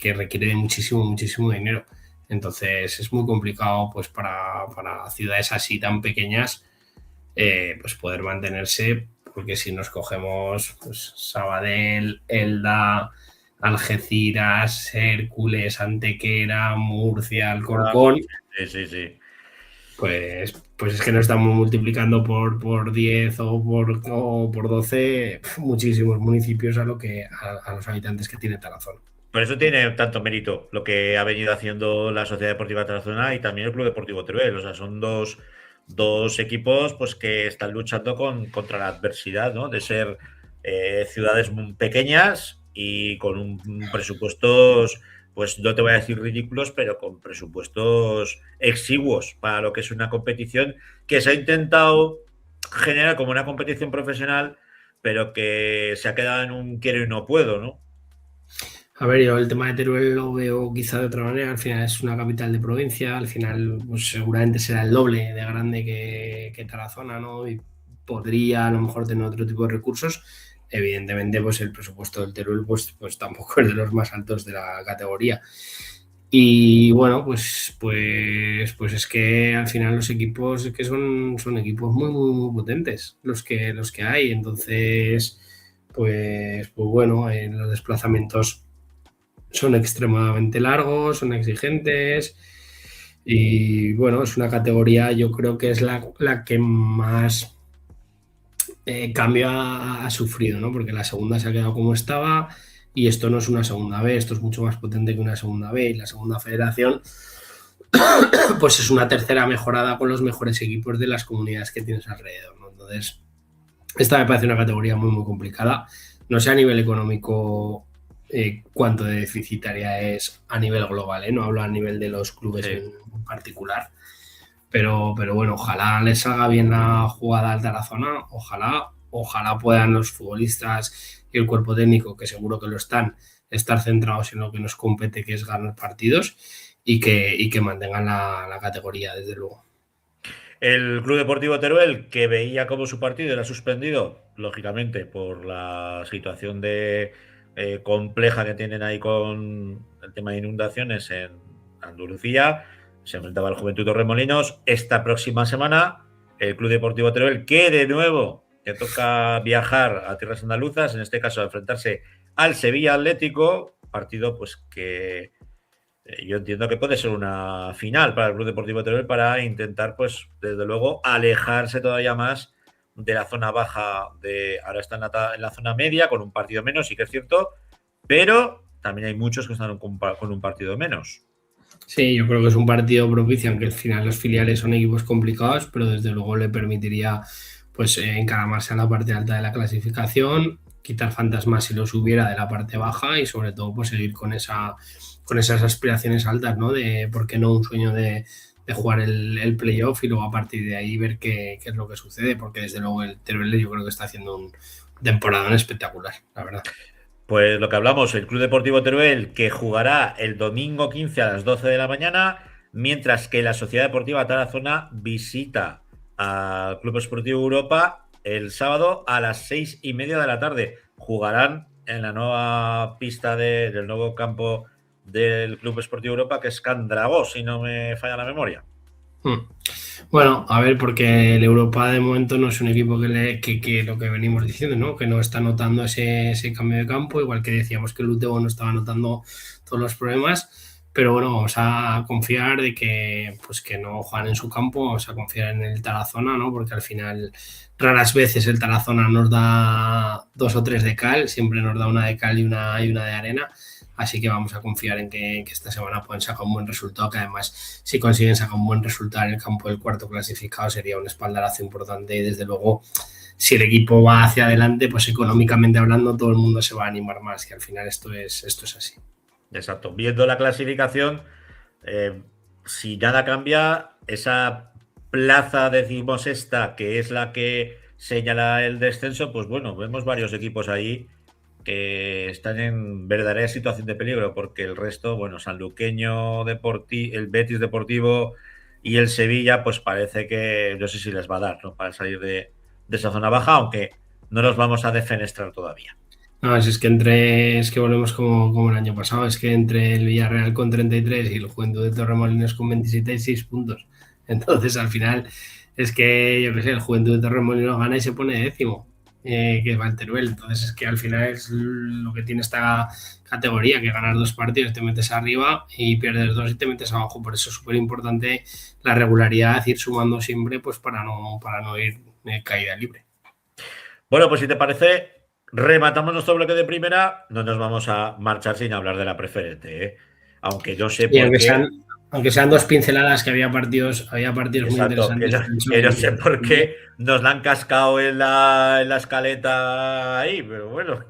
requiere de muchísimo dinero. Entonces es muy complicado pues para ciudades así tan pequeñas pues poder mantenerse, porque si nos cogemos pues Sabadell, Elda, Algeciras, Hércules, Antequera, Murcia, Alcorcón. Sí. Pues es que no estamos multiplicando por 10 o por 12 muchísimos municipios a los habitantes que tiene Tarazona. Por eso tiene tanto mérito lo que ha venido haciendo la Sociedad Deportiva Tarazona y también el Club Deportivo Teruel. O sea, son dos equipos pues que están luchando contra la adversidad, ¿no? De ser ciudades muy pequeñas y con presupuestos, pues no te voy a decir ridículos, pero con presupuestos exiguos para lo que es una competición que se ha intentado generar como una competición profesional, pero que se ha quedado en un quiero y no puedo, ¿no? A ver, yo el tema de Teruel lo veo quizá de otra manera. Al final es una capital de provincia, al final pues seguramente será el doble de grande que Tarazona, ¿no? Y podría a lo mejor tener otro tipo de recursos. Evidentemente, pues el presupuesto del Teruel pues tampoco es de los más altos de la categoría. Y bueno, pues es que al final los equipos que son equipos muy potentes los que hay. Entonces, pues bueno, los desplazamientos son extremadamente largos, son exigentes y bueno, es una categoría, yo creo que es la que más cambio ha sufrido, ¿no? Porque la segunda se ha quedado como estaba y esto no es una segunda B, esto es mucho más potente que una segunda B, y la segunda federación pues es una tercera mejorada con los mejores equipos de las comunidades que tienes alrededor, ¿no? Entonces Esta me parece una categoría muy, muy complicada. No sé a nivel económico cuánto de deficitaria es a nivel global, no hablo a nivel de los clubes en particular. Pero bueno, ojalá les salga bien la jugada al Tarazona, ojalá puedan los futbolistas y el cuerpo técnico, que seguro que lo están, estar centrados en lo que nos compete, que es ganar partidos y que mantengan la categoría, desde luego. El Club Deportivo Teruel, que veía como su partido era suspendido, lógicamente, por la situación de compleja que tienen ahí con el tema de inundaciones en Andalucía, se enfrentaba al Juventud Torremolinos. Esta próxima semana, el Club Deportivo Teruel, que de nuevo le toca viajar a tierras andaluzas, en este caso a enfrentarse al Sevilla Atlético, partido pues que yo entiendo que puede ser una final para el Club Deportivo Teruel para intentar, pues, desde luego, alejarse todavía más de la zona baja. Ahora está en la zona media con un partido menos, sí que es cierto, pero también hay muchos que están con un partido menos. Sí, yo creo que es un partido propicio, aunque al final los filiales son equipos complicados, pero desde luego le permitiría pues encaramarse a la parte alta de la clasificación, quitar fantasmas si los hubiera de la parte baja y sobre todo pues seguir con esas aspiraciones altas, ¿no? De por qué no un sueño de jugar el playoff y luego a partir de ahí ver qué es lo que sucede, porque desde luego el Teruel yo creo que está haciendo un temporadón espectacular, la verdad. Pues lo que hablamos, el Club Deportivo Teruel, que jugará el domingo 15 a las 12 de la mañana, mientras que la Sociedad Deportiva Tarazona visita al Club Esportivo Europa el sábado a las 6:30 de la tarde. Jugarán en la nueva pista del nuevo campo del Club Esportivo Europa, que es Can Dragó, si no me falla la memoria. Bueno, a ver, porque el Europa de momento no es un equipo que lo que venimos diciendo, ¿no? Que no está notando ese cambio de campo, igual que decíamos que el Utebo no estaba notando todos los problemas, pero bueno, vamos a confiar de que no juegan en su campo, vamos a confiar en el Tarazona, ¿no? Porque al final raras veces el Tarazona nos da 2 o 3 de cal, siempre nos da una de cal y una de arena. Así que vamos a confiar en que esta semana pueden sacar un buen resultado, que además si consiguen sacar un buen resultado en el campo del cuarto clasificado sería un espaldarazo importante y desde luego si el equipo va hacia adelante, pues económicamente hablando todo el mundo se va a animar más, que al final esto es así. Exacto. Viendo la clasificación, si nada cambia, esa plaza decimosexta, que es la que señala el descenso, pues bueno, vemos varios equipos ahí que están en verdadera situación de peligro, porque el resto, bueno, Sanluqueño, el Betis Deportivo y el Sevilla, pues parece que no sé si les va a dar, ¿no? Para salir de esa zona baja, aunque no los vamos a defenestrar todavía. No, es que volvemos como el año pasado, es que entre el Villarreal con 33 y el Juventud de Torremolinos con 27 hay 6 puntos. Entonces, al final, es que, yo qué sé, el Juventud de Torremolinos gana y se pone décimo. Que va el Teruel, entonces es que al final es lo que tiene esta categoría, que ganar 2 partidos te metes arriba y pierdes 2 y te metes abajo, por eso es súper importante la regularidad, ir sumando siempre pues para no ir caída libre. Bueno, pues si te parece, rematamos nuestro bloque de primera, no nos vamos a marchar sin hablar de la preferente, ¿eh? Aunque yo sé por qué... Aunque sean 2 pinceladas, que había partidos exacto, muy interesantes. Que no sé por qué nos la han cascado en la escaleta ahí, pero bueno,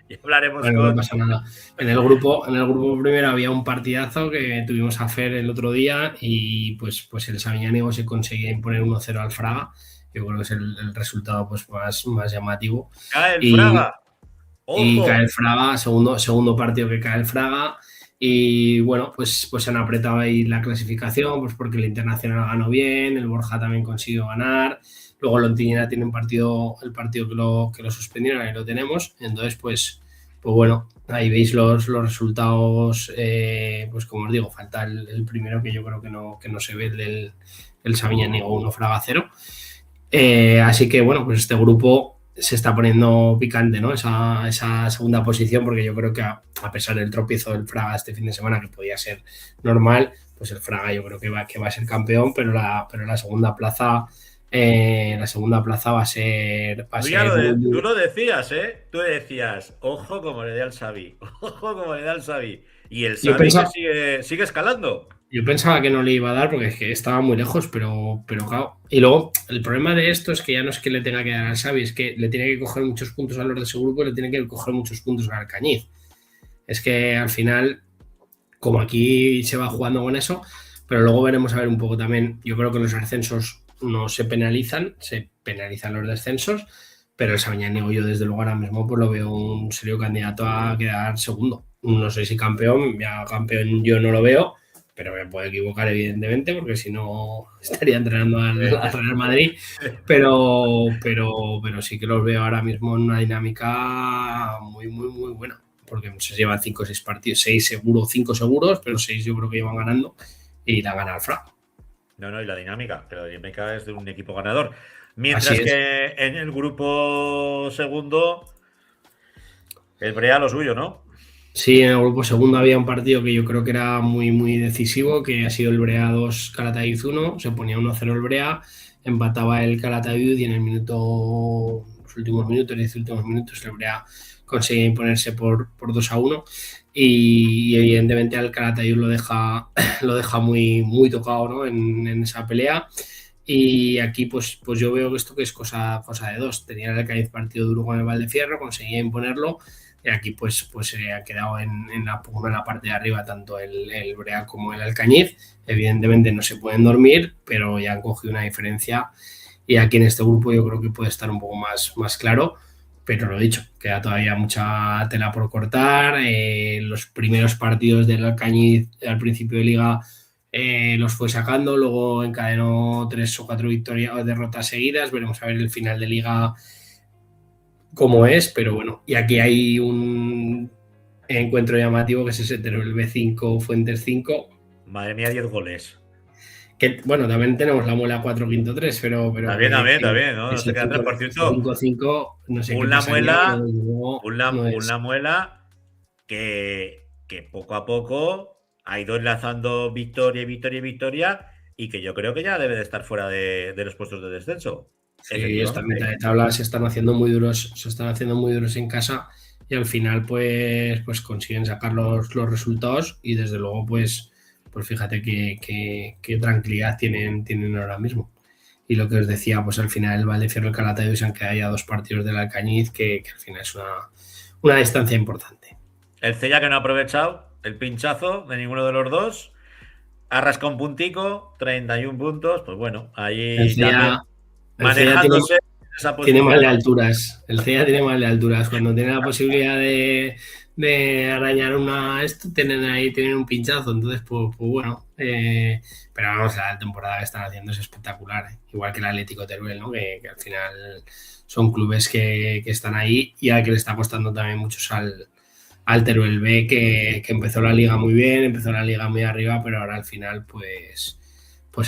ya hablaremos. Bueno, no pasa nada. En el grupo primero había un partidazo que tuvimos a Fer el otro día y pues el Sabiñánigo se conseguía imponer 1-0 al Fraga. Yo creo que es el resultado pues más llamativo. ¡Cae el Fraga! ¡Ojo! Y cae el Fraga, segundo partido que cae el Fraga. Y bueno, pues se han apretado ahí la clasificación, pues porque el Internacional ganó bien, el Borja también consiguió ganar, luego el Ontinyent tiene el partido que lo suspendieron, ahí lo tenemos, entonces pues bueno, ahí veis los resultados, pues como os digo, falta el primero, que yo creo que no se ve, el Sabiñánigo 1 Fraga 0, así que bueno, pues este grupo se está poniendo picante, ¿no? Esa segunda posición, porque yo creo que a pesar del tropiezo del Fraga este fin de semana, que podía ser normal, pues el Fraga yo creo que va a ser campeón, pero la segunda plaza va a ser. Tú lo decías, ¿eh? Tú decías, ojo como le da al Xavi, ojo como le da al Xavi. Y el Xavi sigue escalando. Yo pensaba que no le iba a dar porque es que estaba muy lejos, pero claro. Y luego, el problema de esto es que ya no es que le tenga que dar al Xavi, es que le tiene que coger muchos puntos a los de su grupo y le tiene que coger muchos puntos al Alcañiz. Es que al final, como aquí se va jugando con eso, pero luego veremos a ver un poco también. Yo creo que los ascensos no se penalizan los descensos, pero el Sabiñánigo yo desde luego ahora mismo pues lo veo un serio candidato a quedar segundo. No sé si campeón, ya campeón yo no lo veo, pero me puedo equivocar evidentemente porque si no estaría entrenando al Real Madrid, pero sí que los veo ahora mismo en una dinámica muy, muy, muy buena, porque se llevan 5 o 6 partidos, 6 seguros, 5 seguros, pero 6 yo creo que llevan ganando y la gana el Fra. No, y la dinámica es de un equipo ganador. Mientras que en el grupo segundo, el Brea lo suyo, ¿no? Sí, en el grupo segundo había un partido que yo creo que era muy, muy decisivo, que ha sido el Brea 2, Calatayud 1, se ponía 1-0 el Brea, empataba el Calatayud y en los últimos minutos, 10 últimos minutos, el Brea conseguía imponerse por 2-1 y evidentemente al Calatayud lo deja muy, muy tocado, ¿no? en esa pelea. Y aquí pues yo veo que esto que es cosa de dos. Tenía el Alcañiz partido duro con el Valdefierro, conseguía imponerlo. Y aquí pues se ha quedado en la parte de arriba tanto el Brea como el Alcañiz. Evidentemente no se pueden dormir, pero ya han cogido una diferencia. Y aquí en este grupo yo creo que puede estar un poco más claro. Pero lo dicho, queda todavía mucha tela por cortar. Los primeros partidos del Alcañiz al principio de liga los fue sacando, luego encadenó 3 o 4 victorias o derrotas seguidas. Veremos a ver el final de liga cómo es, pero bueno. Y aquí hay un encuentro llamativo que es ese Teruel B5, Fuentes 5. Madre mía, 10 goles. Que bueno, también tenemos la muela 4-5-3, pero también, ¿no? No se queda atrás, por cierto. 5-5, no sé una muela que poco a poco ha ido enlazando victoria y que yo creo que ya debe de estar fuera de los puestos de descenso. Sí, esta mitad de tabla se están haciendo muy duros en casa y al final pues consiguen sacar los resultados y desde luego pues fíjate qué tranquilidad tienen ahora mismo. Y lo que os decía, pues al final el Valdefierro y el Calatayud se han quedado ya 2 partidos del Alcañiz, que al final es una distancia importante. El Cella que no ha aprovechado el pinchazo de ninguno de los dos, ha rascado un puntico, 31 puntos, pues bueno, ahí el Cella, manejándose. Tiene mal de alturas. El Cella tiene mal de alturas. Cuando tiene la posibilidad de arañar tienen un pinchazo. Entonces, pues bueno. Pero vamos, la temporada que están haciendo es espectacular. Igual que el Atlético Teruel, ¿no? Que al final son clubes que están ahí y al que le está costando también muchos al Teruel B, que empezó la liga muy bien, empezó la liga muy arriba, pero ahora al final pues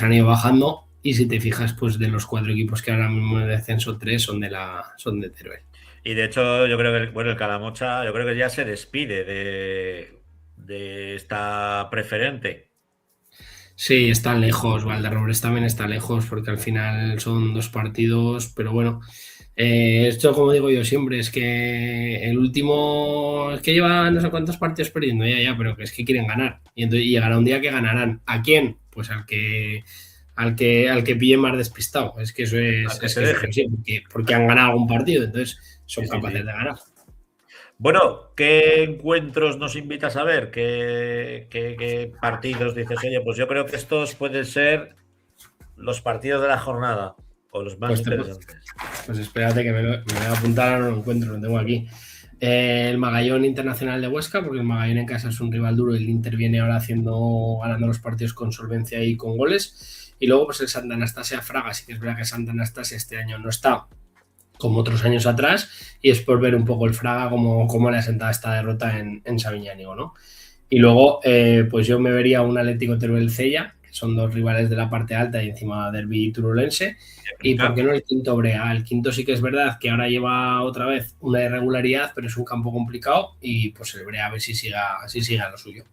han ido bajando. Y si te fijas, pues de los 4 equipos que ahora mismo en el descenso, 3 son de Teruel. Y de hecho, yo creo que el Calamocha, yo creo que ya se despide de esta preferente. Sí, están lejos. Valderrobres también está lejos, porque al final son 2 partidos, pero bueno. Esto, como digo yo siempre, es que el último es que lleva no sé cuántos partidos perdiendo, ya, pero que es que quieren ganar. Y entonces llegará un día que ganarán. ¿A quién? Pues al que pille más despistado. Es que eso es porque han ganado algún partido, entonces son capaces de ganar. Bueno, ¿qué encuentros nos invitas a ver? ¿Qué partidos dices? Oye, pues yo creo que estos pueden ser los partidos de la jornada o los más interesantes. Pues espérate que me voy a apuntar, no lo encuentro, lo tengo aquí. El Magallón Internacional de Huesca, porque el Magallón en casa es un rival duro y el Inter viene ahora ganando los partidos con solvencia y con goles. Y luego pues el Santa Anastasia Fraga, sí que es verdad que Santa Anastasia este año no está como otros años atrás y es por ver un poco el Fraga cómo le ha sentado esta derrota en Sabiñánigo, ¿no? Y luego pues yo me vería un Atlético Teruel Cella, que son 2 rivales de la parte alta y encima derbi turulense. Y por qué no el quinto Brea. El quinto sí que es verdad que ahora lleva otra vez una irregularidad, pero es un campo complicado y pues el Brea a ver si siga lo suyo.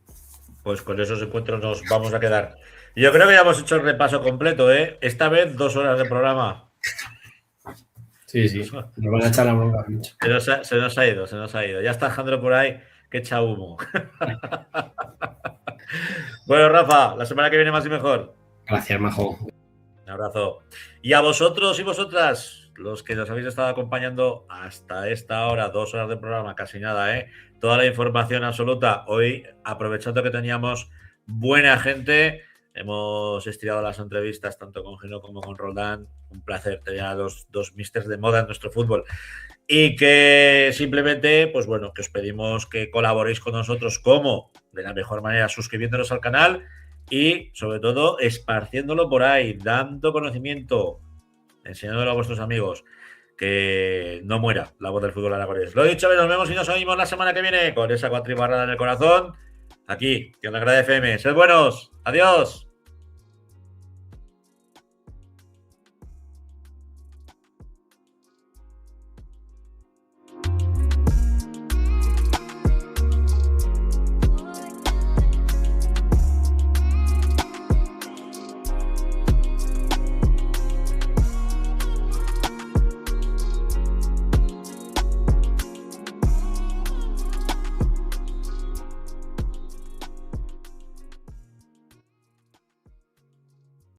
Pues con esos encuentros nos vamos a quedar. Yo creo que ya hemos hecho el repaso completo, ¿eh? Esta vez 2 horas de programa. Sí, nos van a echar la bronca. Se nos ha ido. Ya está Alejandro por ahí que echa humo. Bueno, Rafa, la semana que viene más y mejor. Gracias, Majo. Un abrazo. Y a vosotros y vosotras, los que nos habéis estado acompañando hasta esta hora, 2 horas de programa, casi nada, ¿eh? Toda la información absoluta. Hoy, aprovechando que teníamos buena gente, hemos estirado las entrevistas tanto con Gino como con Roldán. Un placer tener a los dos misters de moda en nuestro fútbol. Y que simplemente, pues bueno, que os pedimos que colaboréis con nosotros. ¿Cómo? De la mejor manera, suscribiéndonos al canal y, sobre todo, esparciéndolo por ahí, dando conocimiento, enseñándolo a vuestros amigos. Que no muera la voz del fútbol aragonés. Lo dicho, nos vemos y nos oímos la semana que viene con esa cuatribarrada en el corazón. Aquí, que en la Grada FM. Sed buenos. Adiós.